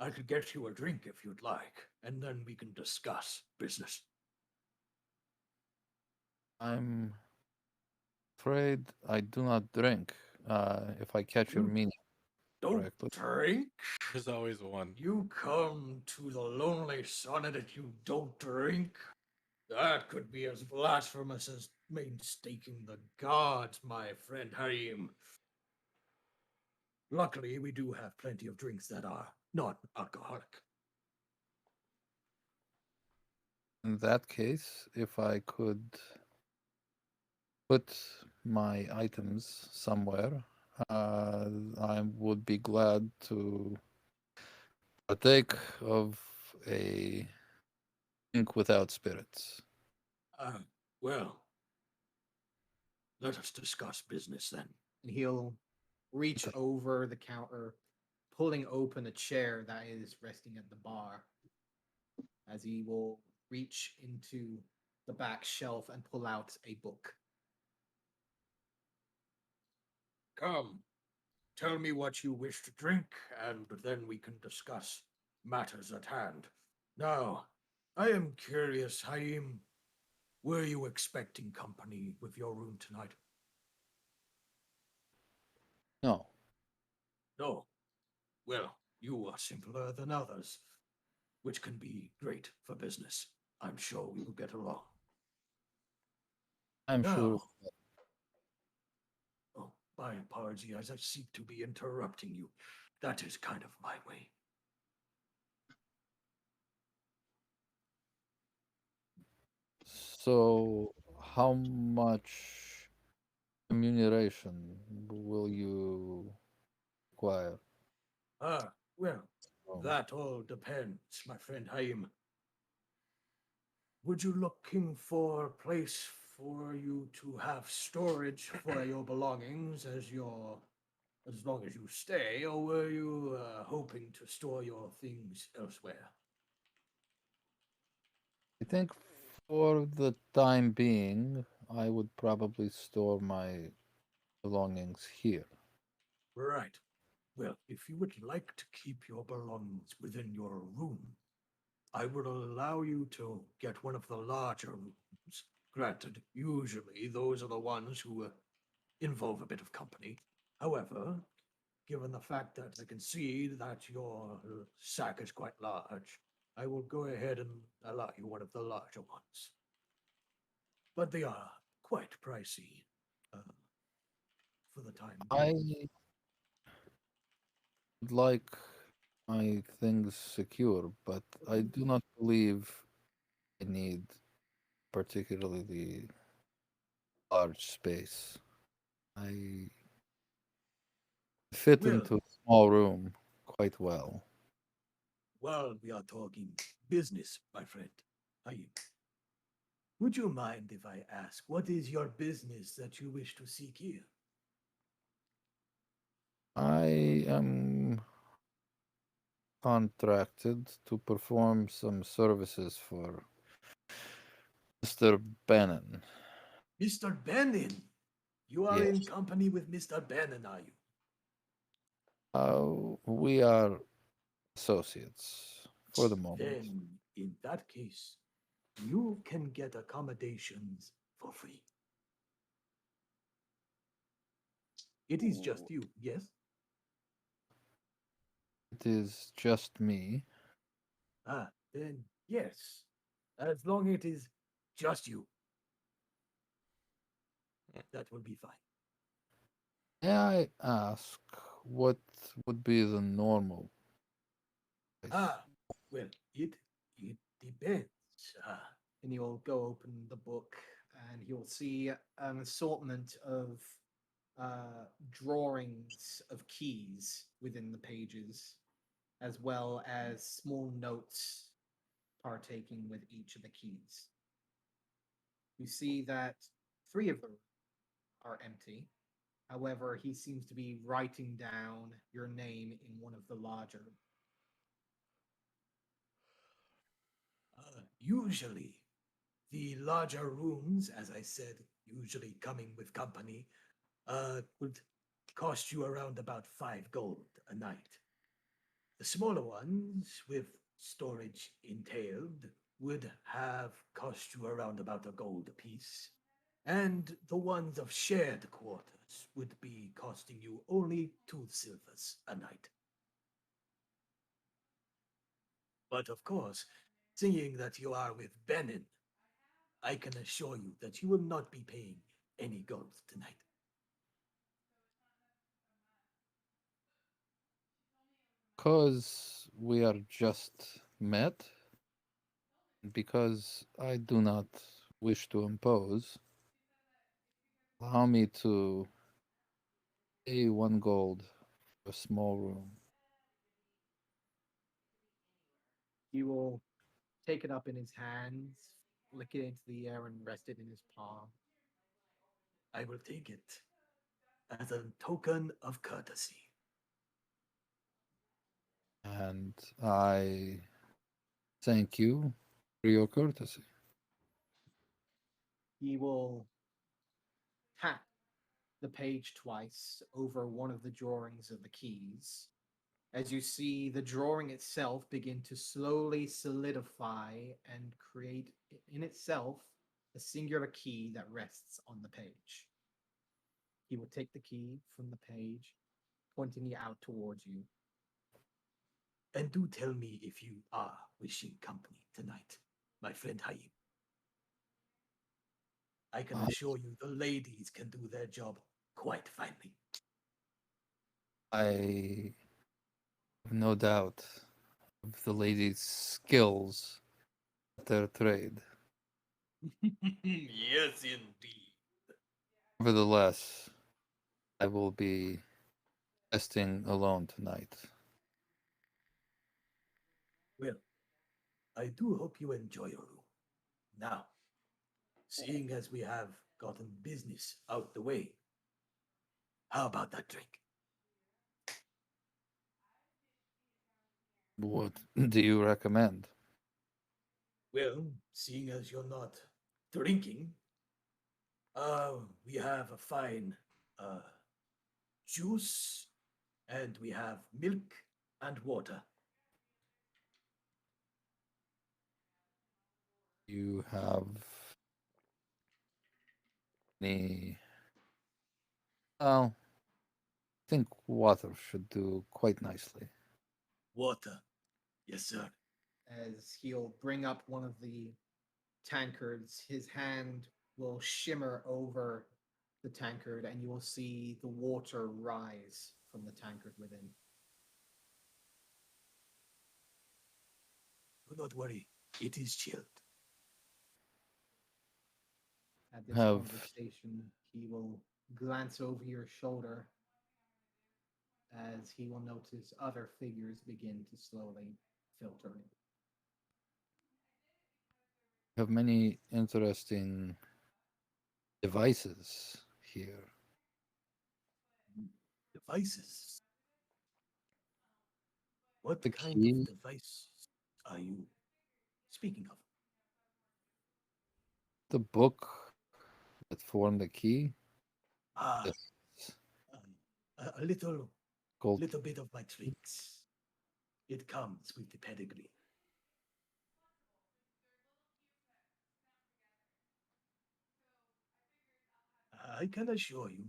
I could get you a drink if you'd like, and then we can discuss business. I'm afraid I do not drink. If I catch your You meaning don't correctly. drink? There's always one. You come to the Lonely Sonnet and you don't drink? That could be as blasphemous as mainstaking the gods, my friend Haim. Luckily, we do have plenty of drinks that are not alcoholic. In that case, if I could put my items somewhere, I would be glad to partake of a drink without spirits. Well, let us discuss business then. And he'll reach over the counter, pulling open a chair that is resting at the bar, as he will reach into the back shelf and pull out a book. Come, tell me what you wish to drink, and then we can discuss matters at hand. Now, I am curious, Haim, were you expecting company with your room tonight? No, No. Well, you are simpler than others, which can be great for business. I'm sure we will get along. I'm sure. Now, oh, my apology as I seek to be interrupting you. that is kind of my way. So, how much remuneration will you require? Well, Um, that all depends, my friend Haim. Would you looking for a place for you to have storage for your belongings as long as you stay, or were you hoping to store your things elsewhere? I think for the time being, I would probably store my belongings here. Right. Well, if you would like to keep your belongings within your room, I would allow you to get one of the larger rooms. Granted, usually those are the ones who involve a bit of company. However, given the fact that I can see that your sack is quite large, I will go ahead and allow you one of the larger ones. But they are quite pricey uh, for the time I being. would like my things secure, but I do not believe I need particularly large space. I fit Well, into a small room quite well. while we are talking business, my friend, would you mind if I ask what is your business that you wish to seek here? I am contracted to perform some services for Mr. Bannon. Mr. Bannon! You are in Yes. company with Mr. Bannon, are you? We are associates for the moment. Then, in that case, you can get accommodations for free. It is just you, yes? It is just me. Then yes. As long as it is just you, that will be fine. May I ask what would be the normal price? Well, it depends. And you'll go open the book and you'll see an assortment of drawings of keys within the pages, as well as small notes partaking with each of the keys. You see that 3 of them are empty. However, he seems to be writing down your name in one of the larger. Usually, the larger rooms, as I said, usually coming with company, would cost you around about 5 gold a night. The smaller ones, with storage entailed, would have cost you around about a gold apiece. And the ones of shared quarters would be costing you only 2 silvers a night. But of course, seeing that you are with Benin, I can assure you that you will not be paying any gold tonight. Because we are just met, because I do not wish to impose, allow me to pay 1 gold for a small room. He will take it up in his hands, flick it into the air, and rest it in his palm. I will take it as a token of courtesy. And I thank you for your courtesy. He will tap the page twice over one of the drawings of the keys, as you see the drawing itself begin to slowly solidify and create in itself a singular key that rests on the page. He will take the key from the page, pointing it out towards you. And do tell me if you are wishing company tonight, my friend Haim. I can I, assure you the ladies can do their job quite finely. I No doubt of the lady's skills at their trade. Yes, indeed. Nevertheless, I will be testing alone tonight. Well, I do hope you enjoy your room. Now, seeing as we have gotten business out the way, how about that drink? What do you recommend? Well, seeing as you're not drinking, we have a fine juice, and we have milk and water. You have any? Well, I think water should do quite nicely. Water. Yes, sir. As he'll bring up one of the tankards, his hand will shimmer over the tankard, and you will see the water rise from the tankard within. Do not worry, it is chilled. At this Have- conversation, he will glance over your shoulder as he will notice other figures begin to slowly filter in. Have many interesting devices here. Devices. What The kind key? of device are you speaking of? The book that formed the key. Ah, Yes. a little Gold. little bit of my tricks. It comes with the pedigree. I can assure you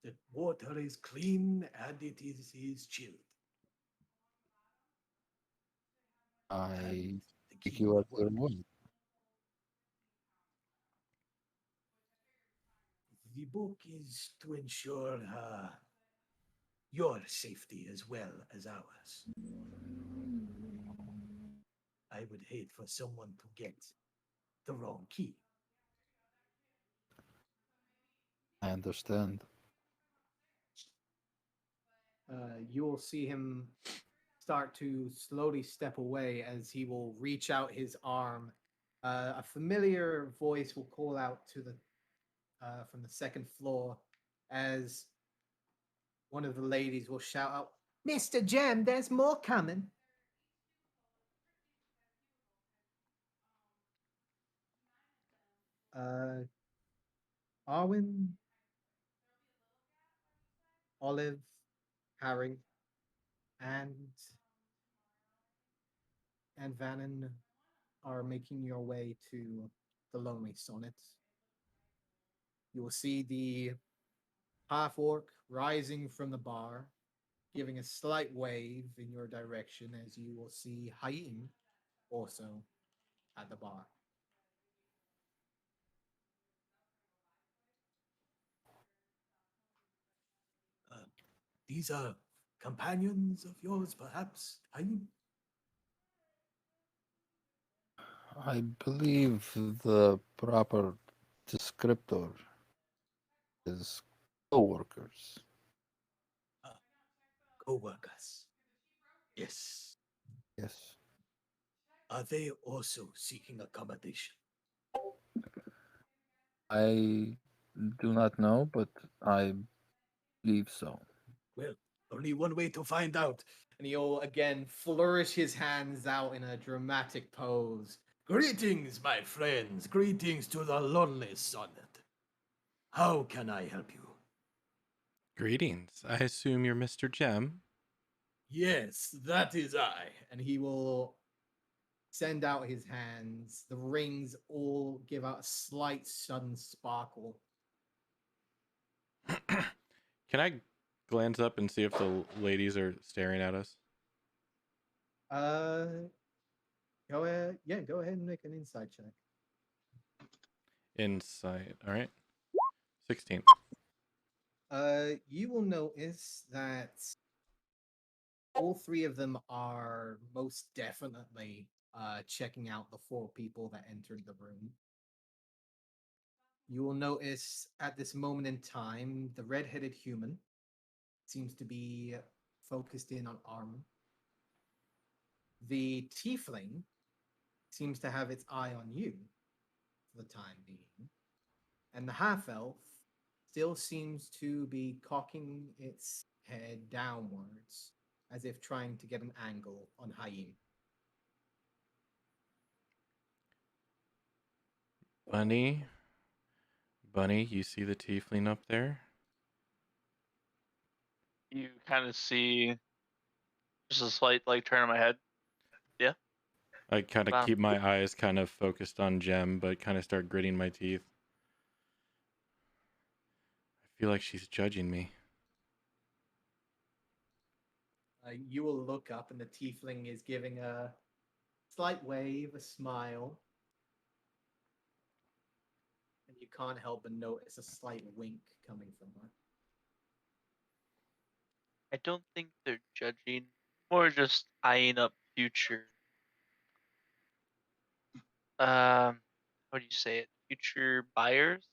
that water is clean and it is chilled. I And the take key you will at your work. word. The book is to ensure your safety as well as ours. I would hate for someone to get the wrong key. I understand. You will see him start to slowly step away as he will reach out his arm. A familiar voice will call out to the from the second floor as one of the ladies will shout out, "Mr. Jem, there's more coming." Arwen, Olive, Harry, and Vannon are making your way to the Lonely Sonnet. You will see the half orc rising from the bar, giving a slight wave in your direction as you will see Haim also at the bar. These are companions of yours, perhaps, Haim? I believe the proper descriptor is co-workers. Co-workers. Yes. Yes. Are they also seeking accommodation? I do not know, but I believe so. Well, only one way to find out. And he'll again flourish his hands out in a dramatic pose. Greetings, my friends. Greetings to the Lonely Sonnet. How can I help you? Greetings. I assume you're Mr. Jem. Yes, that is I. And he will send out his hands. The rings all give out a slight sudden sparkle. Can I glance up and see if the ladies are staring at us? Go ahead. Yeah, go ahead and make an insight check. Insight. All right. 16. You will notice that all three of them are most definitely checking out the four people that entered the room. You will notice at this moment in time, the red-headed human seems to be focused in on armor. The tiefling seems to have its eye on you for the time being. And the half-elf still seems to be cocking its head downwards, as if trying to get an angle on Hayim. Bunny, Bunny, you see the tiefling up there? You kind of see just a slight like turn of my head. Yeah. I kind of Wow. keep my eyes kind of focused on Jem, but kind of start gritting my teeth. I feel like she's judging me. You will look up, and the tiefling is giving a slight wave, a smile. And you can't help but notice a slight wink coming from her. I don't think they're judging, more just eyeing up future. How do you say it? Future buyers.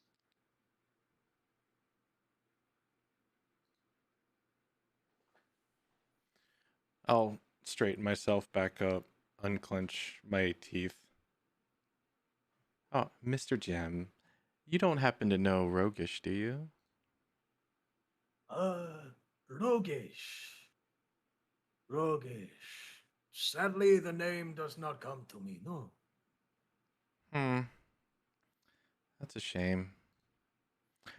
I'll straighten myself back up, unclench my teeth. Oh, Mr. Jem, you don't happen to know Roguish, do you? Roguish. Roguish. Sadly, the name does not come to me, no. That's a shame.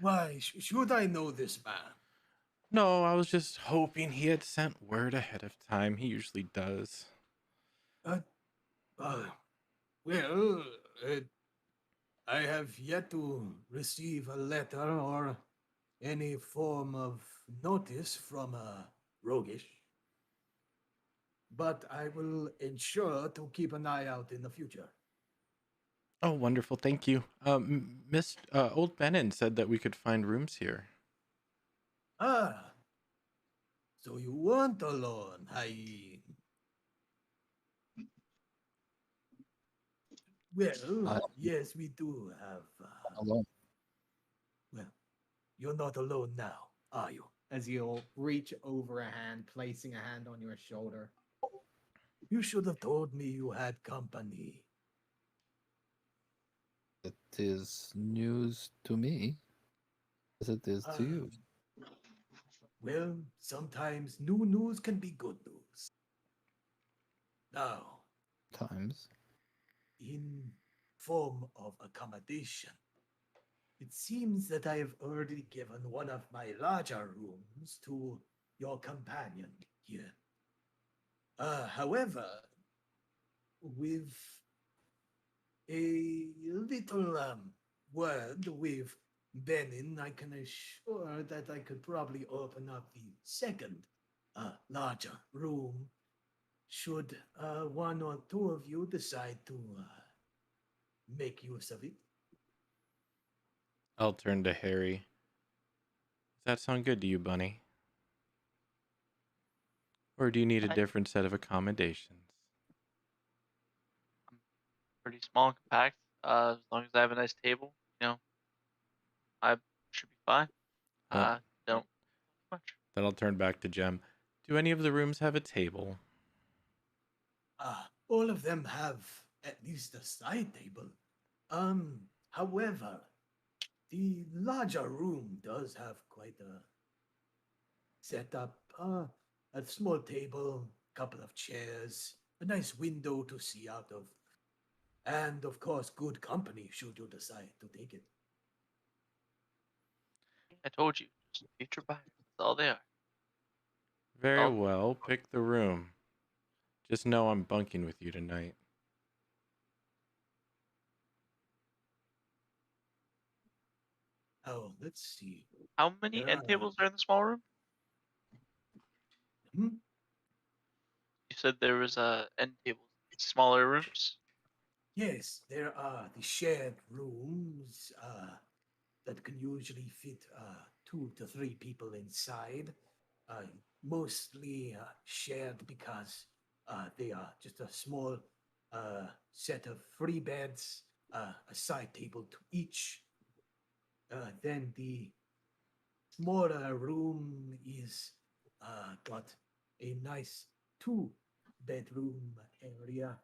Why should I know this man? No, I was just hoping he had sent word ahead of time. He usually does. Well, I have yet to receive a letter or any form of notice from Roguish. But I will ensure to keep an eye out in the future. Oh, wonderful. Thank you. Miss Old Benin said that we could find rooms here. Ah, so you weren't alone, Haim. Well, yes, we do have. Alone. Well, you're not alone now, are you? As you'll reach over a hand, placing a hand on your shoulder. You should have told me you had company. It is news to me, as it is to you. Well, sometimes new news can be good news. Now, Times. in form of accommodation, it seems that I have already given one of my larger rooms to your companion here. However, with a little word with Benin, I can assure that I could probably open up the second larger room should one or two of you decide to make use of it. I'll turn to Harry. Does that sound good to you, Bunny? Or do you need a I- different set of accommodations? Pretty small and compact. As long as I have a nice table, I should be fine. Oh. Don't much. Then I'll turn back to Jem. Do any of the rooms have a table? All of them have at least a side table. However, the larger room does have quite a setup. A small table, couple of chairs, a nice window to see out of, and of course, good company should you decide to take it. I told you, just future buyers. That's all they are. Very Oh. well, pick the room. Just know I'm bunking with you tonight. Oh, let's see. How many end tables are in the small room? Hmm? You said there was end tables, smaller rooms. Yes, there are the shared rooms that can usually fit 2 to 3 people inside. mostly shared because they are just a small set of 3 beds, a side table to each. Then the smaller room is got a nice 2 bedroom area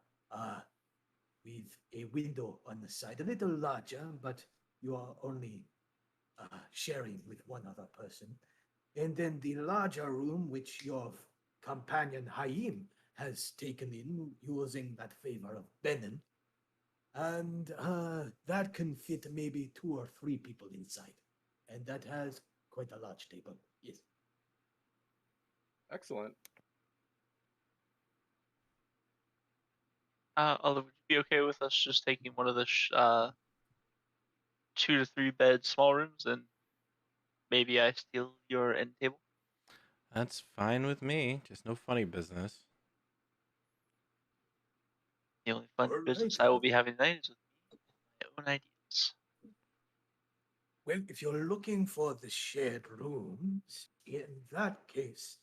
with a window on the side, a little larger, but you are only sharing with one other person. And then the larger room, which your companion Haim has taken in using that favor of Benin. And that can fit maybe 2 or 3 people inside. And that has quite a large table. Yes. Excellent. Although, would you be okay with us just taking one of the 2 to 3 bed small rooms, and maybe I steal your end table? That's fine with me. Just no funny business. The only fun All business right. I will be having tonight is with me and my own ideas. Well, if you're looking for the shared rooms, in that case,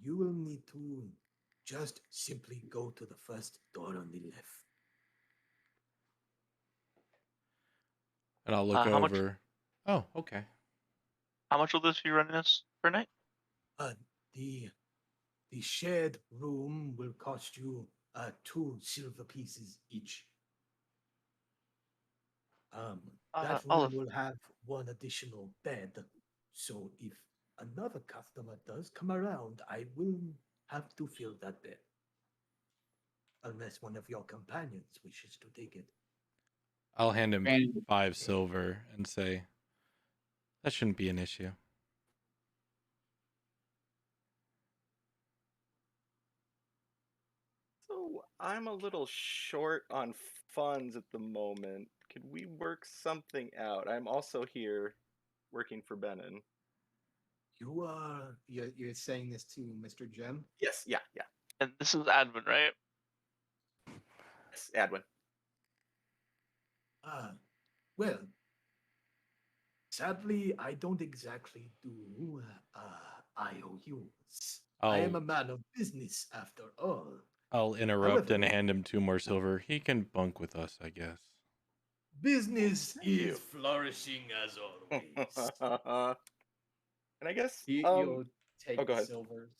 you will need to just simply go to the first door on the left. And I'll look How much? over. Oh, okay. How much will this be running us per night? The shared room will cost you 2 silver pieces each. That room will have 1 additional bed. So if another customer does come around, I will have to fill that bed. Unless one of your companions wishes to take it. I'll hand him And 5 silver and say, that shouldn't be an issue. So I'm a little short on funds at the moment. Could we work something out? I'm also here working for Benin. You're saying this to Mr. Jem? Yes, yeah. And this is admin, right? Yes, Adwin. Well, sadly, I don't exactly do IOUs. I am a man of business after all. I'll interrupt However, and hand him 2 more silver. He can bunk with us, I guess. business Thank you. is flourishing as always. And I guess You'll take go the ahead. silvers.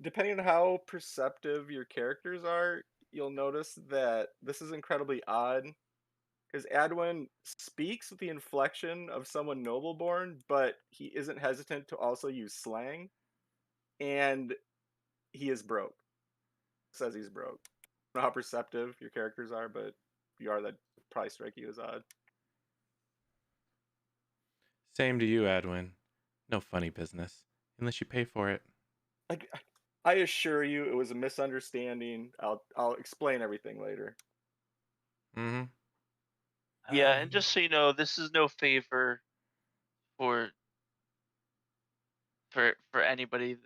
Depending on how perceptive your characters are, you'll notice that this is incredibly odd. Because Adwin speaks with the inflection of someone noble-born, but he isn't hesitant to also use slang. And he is broke. Says he's broke. I don't know how perceptive your characters are, but if you are, that probably strike you as odd. Same to you, Adwin. No funny business. Unless you pay for it. I assure you it was a misunderstanding. I'll explain everything later. Mm-hmm. Yeah, and just so you know, this is no favor for anybody.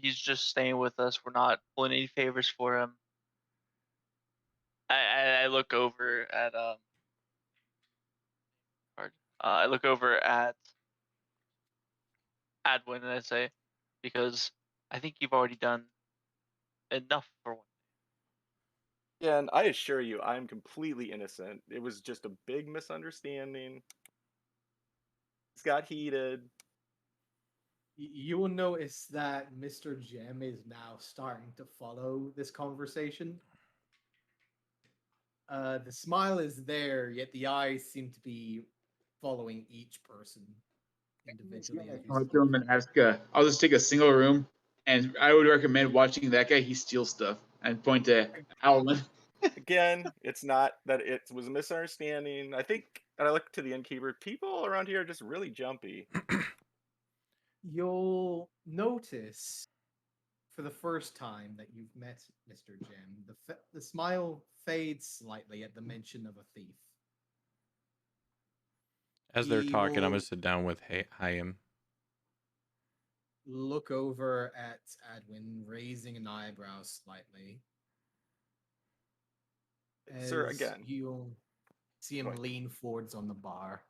He's just staying with us. We're not pulling any favors for him. I look over at I look over at Adwin and I say, because I think you've already done enough for one. Yeah, and I assure you, I'm completely innocent. It was just a big misunderstanding. It's got heated. You will notice that Mr. Jem is now starting to follow this conversation. The smile is there, yet the eyes seem to be following each person individually. as I'll you go him and ask. I'll just take a single room, and I would recommend watching that guy. He steals stuff, and point to Howland. Again, it's not that it was a misunderstanding. I think, and I look to the innkeeper, people around here are just really jumpy. You'll notice for the first time that you've met Mr. Jem, the smile fades slightly at the mention of a thief. As they're He talking, I'm will going to sit down with Hayim. look over at Adwin, raising an eyebrow slightly. Sir, As again. you'll see him Go ahead. lean forwards on the bar.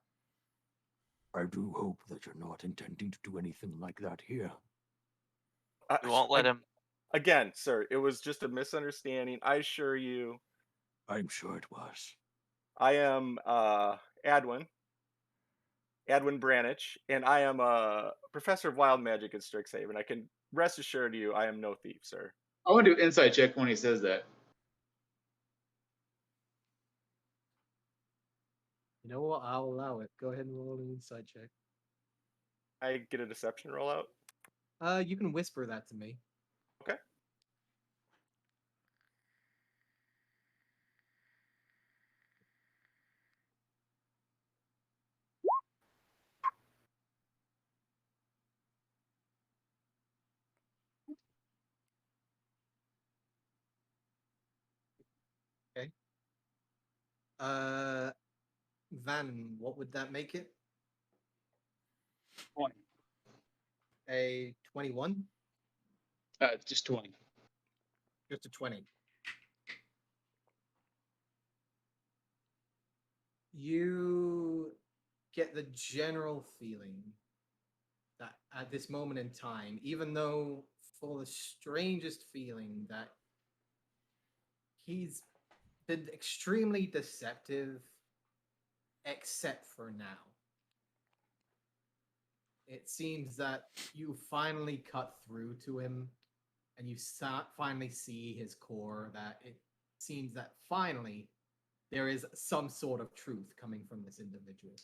I do hope that you're not intending to do anything like that here. We won't let him. Again, sir, it was just a misunderstanding. I assure you, I'm sure it was. I am Adwin Branich, and I am a professor of wild magic at Strixhaven. I can rest assured you, I am no thief, sir. I want to do insight check when he says that. You know what? I'll allow it. Go ahead and roll an insight check. I get a deception rollout. You can whisper that to me. Okay. Okay. Van, what would that make it? 20. A 21? Just 20. Just a 20. You get the general feeling that at this moment in time, even though for the strangest feeling that he's been extremely deceptive, except for now. It seems that you finally cut through to him and you finally see his core, that it seems that finally there is some sort of truth coming from this individual.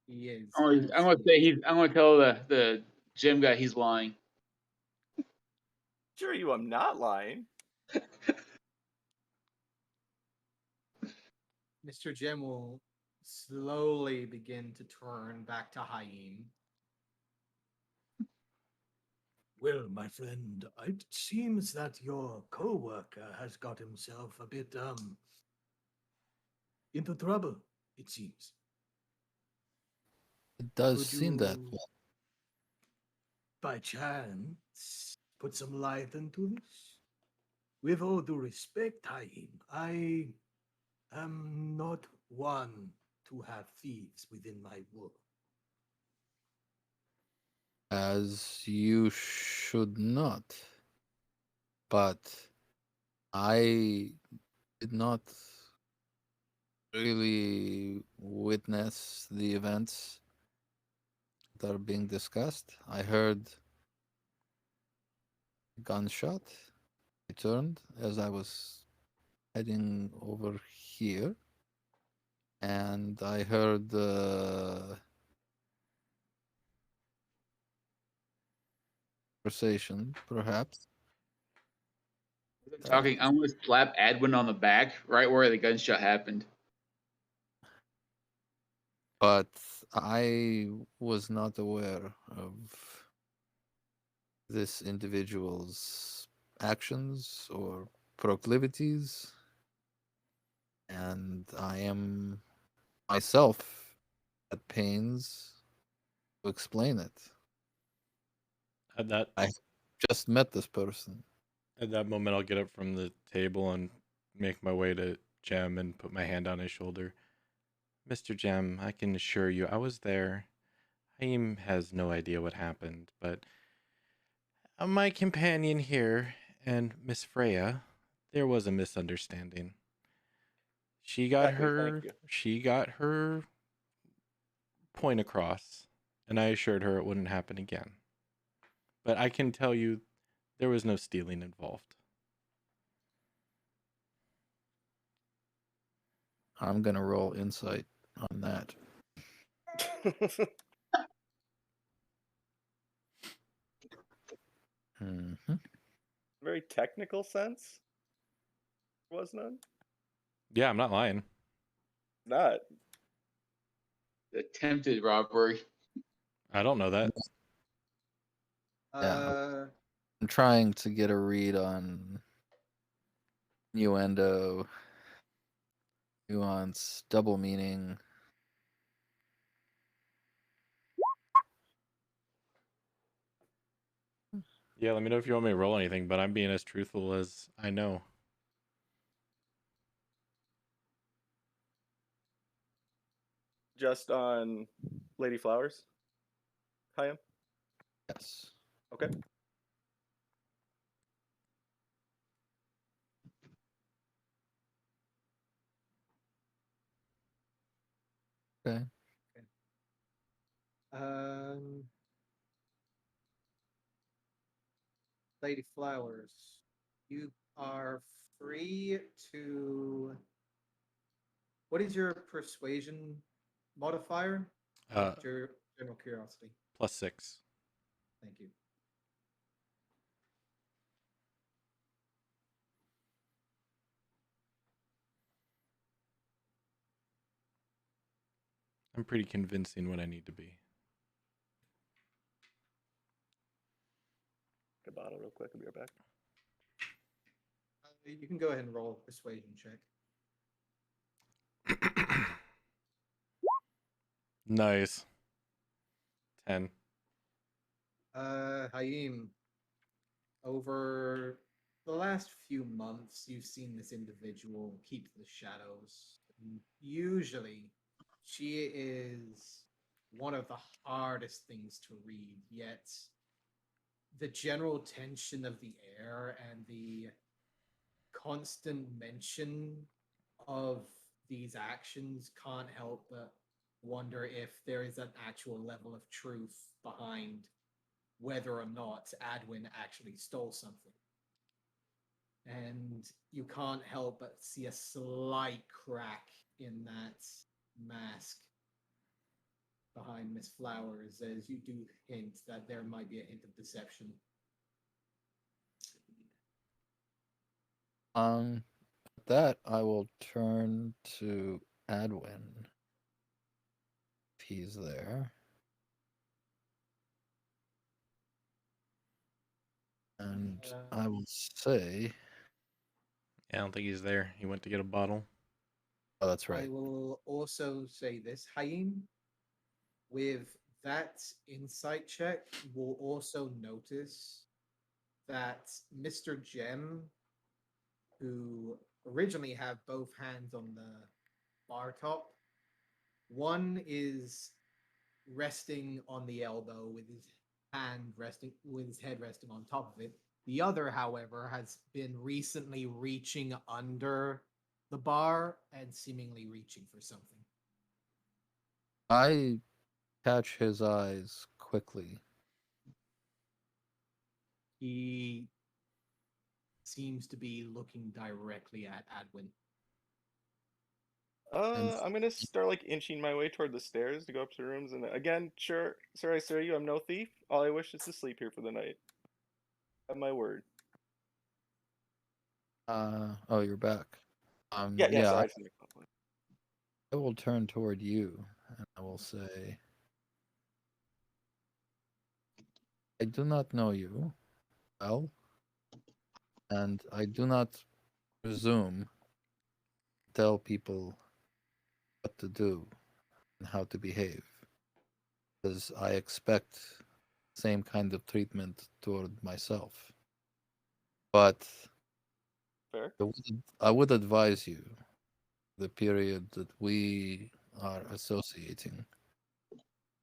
He is. I'm gonna say I'm gonna tell the gym guy he's lying. Sure, you, I'm not lying. Mr. Jim will slowly begin to turn back to Haim. Well, my friend, it seems that your co-worker has got himself a bit, into trouble, it seems. It does Could seem that you, way. by chance, put some light into this? With all due respect, Haim, I am not one to have thieves within my world. As you should not. But I did not really witness the events that are being discussed. I heard a gunshot. I turned as I was heading over here, and I heard conversation, perhaps. Talking, I'm gonna slap Adwin on the back right where the gunshot happened. But I was not aware of this individual's actions or proclivities, and I am myself at pains to explain it. At that I just met this person. at that moment, I'll get up from the table and make my way to Jem and put my hand on his shoulder. Mr. Jem, I can assure you, I was there. Haim has no idea what happened, but my companion here and Miss Freya, there was a misunderstanding. She got Exactly, thank you. she got her point across, and I assured her it wouldn't happen again. But I can tell you there was no stealing involved. I'm gonna roll insight on that. Mhm. Very technical sense. Was none. Yeah, I'm not lying. Not. Attempted robbery. I don't know that. Uh, I'm trying to get a read on innuendo, nuance, double meaning. Yeah, let me know if you want me to roll anything, but I'm being as truthful as I know. Just on Lady Flowers? Chaim? Yes. Okay. Okay. Um, Lady Flowers, you are free to. What is your persuasion modifier? Uh, General curiosity. +6. Thank you. I'm pretty convincing what I need to be. Get a bottle real quick. I'll be right back. You can go ahead and roll a persuasion check. Nice. 10. Haim, over the last few months, you've seen this individual keep the shadows. Usually, she is one of the hardest things to read, yet the general tension of the air and the constant mention of these actions can't help but wonder if there is an actual level of truth behind whether or not Adwin actually stole something. And you can't help but see a slight crack in that mask behind Miss Flowers, as you do hint that there might be a hint of deception. With that I will turn to Adwin if he's there. And I will say, Yeah, I don't think he's there. He went to get a bottle. oh, that's I right. will also say this, Haim, with that insight check, you will also notice that Mr. Gem, who originally have both hands on the bar top, one is resting on the elbow with his head resting on top of it. The other, however, has been recently reaching under the bar and seemingly reaching for something. I catch his eyes quickly. He seems to be looking directly at Adwin. I'm gonna start like inching my way toward the stairs to go up to the rooms, and again, sure, sir, I assure you, I'm no thief. All I wish is to sleep here for the night. Have my word. Oh, you're back. Yeah, Yeah, sorry. I will turn toward you and I will say, I do not know you well, and I do not presume to tell people what to do and how to behave, because I expect the same kind of treatment toward myself. But Fair. I would advise you, the period that we are associating,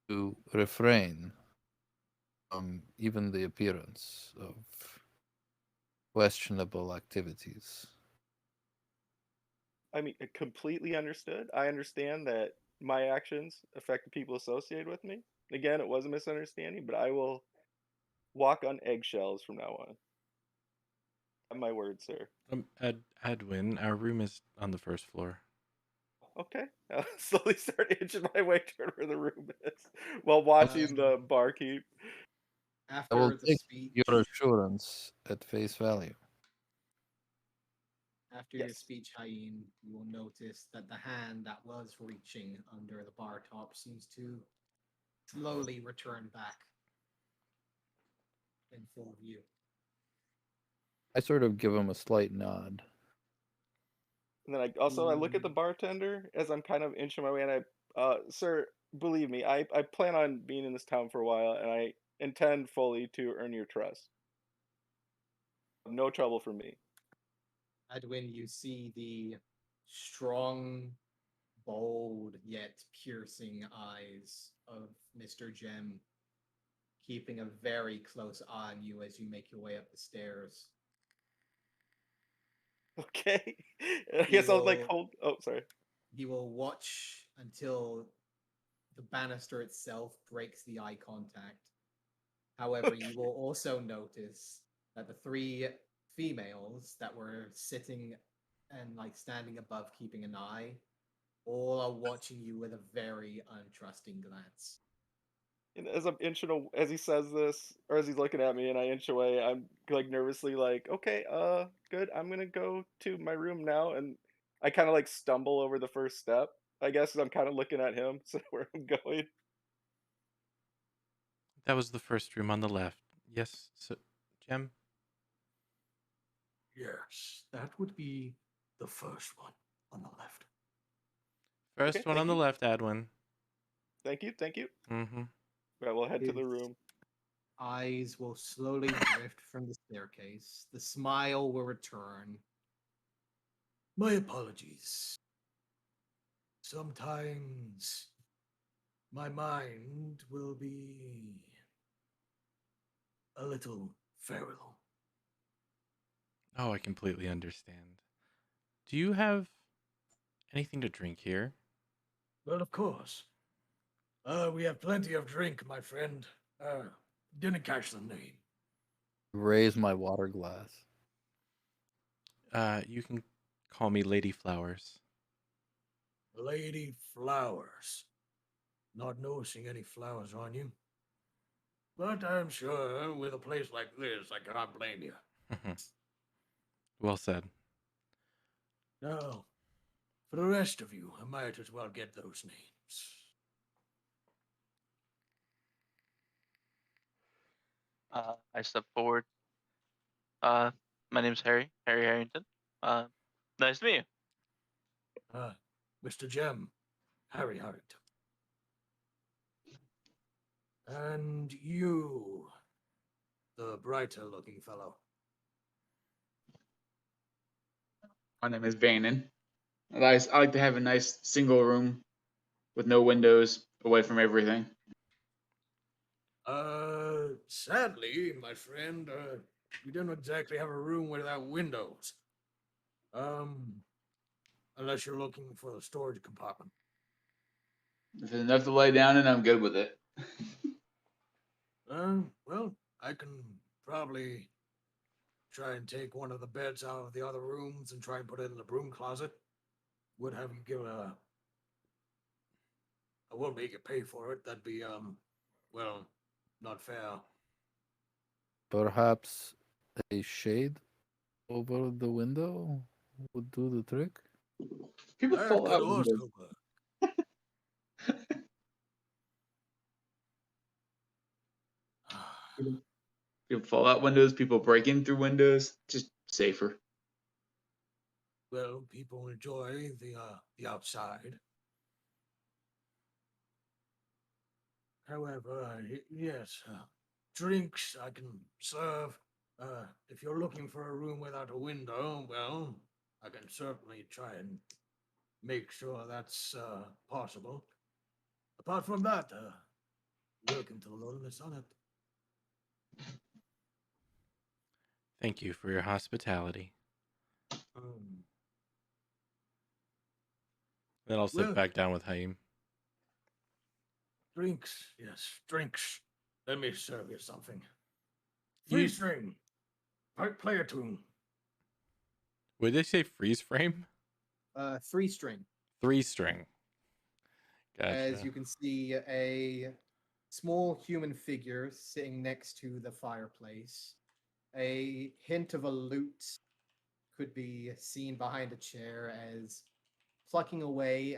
to refrain from even the appearance of questionable activities. I mean, completely understood. I understand that my actions affect the people associated with me. Again, it was a misunderstanding, but I will walk on eggshells from now on. Have my word, sir. Adwin, our room is on the first floor. Okay. I'll slowly start inching my way toward where the room is while watching the barkeep. I will After the take speech, your assurance at face value. after your speech, Haim, you will notice that the hand that was reaching under the bar top seems to slowly return back in full view. I sort of give him a slight nod. And then I look at the bartender as I'm kind of inching my way, and sir, believe me, I plan on being in this town for a while, and I intend fully to earn your trust. No trouble for me. Edwin, you see the strong, bold yet piercing eyes of Mr. Gem keeping a very close eye on you as you make your way up the stairs. Okay. I He guess I was like, will- hold. Oh, sorry. He will watch until the banister itself breaks the eye contact. However, you will also notice that the three females that were sitting and like standing above keeping an eye all are watching you with a very untrusting glance. And as I'm inching, as he says this, or as he's looking at me, and I inch away, I'm like nervously like, okay, good. I'm gonna go to my room now, and I kind of like stumble over the first step. I guess 'cause I'm kind of looking at him, so where I'm going. That was the first room on the left. Yes, so, Jem? Yes, that would be the first one on the left. First Okay, one thank on the you. left, Adwin. Thank you, thank you. Mm-hmm. Right, we'll head to the His room. eyes will slowly drift from the staircase. The smile will return. My apologies. Sometimes my mind will be a little feral. Oh, I completely understand. Do you have anything to drink here? Well, of course. We have plenty of drink, my friend. Didn't catch the name. Raise my water glass. You can call me Lady Flowers. Lady Flowers. Not noticing any flowers on you. But I'm sure with a place like this, I can't blame you. Well said. Now, for the rest of you, I might as well get those names. I step forward. My name's Harry Harrington. Nice to meet you. Mr. Gem, Harry Harrington. And you, the brighter looking fellow. My name is Vanin. I like to have a nice single room with no windows, away from everything. Sadly, my friend, we don't exactly have a room without windows. Unless you're looking for the storage compartment. If there's enough to lay down in, I'm good with it. Well, I can probably try and take one of the beds out of the other rooms and try and put it in the broom closet. Would have you give I won't make you pay for it. That'd be, well, not fair. Perhaps a shade over the window would do the trick. People That fall could out also windows. work. People fall out windows. People break in through windows. Just safer. Well, people enjoy the outside. However, yes, drinks I can serve. If you're looking for a room without a window, well, I can certainly try and make sure that's possible. Apart from that, welcome to the Lonely Sonnet. Thank you for your hospitality. Then I'll sit Well- back down with Haim. Drinks, yes, drinks. Let me serve you something. Free string. Play a tune. Would they say freeze frame? 3-string. 3-string. Gotcha. As you can see, a small human figure sitting next to the fireplace. A hint of a lute could be seen behind a chair as plucking away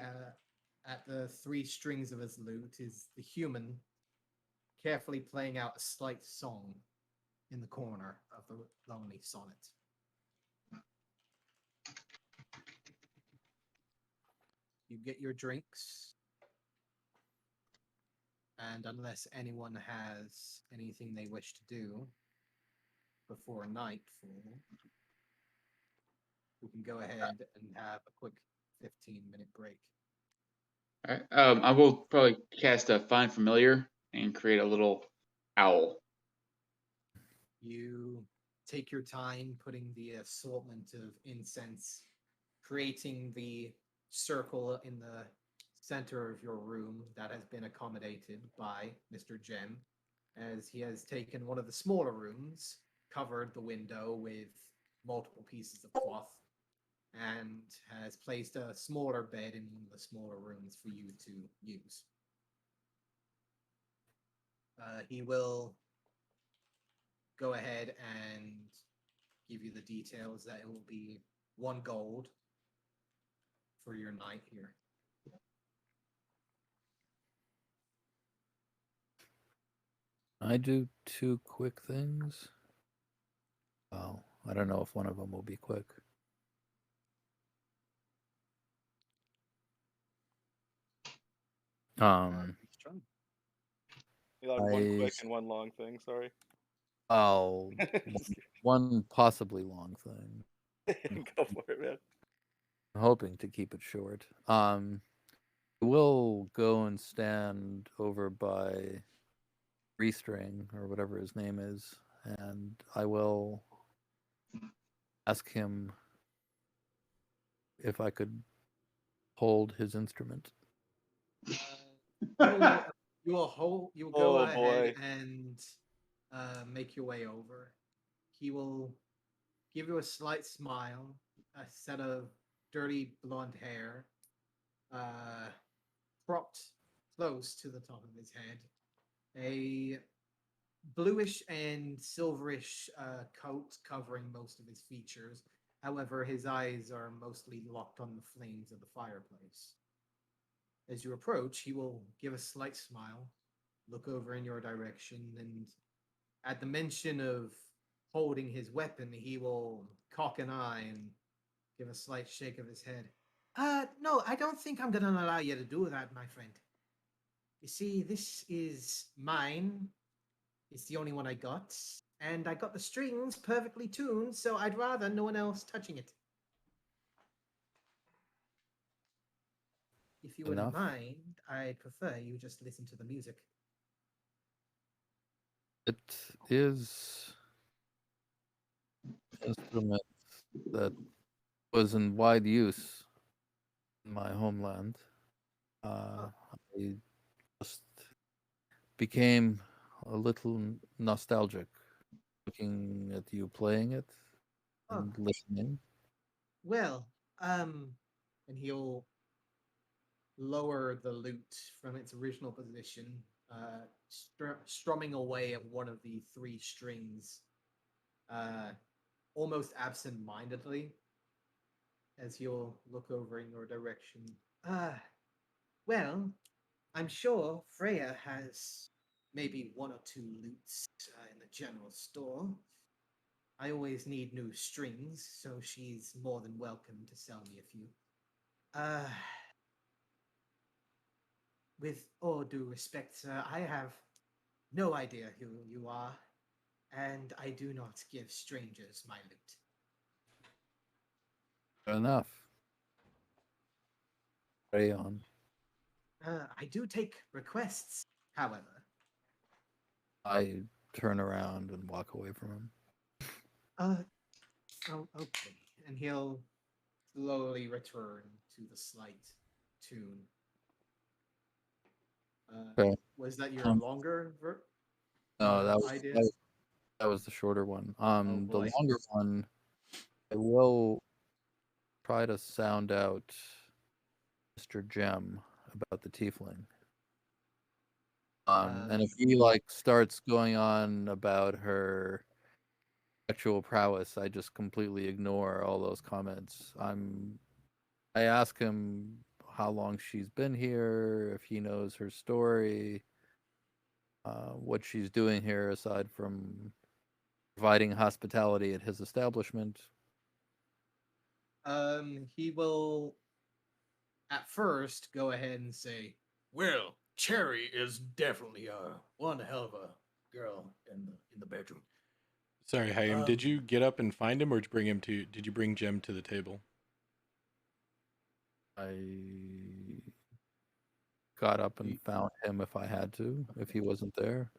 at the 3 strings of his lute is the human carefully playing out a slight song in the corner of the Lonely Sonnet. You get your drinks. And unless anyone has anything they wish to do, before nightfall, we can go ahead and have a quick 15-minute break. All right. I will probably cast a Find Familiar and create a little owl. You take your time putting the assortment of incense, creating the circle in the center of your room that has been accommodated by Mr. Jem, as he has taken one of the smaller rooms, covered the window with multiple pieces of cloth, and has placed a smaller bed in one of the smaller rooms for you to use. He will go ahead and give you the details that it will be 1 gold for your night here. I do 2 quick things. Well, I don't know if one of them will be quick. You allowed one I quick and one long thing. Sorry. Oh, Just one possibly long thing. kidding. Go for it, man. I'm hoping to keep it short. We'll go and stand over by Restring or whatever his name is, and I will ask him if I could hold his instrument. You will go Oh, ahead boy. and make your way over. He will give you a slight smile, a set of dirty blonde hair, cropped close to the top of his head, a bluish and silverish coat covering most of his features. However, his eyes are mostly locked on the flames of the fireplace. As you approach, he will give a slight smile, look over in your direction, and at the mention of holding his weapon, he will cock an eye and give a slight shake of his head. No, I don't think I'm going to allow you to do that, my friend. You see, this is mine. It's the only one I got, and I got the strings perfectly tuned, so I'd rather no one else touching it. If you wouldn't Enough. mind, I'd prefer you just listen to the music. It is an instrument that was in wide use in my homeland. I just became a little nostalgic looking at you playing it and listening. Well, and he'll lower the lute from its original position, strumming away at one of the 3 strings, almost absent-mindedly, as he'll look over in your direction. Well, I'm sure Freya has maybe 1 or 2 lutes in the general store. I always need new strings, so she's more than welcome to sell me a few. With all due respect, sir, I have no idea who you are, and I do not give strangers my loot. Enough. Carry on. I do take requests, however. I turn around and walk away from him. Oh, okay. And he'll slowly return to the slight tune. Okay. Was that your longer No, idea? that was the shorter one. The boy. longer one, I will try to sound out Mr. Jem about the tiefling. And if he starts going on about her sexual prowess, I just completely ignore all those comments. I ask him how long she's been here, if he knows her story, what she's doing here aside from providing hospitality at his establishment. He will at first go ahead and say, Well, Cherry is definitely one hell of a girl in the bedroom. Sorry, Hayim. Did you get up and find him, or did you bring Jim to the table? I got up and Ye- found him if I had to, if he wasn't there.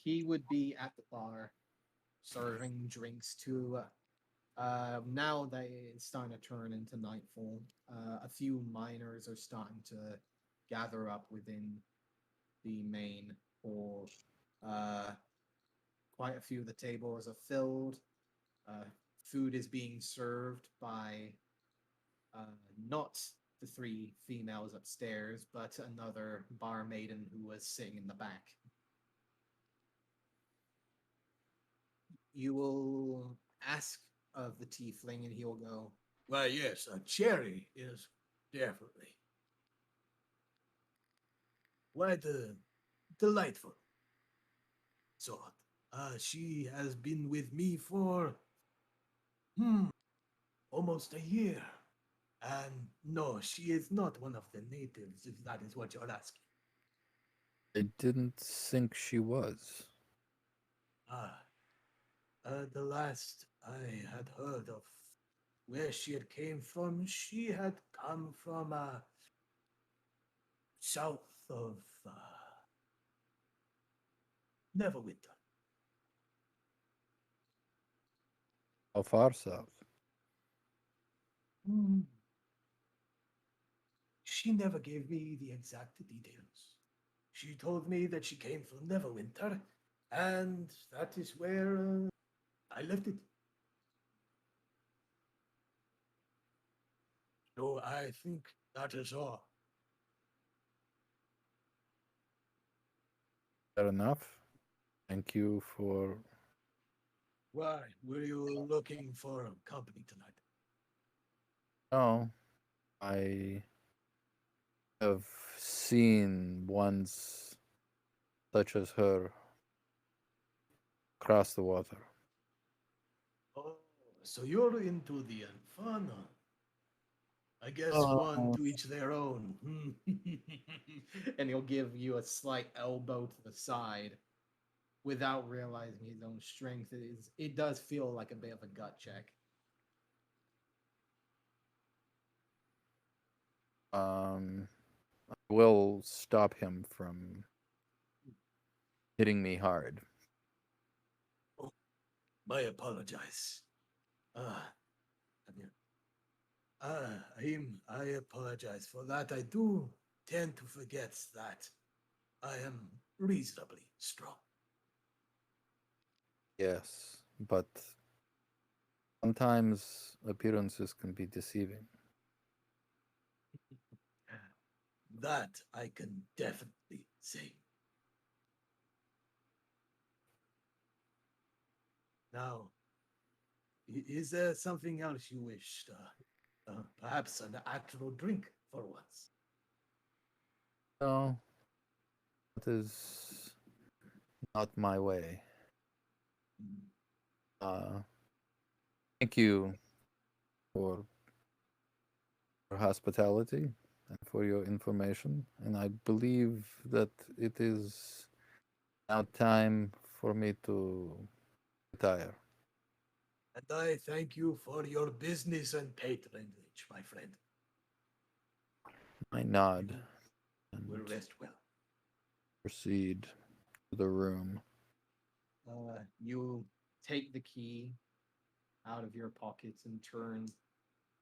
He would be at the bar, serving drinks to. Now that it's starting to turn into nightfall, a few miners are starting to gather up within the main hall. Quite a few of the tables are filled. Food is being served by not the three females upstairs, but another bar maiden who was sitting in the back. You will ask of the tiefling, and he will go, Why, yes, a cherry is definitely quite delightful. So, she has been with me for almost a year. And no, she is not one of the natives, if that is what you're asking. I didn't think she was. Ah, the last I had heard of where she had came from, she had come from south of Neverwinter. How far south? Hmm. She never gave me the exact details. She told me that she came from Neverwinter, and that is where I left it. So I think that is all. Fair enough. Thank you for. Why were you looking for company tonight? Oh, I have seen ones such as her cross the water. Oh, so you're into the Infana. I guess one to each their own. and he'll give you a slight elbow to the side without realizing his own strength. It does feel like a bit of a gut check. I will stop him from hitting me hard. I apologize. I apologize for that. I do tend to forget that I am reasonably strong. Yes, but sometimes appearances can be deceiving. That I can definitely say. Now, is there something else you wish? Perhaps an actual drink for once. No, that is not my way. Thank you for your hospitality and for your information. And I believe that it is now time for me to retire. And I thank you for your business and patronage, my friend. I nod and Will rest well. proceed to the room. You take the key out of your pockets and turn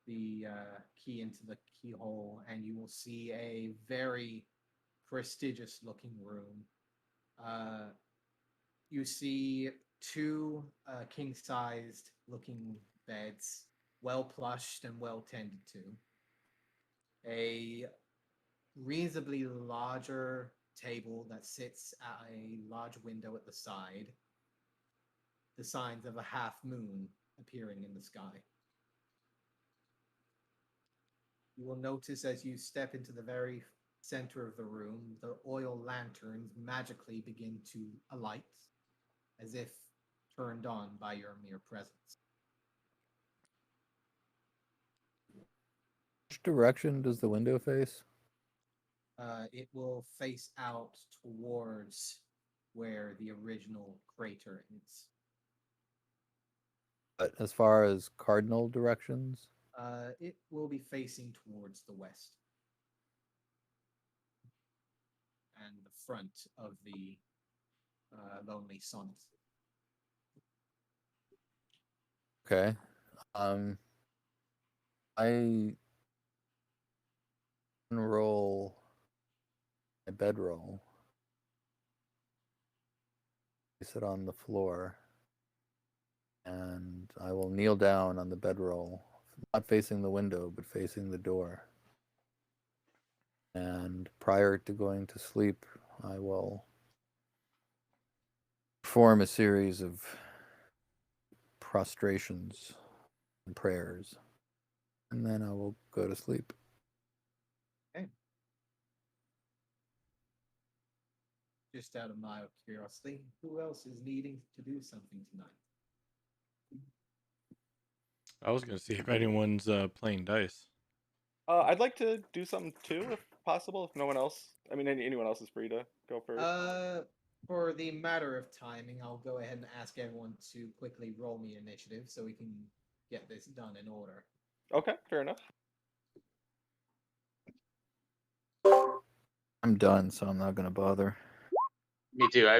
the key into the keyhole, and you will see a very prestigious looking room. You see two king sized looking beds, well plushed and well tended to. A reasonably larger table that sits at a large window at the side, the signs of a half moon appearing in the sky. You will notice as you step into the very center of the room, the oil lanterns magically begin to alight, as if turned on by your mere presence. Which direction does the window face? It will face out towards where the original crater is. But as far as cardinal directions, It will be facing towards the west and the front of the Lonely Sonnet. okay. I unroll my bedroll, place it on the floor, and I will kneel down on the bedroll, not facing the window, but facing the door. And prior to going to sleep, I will perform a series of prostrations and prayers, and then I will go to sleep. Okay. Just out of my curiosity, who else is needing to do something tonight? I was gonna see if anyone's playing dice. I'd like to do something too, if possible. If no one else, I mean, anyone else is free to go first. For the matter of timing, I'll go ahead and ask everyone to quickly roll me initiative so we can get this done in order. Okay, fair enough. I'm done, so I'm not going to bother. Me too. I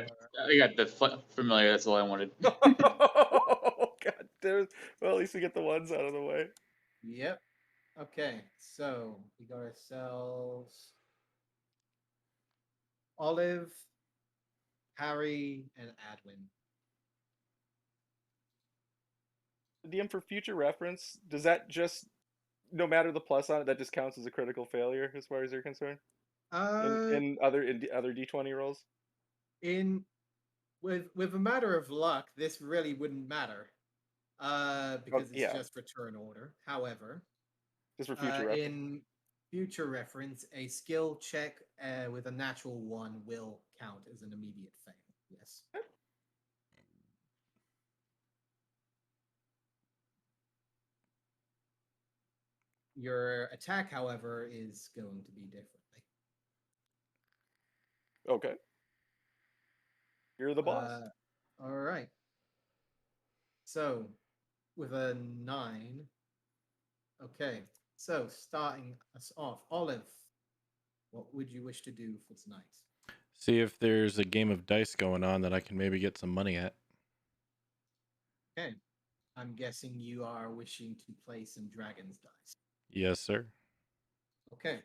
got the familiar. That's all I wanted. Oh God, well, at least we get the ones out of the way. Yep. Okay, so we got ourselves Olive, Harry, and Adwin. DM, for future reference, does that just, no matter the plus on it, that just counts as a critical failure as far as you're concerned? In other D20 rolls? With a matter of luck, this really wouldn't matter. Because it's yeah. just for turn order. However, just for future reference. In future reference, a skill check with a natural 1 will count as an immediate fail. Yes. Your attack, however, is going to be differently. Okay. You're the boss. All right. So, with a 9. Okay. So, starting us off, Olive, what would you wish to do for tonight? See if there's a game of dice going on that I can maybe get some money at. Okay. I'm guessing you are wishing to play some Dragon's Dice. Yes, sir. Okay.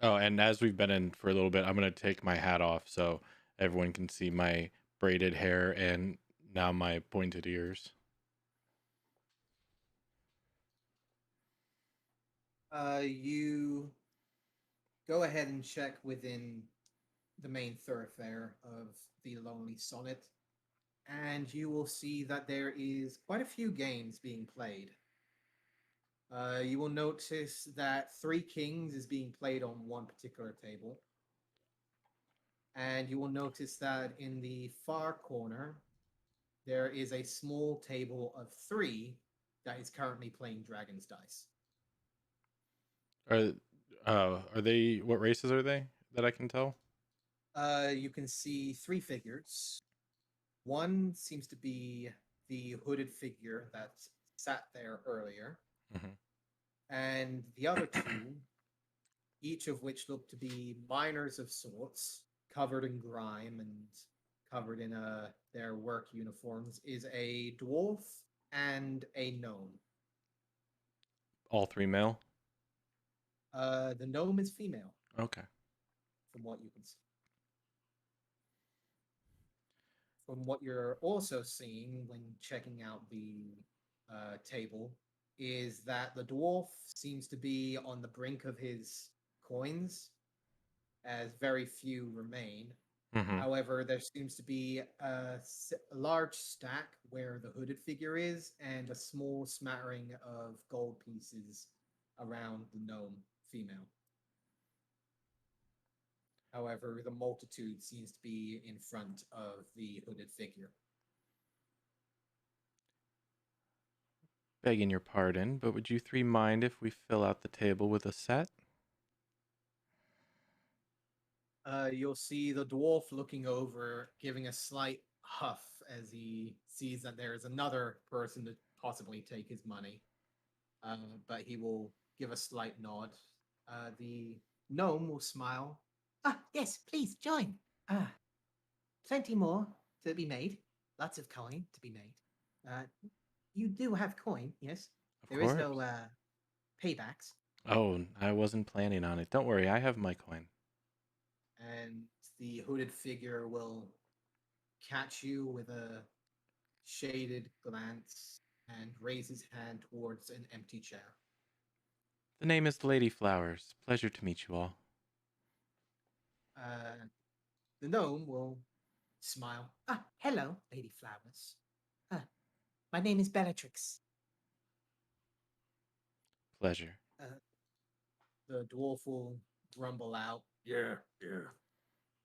Oh, and as we've been in for a little bit, I'm going to take my hat off so everyone can see my braided hair and now my pointed ears. You go ahead and check within the main thoroughfare of the Lonely Sonnet, and you will see that there is quite a few games being played. You will notice that Three Kings is being played on one particular table, and you will notice that in the far corner there is a small table of 3 that is currently playing Dragon's Dice. Are they, what races are they that I can tell? You can see 3 figures. One seems to be the hooded figure that sat there earlier, and the other 2, each of which look to be miners of sorts, covered in grime and covered in their work uniforms, is a dwarf and a gnome. All 3 male? The gnome is female. Okay. From what you can see. From what you're also seeing when checking out the table is that the dwarf seems to be on the brink of his coins, as very few remain. However, there seems to be a large stack where the hooded figure is, and a small smattering of gold pieces around the gnome female. However, the multitude seems to be in front of the hooded figure. Begging your pardon, but would you 3 mind if we fill out the table with a set? You'll see the dwarf looking over, giving a slight huff as he sees that there is another person to possibly take his money. But he will give a slight nod. The gnome will smile. Ah, yes, please join. Ah, plenty more to be made. Lots of coin to be made. You do have coin, yes? Of There is course. no paybacks. Oh, I wasn't planning on it. Don't worry, I have my coin. And the hooded figure will catch you with a shaded glance and raise his hand towards an empty chair. The name is Lady Flowers. Pleasure to meet you all. The gnome will smile. Ah, hello, Lady Flowers. My name is Bellatrix. Pleasure. The dwarf will grumble out Yeah.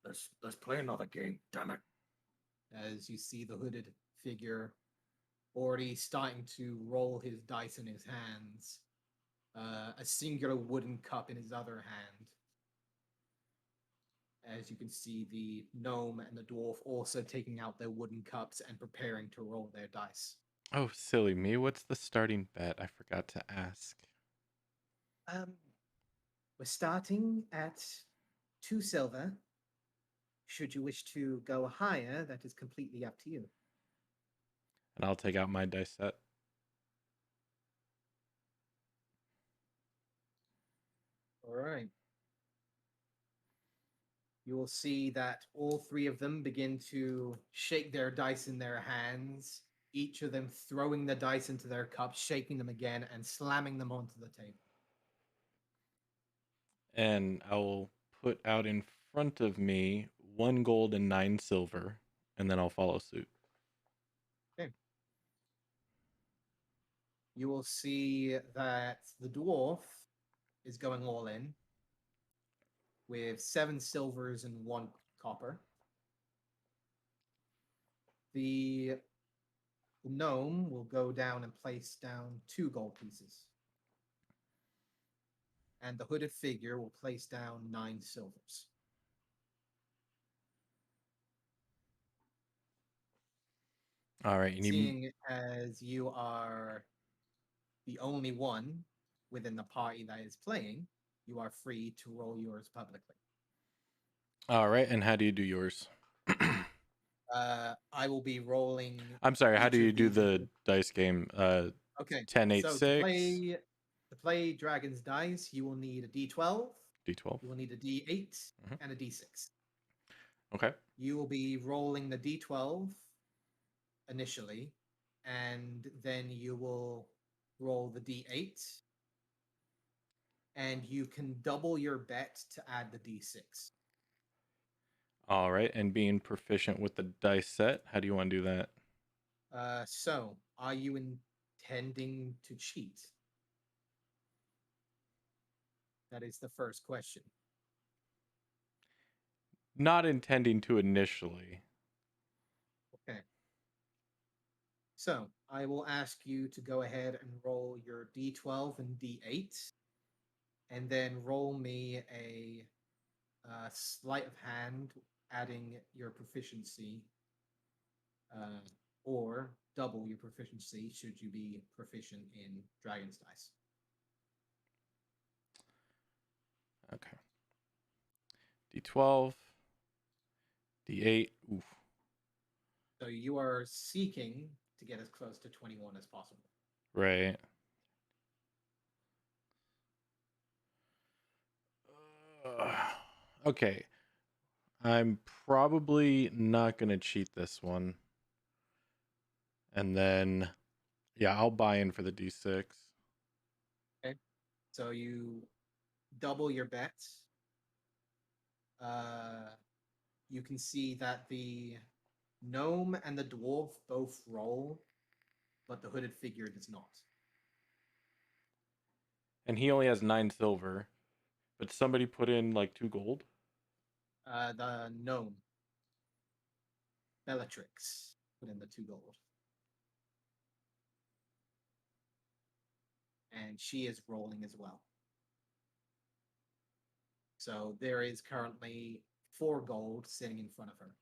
Let's play another game. Damn it. as you see the hooded figure already starting to roll his dice in his hands. A singular wooden cup in his other hand. As you can see, the gnome and the dwarf also taking out their wooden cups and preparing to roll their dice. Oh, silly me. What's the starting bet? I forgot to ask. We're starting at 2 silver. Should you wish to go higher, that is completely up to you. And I'll take out my dice set. All right. You will see that all three of them begin to shake their dice in their hands, each of them throwing the dice into their cups, shaking them again, and slamming them onto the table. And I will put out in front of me 1 gold and 9 silver, and then I'll follow suit. Okay. You will see that the dwarf is going all in with 7 silvers and 1 copper. The gnome will go down and place down 2 gold pieces. And the hooded figure will place down 9 silvers. All right. You need Seeing as you are the only one within the party that is playing, you are free to roll yours publicly. All right. And how do you do yours? I will be rolling. I'm sorry. How each do of you do these the dice game? Okay. 10, 8, So 6. to play Dragon's Dice, you will need a D12, D12. you will need a D8, Mhm. and a D6. Okay. You will be rolling the D12 initially, and then you will roll the D8, and you can double your bet to add the D6. All right. And being proficient with the dice set, how do you want to do that? So, are you intending to cheat? That is the first question. Not intending to initially. Okay. So, I will ask you to go ahead and roll your D12 and D8, and then roll me a sleight of hand, adding your proficiency, or double your proficiency should you be proficient in Dragon's Dice. Okay. D12. D8. Oof. So you are seeking to get as close to 21 as possible. Right. Okay. I'm probably not going to cheat this one. And then, yeah, I'll buy in for the D6. Okay. So you double your bets. You can see that the gnome and the dwarf both roll, but the hooded figure does not. And he only has 9 silver. But somebody put in like 2 gold. The gnome, Bellatrix, put in the 2 gold. And she is rolling as well. So there is currently 4 gold sitting in front of her.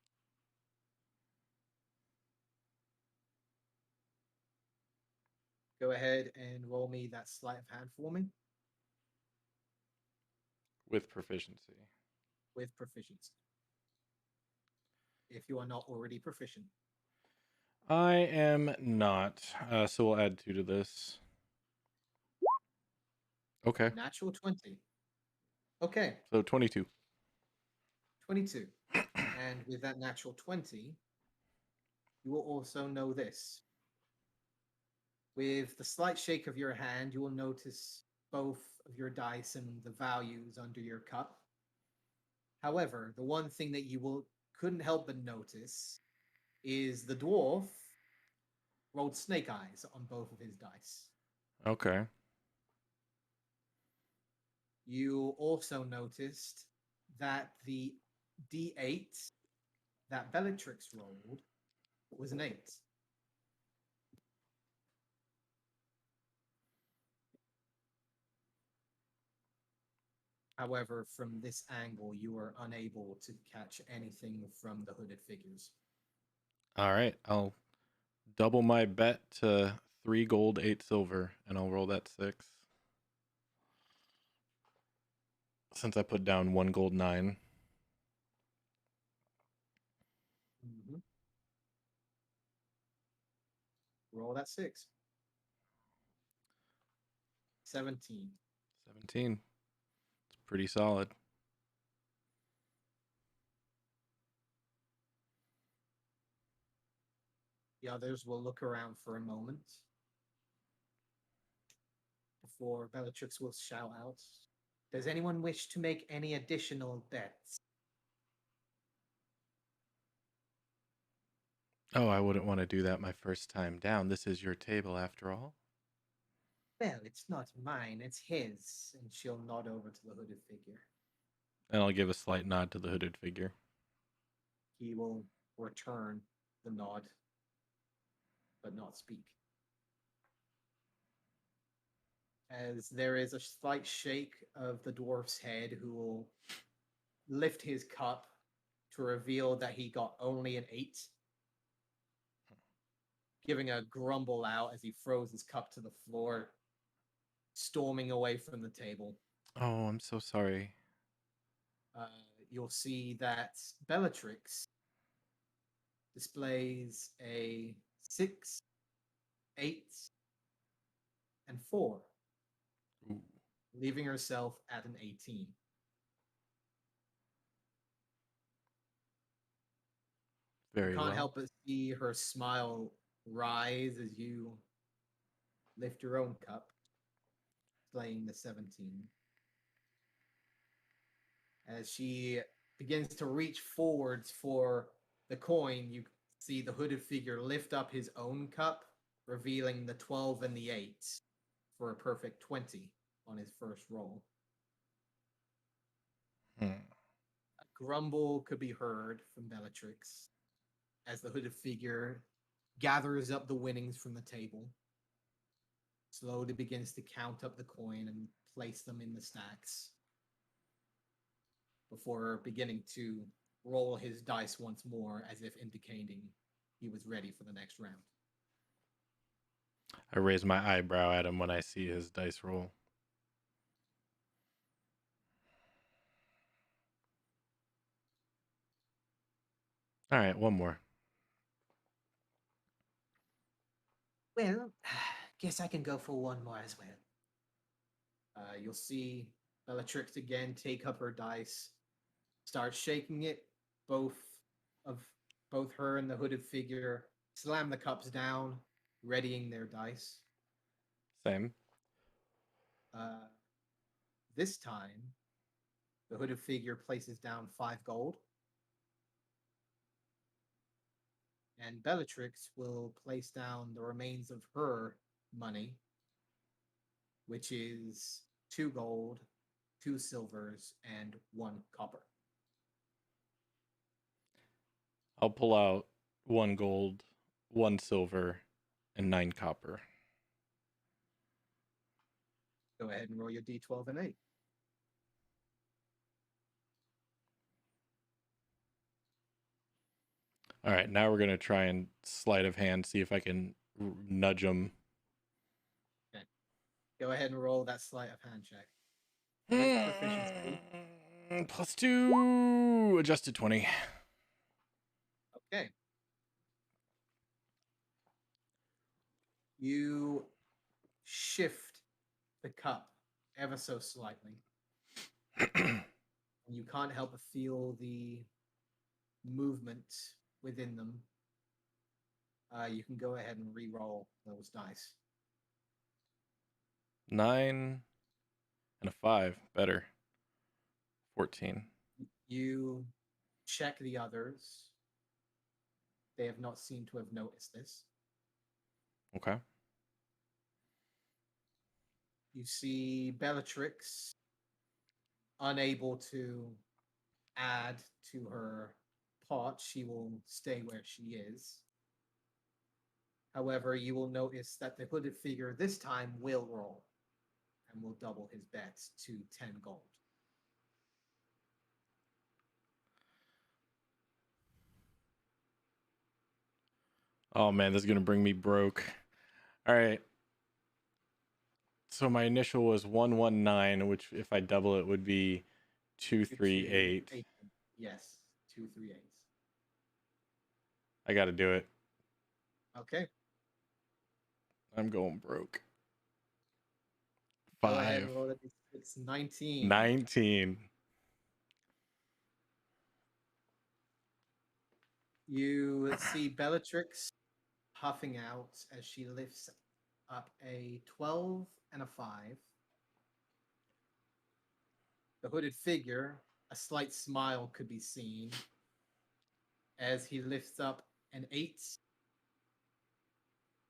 Go ahead and roll me that sleight of hand for me With proficiency. with proficiency. If you are not already proficient. I am not. So we'll add 2 to this. Okay. Natural 20. Okay, So 22. 22. And with that natural 20, you will also know this. With the slight shake of your hand, you will notice both of your dice and the values under your cup. However, the one thing that couldn't help but notice is the dwarf rolled snake eyes on both of his dice. Okay. You also noticed that the D8 that Bellatrix rolled was an 8. However, from this angle, you are unable to catch anything from the hooded figures. All right. I'll double my bet to 3 gold, 8 silver, and I'll roll that 6. Since I put down 1 gold, 9. Mm-hmm. Roll that 6. 17. 17. It's pretty solid. The others will look around for a moment before Bellatrix will shout out. Does anyone wish to make any additional bets? Oh, I wouldn't want to do that my first time down. This is your table after all. Well, it's not mine, it's his. And she'll nod over to the hooded figure. And I'll give a slight nod to the hooded figure. He will return the nod, but not speak. As there is a slight shake of the dwarf's head, who will lift his cup to reveal that he got only an 8, giving a grumble out as he throws his cup to the floor, storming away from the table. Oh, I'm so sorry. You'll see that Bellatrix displays a 6, 8, and 4, Ooh, leaving herself at an 18. very You can't well. help but see her smile rise as you lift your own cup, displaying the 17. As she begins to reach forwards for the coin, you see the hooded figure lift up his own cup, revealing the 12 and the 8 for a perfect 20 on his first roll. Hmm. A grumble could be heard from Bellatrix as the hooded figure gathers up the winnings from the table, slowly begins to count up the coin and place them in the stacks before beginning to roll his dice once more, as if indicating he was ready for the next round. I raise my eyebrow at him when I see his dice roll. All right, one more. Well, guess I can go for one more as well. You'll see Bellatrix again take up her dice, start shaking it. Both her and the hooded figure slam the cups down, readying their dice. Same. This time, the hooded figure places down 5 gold, and Bellatrix will place down the remains of her money, which is 2 gold, 2 silvers, and 1 copper. I'll pull out 1 gold, 1 silver, and 9 copper. Go ahead and roll your d12 and 8. All right, now we're gonna try and sleight of hand, see if I can nudge him. Go ahead and roll that sleight of hand check. With proficiency. +2, adjusted 20. Okay. You shift the cup ever so slightly. And you can't help but feel the movement within them. You can go ahead and re-roll those dice. 9 and a 5, better. 14. You check the others. They have not seemed to have noticed this. Okay. You see Bellatrix unable to add to her pot. She will stay where she is. However, you will notice that the hooded figure this time will roll and will double his bets to 10 gold. Oh man, this is gonna bring me broke. All right. So my initial was 119, which if I double it would be 238. Yes, 238. I got to do it. Okay. I'm going broke. Go ahead 5. and roll it. It's 19. 19. You see Bellatrix puffing out as she lifts up a 12 and a 5. The hooded figure, a slight smile could be seen as he lifts up an 8,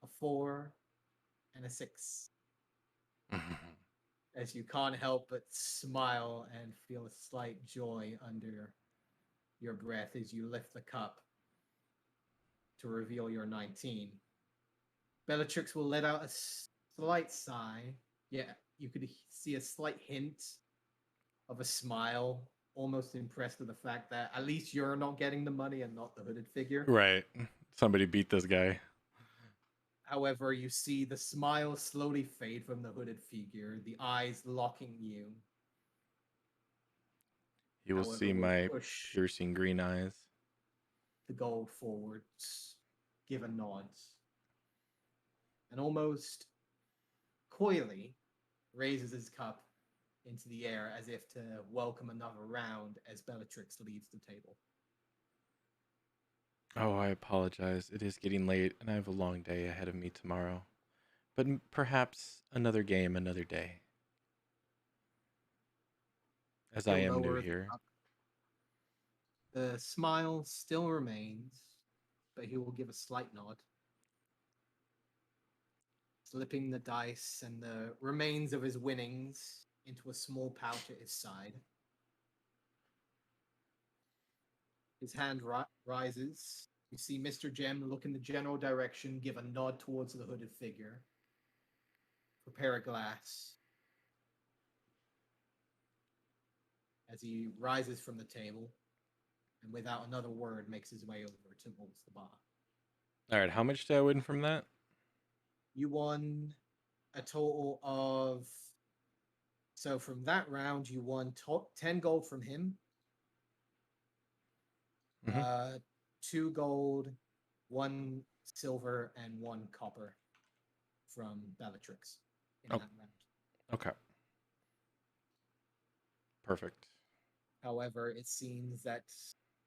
a 4, and a 6. As you can't help but smile and feel a slight joy under your breath as you lift the cup to reveal your 19. Bellatrix will let out a slight sigh. Yeah, you could see a slight hint of a smile, almost impressed with the fact that at least you're not getting the money and not the hooded figure. Right. Somebody beat this guy. However, you see the smile slowly fade from the hooded figure, the eyes locking you. You will However, see will my push piercing green eyes. the gold forwards, give a nod, and almost coyly raises his cup into the air as if to welcome another round as Bellatrix leaves the table. Oh, I apologize. It is getting late, and I have a long day ahead of me tomorrow. But perhaps another game, another day. As I He'll am new lower the here. cup. The smile still remains, but he will give a slight nod, slipping the dice and the remains of his winnings into a small pouch at his side. His hand rises. You see Mr. Gem look in the general direction, give a nod towards the hooded figure. Prepare a glass. As he rises from the table, and without another word makes his way over towards the bar. All right, how much did I win from that? You won a total of... So from that round, you won 10 gold from him. 2 gold, 1 silver, and 1 copper from Bellatrix in that round. Okay. Perfect. However, it seems that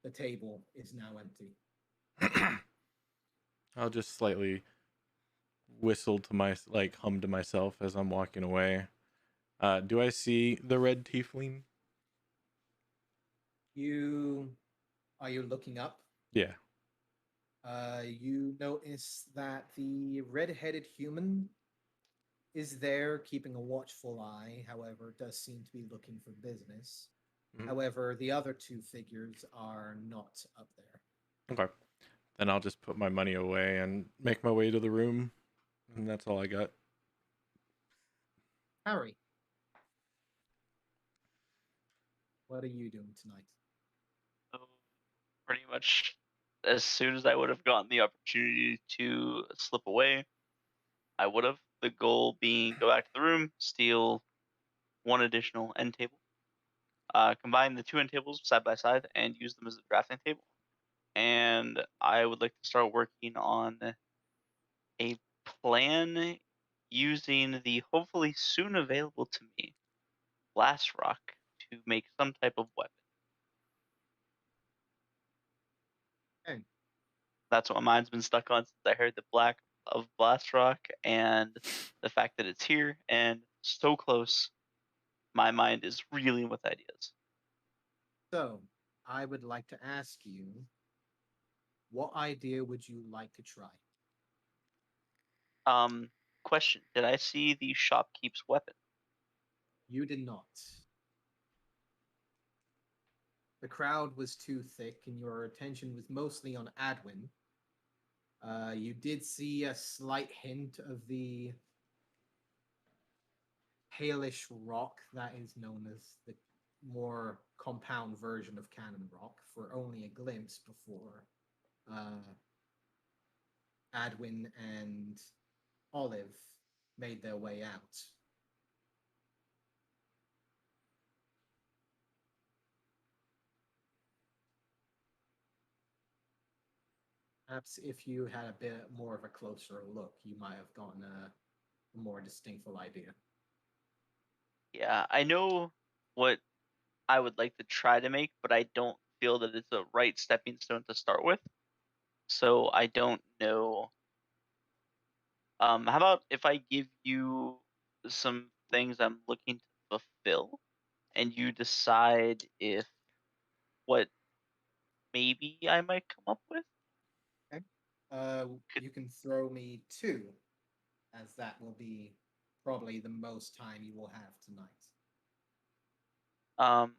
the table is now empty. I'll just slightly whistle to hum to myself as I'm walking away. Do I see the red tiefling? Are you looking up? Yeah. You notice that the red-headed human is there keeping a watchful eye, however, does seem to be looking for business. Mhm. However, the other 2 figures are not up there. Okay. Then I'll just put my money away and make my way to the room. And that's all I got. Harry, what are you doing tonight? So pretty much as soon as I would have gotten the opportunity to slip away, I would have. The goal being go back to the room, steal one additional end table, combine the two end tables side by side, and use them as a drafting table. And I would like to start working on a plan using the hopefully soon available to me blast rock to make some type of weapon. Okay. That's what my mind's been stuck on since I heard the black of blast rock and the fact that it's here and so close. My mind is reeling with ideas. So, I would like to ask you, what idea would you like to try? Question: did I see the shopkeep's weapon? You did not. The crowd was too thick, and your attention was mostly on Adwin. You did see a slight hint of the palish rock that is known as the more compound version of cannon rock for only a glimpse before Adwin and Olive made their way out. Perhaps if you had a bit more of a closer look, you might have gotten a more distinctful idea. Yeah, I know what I would like to try to make, but I don't feel that it's a right stepping stone to start with. So I don't know. How about if I give you some things I'm looking to fulfill, and you decide if what maybe I might come up with? Okay. Could, You can throw me two, as that will be probably the most time you will have tonight. um,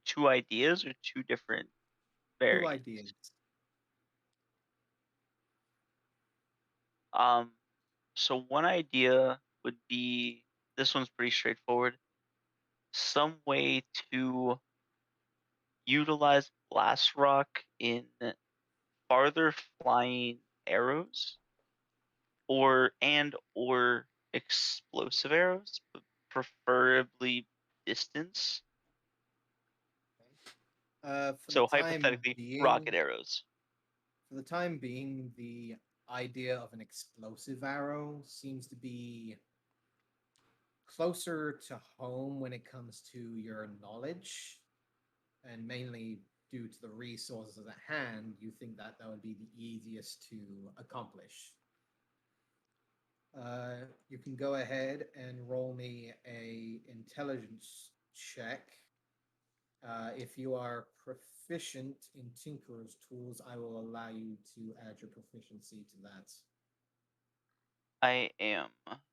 two ideas or two different Two variants? ideas. Um, so one idea would be this one's pretty straightforward. Some way to utilize blast rock in farther flying arrows or explosive arrows, but preferably distance. For the So time hypothetically, rocket being, arrows. the idea of an explosive arrow seems to be closer to home when it comes to your knowledge, and mainly due to the resources at hand, you think that that would be the easiest to accomplish. You can go ahead and roll me a intelligence check. If you are proficient in Tinkerer's tools, I will allow you to add your proficiency to that. I am.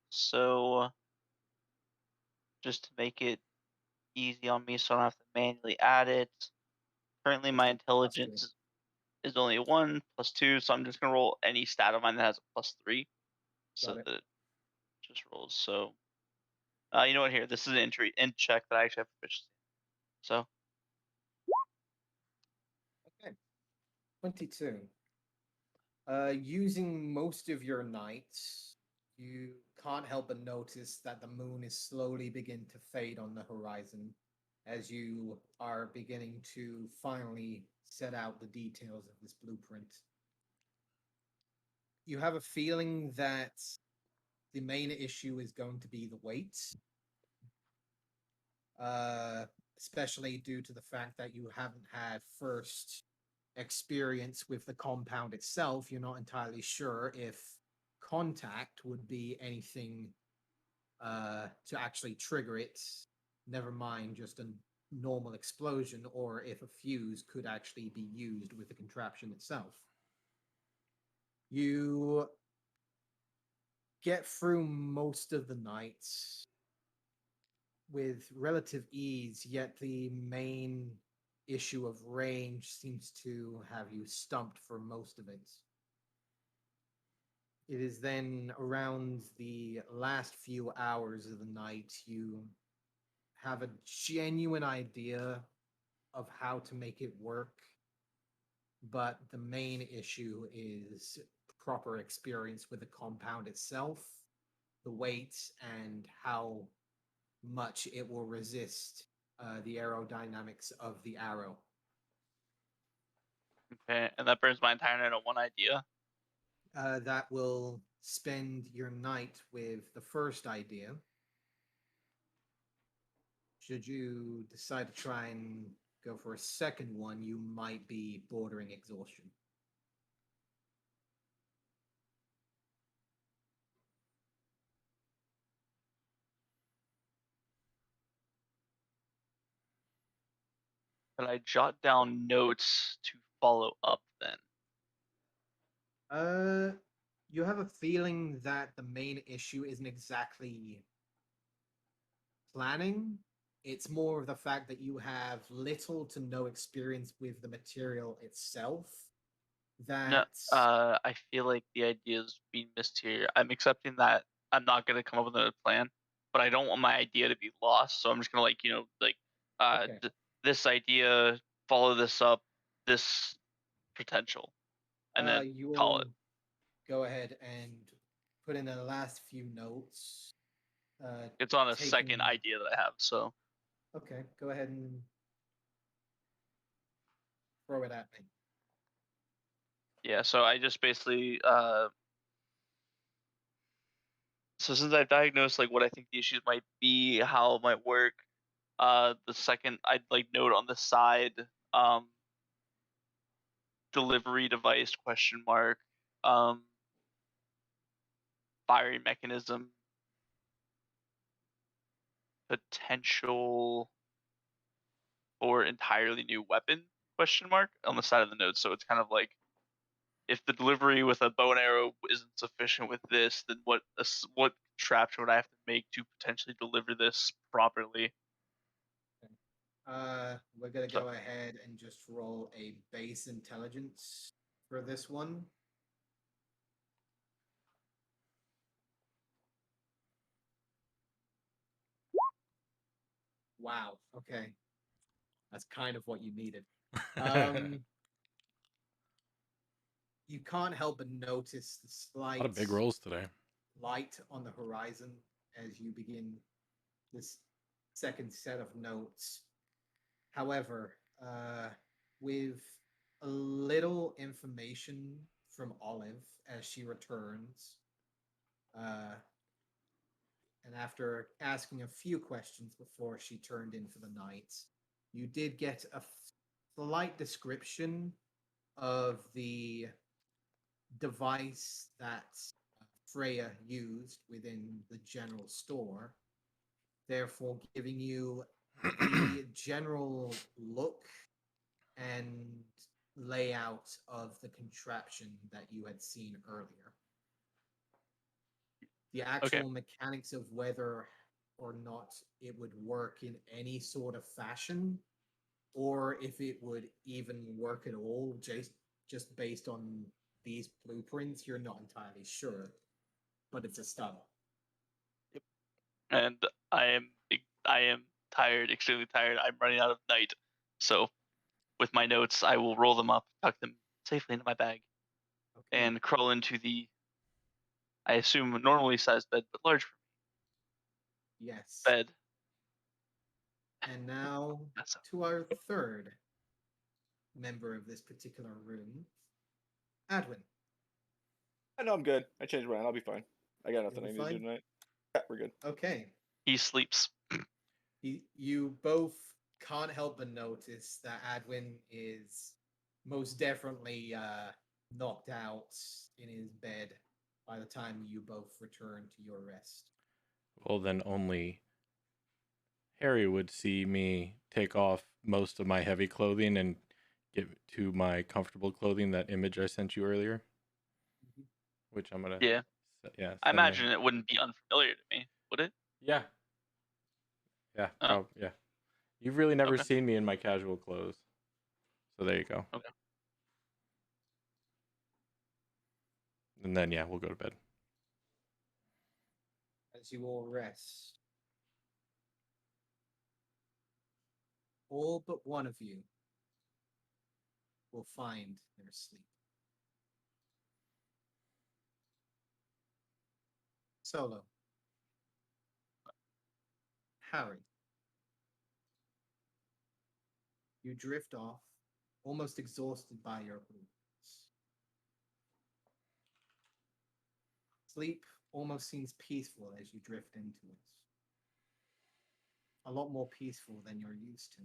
So just to make it easy on me, so I don't have to manually add it. Currently, my Just a plus two. intelligence is only a 1 plus 2, so I'm just gonna roll any stat of mine that has a plus 3, so Got it. that it just rolls. So, you know what? Here, this is an entry int check that I actually have proficiency. So, Okay. 22. Using most of your nights, you can't help but notice that the moon is slowly beginning to fade on the horizon as you are beginning to finally set out the details of this blueprint. You have a feeling that the main issue is going to be the weight, especially due to the fact that you haven't had first experience with the compound itself. You're not entirely sure if contact would be anything to actually trigger it, never mind just a normal explosion, or if a fuse could actually be used with the contraption itself. You get through most of the nights with relative ease, yet the main issue of range seems to have you stumped for most of it. It is then around the last few hours of the night you have a genuine idea of how to make it work, but the main issue is proper experience with the compound itself, the weight, and how much it will resist the aerodynamics of the arrow. Okay, and that burns my entire night on one idea. That will spend your night with the first idea. Should you decide to try and go for a second one, you might be bordering exhaustion. But I jot down notes to follow up then. You have a feeling that the main issue isn't exactly planning. It's more of the fact that you have little to no experience with the material itself. No, That I feel like the idea is being missed here. I'm accepting that I'm not gonna come up with a plan, but I don't want my idea to be lost. So I'm just gonna Okay. this idea, follow this up, this potential, and then you call will it. go ahead and put in the last few notes. It's on a second taking- idea that I have. So Okay, go ahead and throw it at me. yeah, so I just basically so since I've diagnosed like what I think the issues might be, how it might work, the second I'd like note on the side, delivery device question mark, firing mechanism, potential for entirely new weapon question mark on the side of the note. So it's kind of like if the delivery with a bow and arrow isn't sufficient with this, then what contraption would I have to make to potentially deliver this properly? We're gonna go ahead and just roll a base intelligence for this one. Wow. Okay, that's kind of what you needed. You can't help but notice the A slight lot of big rolls today. light on the horizon as you begin this second set of notes. However, with a little information from Olive as she returns, and after asking a few questions before she turned in for the night, you did get a slight description of the device that Freya used within the general store, therefore giving you the general look and layout of the contraption that you had seen earlier. The actual mechanics of whether or not it would work in any sort of fashion, or if it would even work at all, just based on these blueprints, you're not entirely sure. But it's a start. And I am tired, extremely tired. I'm running out of night. So with my notes, I will roll them up, tuck them safely into my bag, and crawl into the, I assume, normally sized bed, but large for me. Yes. Bed. And now to our third member of this particular room, Adwin. I know I'm good. I changed mine. I'll be fine. I got nothing I need to do fine? tonight. Yeah, we're good. Okay. He sleeps. You both can't help but notice that Adwin is most definitely knocked out in his bed by the time you both return to your rest. Well, then only Harry would see me take off most of my heavy clothing and get to my comfortable clothing, that image I sent you earlier. Which I'm going to... Yeah. Yeah. I imagine it wouldn't be unfamiliar to me, would it? Yeah. Yeah. Oh. Yeah. You've really never seen me in my casual clothes. So there you go. Okay. And then, yeah, we'll go to bed. As you all rest, all but one of you will find their sleep. Solo. Harry. You drift off, almost exhausted by your boots. Sleep almost seems peaceful as you drift into it. A lot more peaceful than you're used to.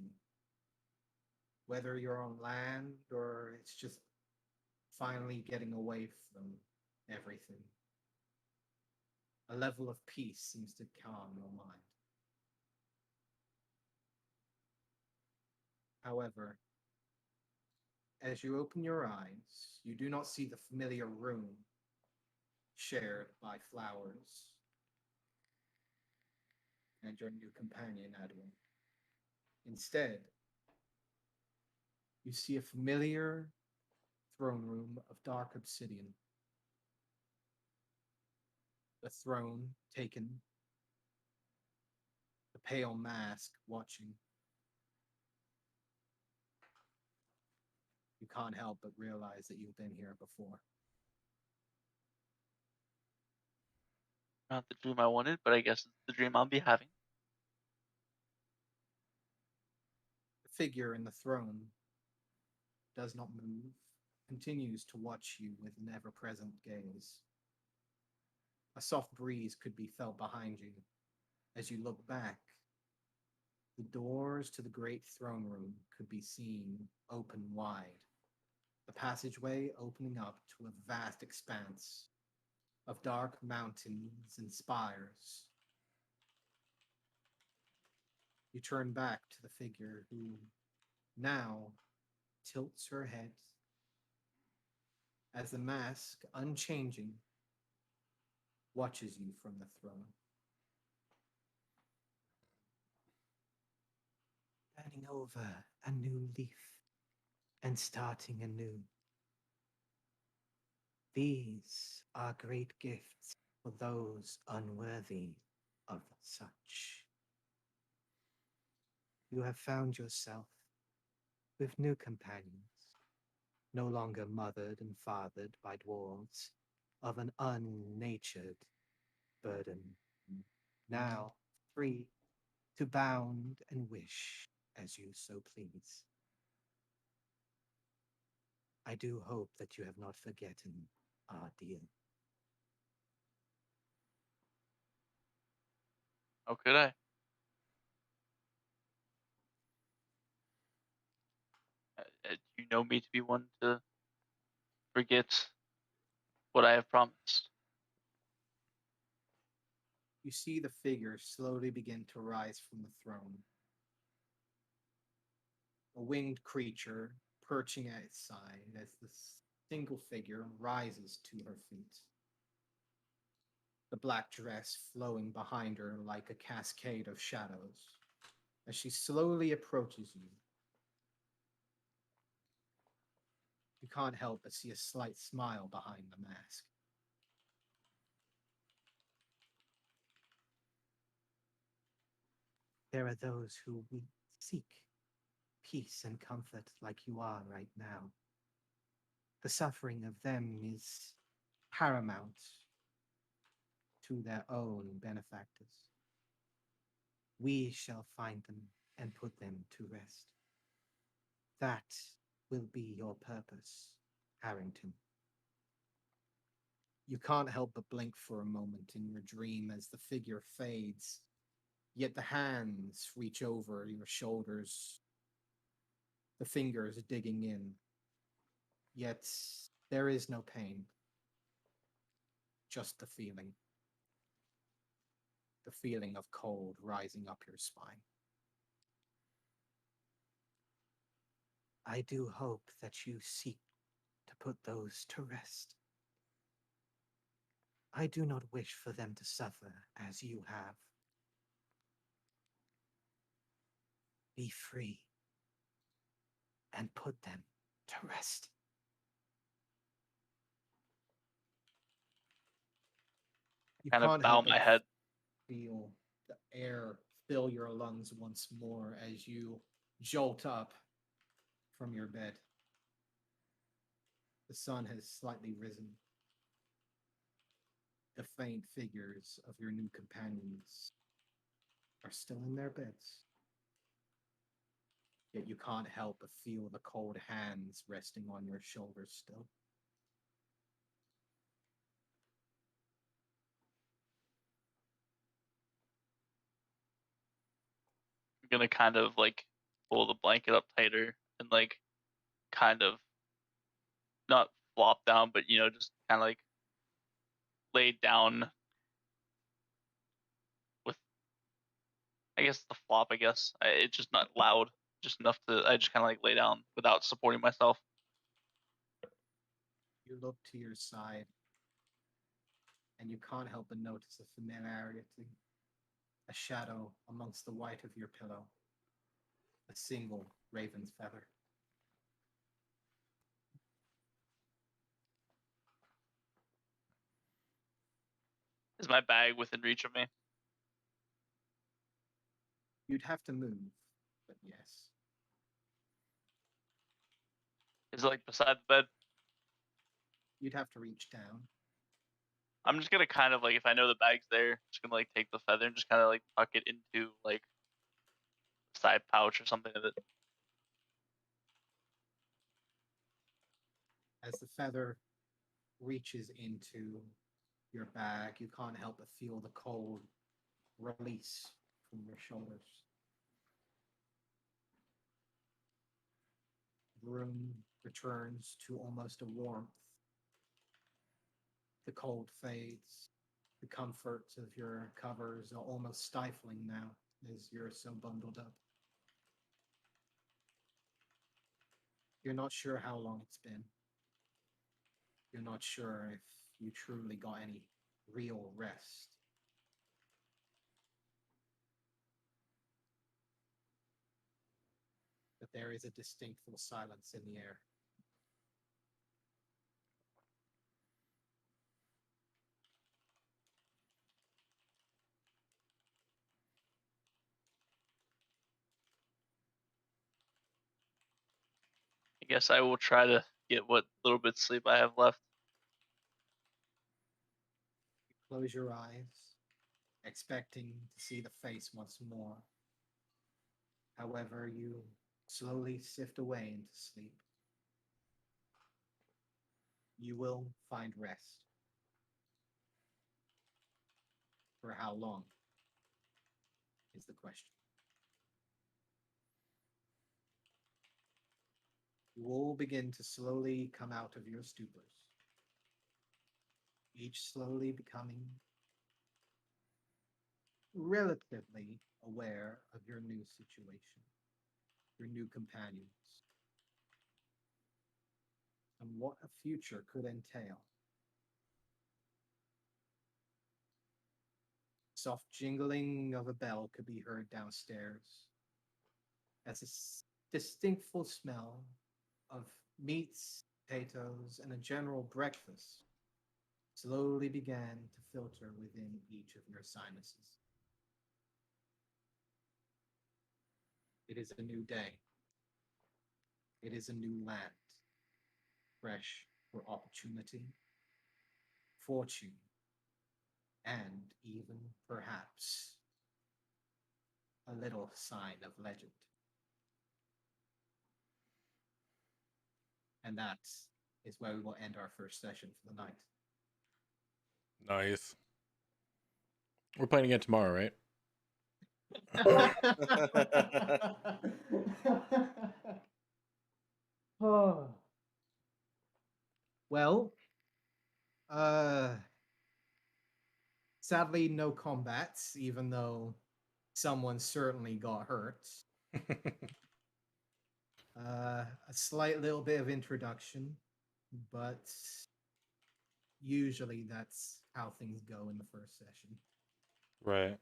Whether you're on land or it's just finally getting away from everything. A level of peace seems to calm your mind. However, as you open your eyes, you do not see the familiar room shared by flowers and your new companion, Edwin. Instead, you see a familiar throne room of dark obsidian. The throne taken, the pale mask watching. You can't help but realize that you've been here before. Not the dream I wanted, but I guess it's the dream I'll be having. The figure in the throne does not move, continues to watch you with an ever-present gaze. A soft breeze could be felt behind you. As you look back, the doors to the great throne room could be seen open wide, the passageway opening up to a vast expanse of dark mountains and spires. You turn back to the figure who now tilts her head as the mask, unchanging, watches you from the throne. Turning over a new leaf and starting anew. These are great gifts for those unworthy of such. You have found yourself with new companions, no longer mothered and fathered by dwarves of an unnatured burden, now free to bound and wish as you so please. I do hope that you have not forgotten our deal. How could I? You know me to be one to forget what I have promised. You see the figure slowly begin to rise from the throne. A winged creature perching at its side as the single figure rises to her feet. The black dress flowing behind her like a cascade of shadows. As she slowly approaches you, you can't help but see a slight smile behind the mask. There are those who seek peace and comfort like you are right now. The suffering of them is paramount to their own benefactors. We shall find them and put them to rest. That will be your purpose, Harrington. You can't help but blink for a moment in your dream as the figure fades, yet the hands reach over your shoulders, the fingers digging in. Yet there is no pain, just the feeling of cold rising up your spine. I do hope that you seek to put those to rest. I do not wish for them to suffer as you have. Be free and put them to rest. You Kind of can't bow help my but head. feel the air fill your lungs once more as you jolt up from your bed. The sun has slightly risen. The faint figures of your new companions are still in their beds. Yet you can't help but feel the cold hands resting on your shoulders still. I'm gonna kind of like pull the blanket up tighter and like kind of not flop down, but just kind of like lay down with, I guess, the flop. I guess it's just not loud, just enough to I just kind of like lay down without supporting myself. You look to your side, and you can't help but notice a familiarity, a shadow amongst the white of your pillow, a single raven's feather. Is my bag within reach of me? You'd have to move, but yes. Is it like beside the bed? You'd have to reach down. I'm just gonna kind of like, if I know the bag's there, just gonna like take the feather and just kind of like tuck it into like side pouch or something of it. As the feather reaches into your bag, you can't help but feel the cold release from your shoulders. The room returns to almost a warmth. The cold fades. The comforts of your covers are almost stifling now as you're so bundled up. You're not sure how long it's been. You're not sure if you truly got any real rest. But there is a distinctful silence in the air. I guess I will try to get what little bit of sleep I have left. Close your eyes, expecting to see the face once more. However, you slowly sift away into sleep. You will find rest. For how long is the question. You all begin to slowly come out of your stupors, each slowly becoming relatively aware of your new situation, your new companions, and what a future could entail. Soft jingling of a bell could be heard downstairs as a distinctful smell of meats, potatoes, and a general breakfast slowly began to filter within each of your sinuses. It is a new day. It is a new land, fresh for opportunity, fortune, and even perhaps a little sign of legend. And that is where we will end our first session for the night. Nice. We're playing again tomorrow, right? Oh. Well, sadly, no combats, even though someone certainly got hurt. A slight little bit of introduction, but usually that's how things go in the first session. Right.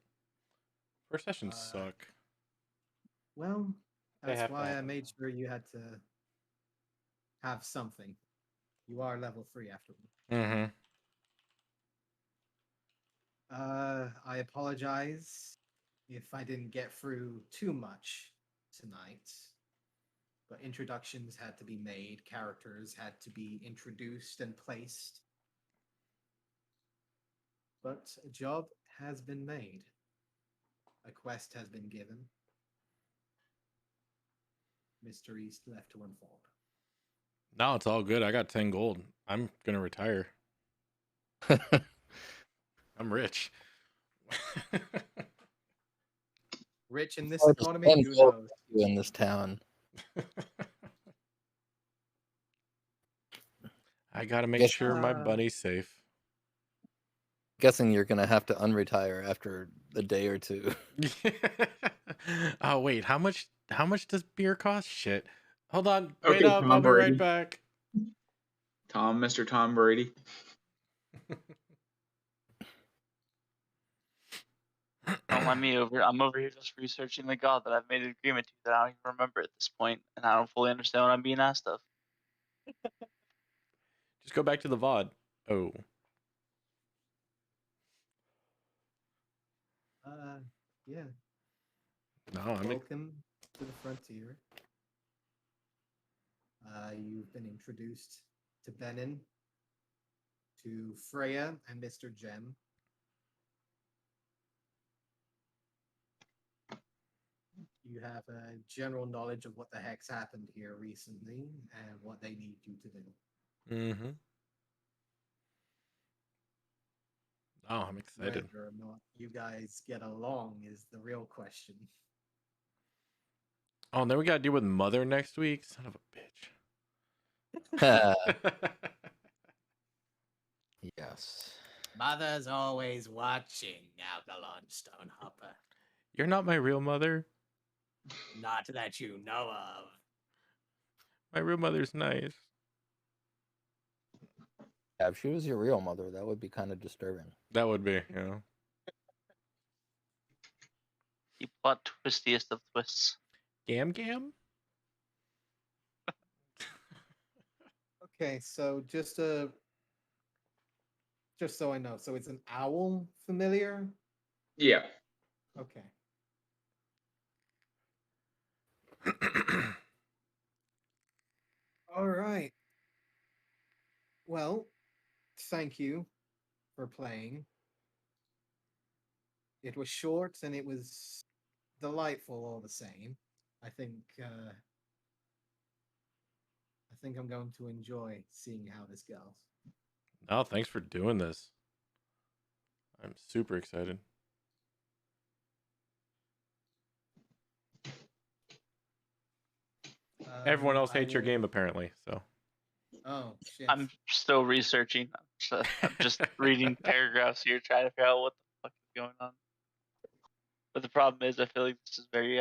First sessions Uh, suck. Well, They that's have to why I happen. made sure you had to have something. You are level 3 afterward. Mm-hmm. I apologize if I didn't get through too much tonight. But introductions had to be made, characters had to be introduced and placed. But a job has been made. A quest has been given. Mr. East left to unfold. No, it's all good. I got 10 gold. I'm gonna retire. I'm rich. Rich in this Hard to economy, spend who gold knows? in this town. I gotta make Guess- sure my buddy's safe. Guessing you're gonna have to unretire after a day or two. Oh wait, how much does beer cost? Shit. Hold on. Okay, Wait up, Tom I'll be right Brady. back. Mr. Tom Brady. Don't let me over. I'm over here just researching the god that I've made an agreement to that I don't even remember at this point, and I don't fully understand what I'm being asked of. Just go back to the VOD. Oh. Yeah. No, I'm Welcome to the frontier. You've been introduced to Benin, to Freya and Mr. Gem. You have a general knowledge of what the heck's happened here recently and what they need you to do. Mm-hmm. Oh, I'm excited. Whether or not you guys get along is the real question. Oh, and then we gotta deal with Mother next week. Son of a bitch. Yes. Mother's always watching, Algalon Stonehopper. You're not my real mother. Not that you know of. My real mother's nice. Yeah, if she was your real mother, that would be kind of disturbing. That would be, you know. The plot twistiest of twists. Gam Gam? Okay, so just so I know, so it's an owl familiar? Yeah. Okay. All right. Well, thank you for playing. It was short and it was delightful all the same. I think I'm going to enjoy seeing how this goes. Oh, thanks for doing this. I'm super excited. Everyone else I hates your game will- apparently, so. Oh shit! I'm still researching. I'm just reading paragraphs here, trying to figure out what the fuck is going on. But the problem is, I feel like this is very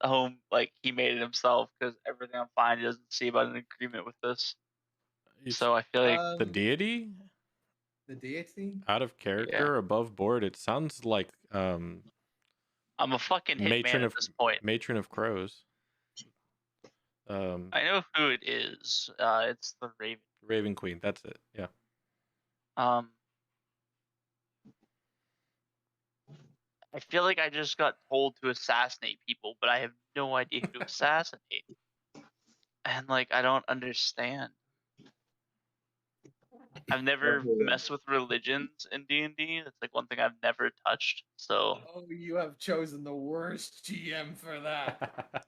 home. Like he made it himself because everything I'm finding doesn't see about an agreement with this. So I feel like The deity? The deity? Out of character, above board, it sounds like I'm a fucking hitman matron at of this point. matron of crows. I know who it is. It's the Raven. Raven Queen, that's it. Yeah. I feel like I just got told to assassinate people, but I have no idea who to assassinate. And like I don't understand. I've never messed with religions in D&D. That's like one thing I've never touched. So Oh, you have chosen the worst GM for that.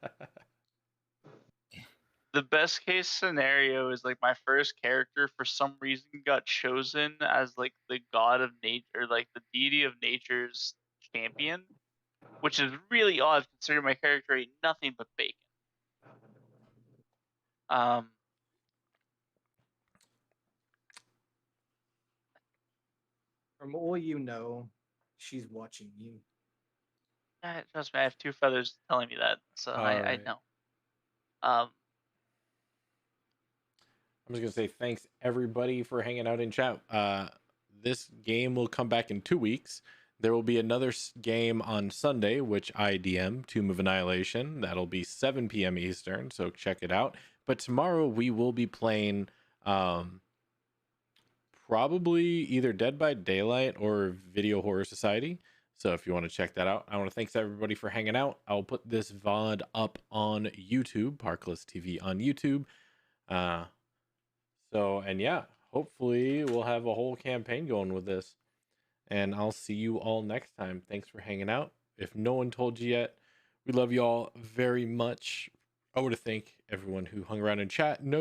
the best case scenario is like my first character for some reason got chosen as like the god of nature, like the deity of nature's champion, which is really odd considering my character ate nothing but bacon. From all you know, she's watching you. Trust me, I have two feathers telling me that, so I Alright. know. I'm just gonna say thanks everybody for hanging out in chat. This game will come back in 2 weeks. There will be another game on Sunday, which I DM, Tomb of Annihilation. That'll be 7 p.m. Eastern, so check it out. But tomorrow we will be playing probably either Dead by Daylight or Video Horror Society. So if you want to check that out, I want to thanks everybody for hanging out. I'll put this VOD up on YouTube, Parkless TV on YouTube. And yeah, hopefully we'll have a whole campaign going with this. And I'll see you all next time. Thanks for hanging out. If no one told you yet, we love you all very much. I want to thank everyone who hung around in chat. No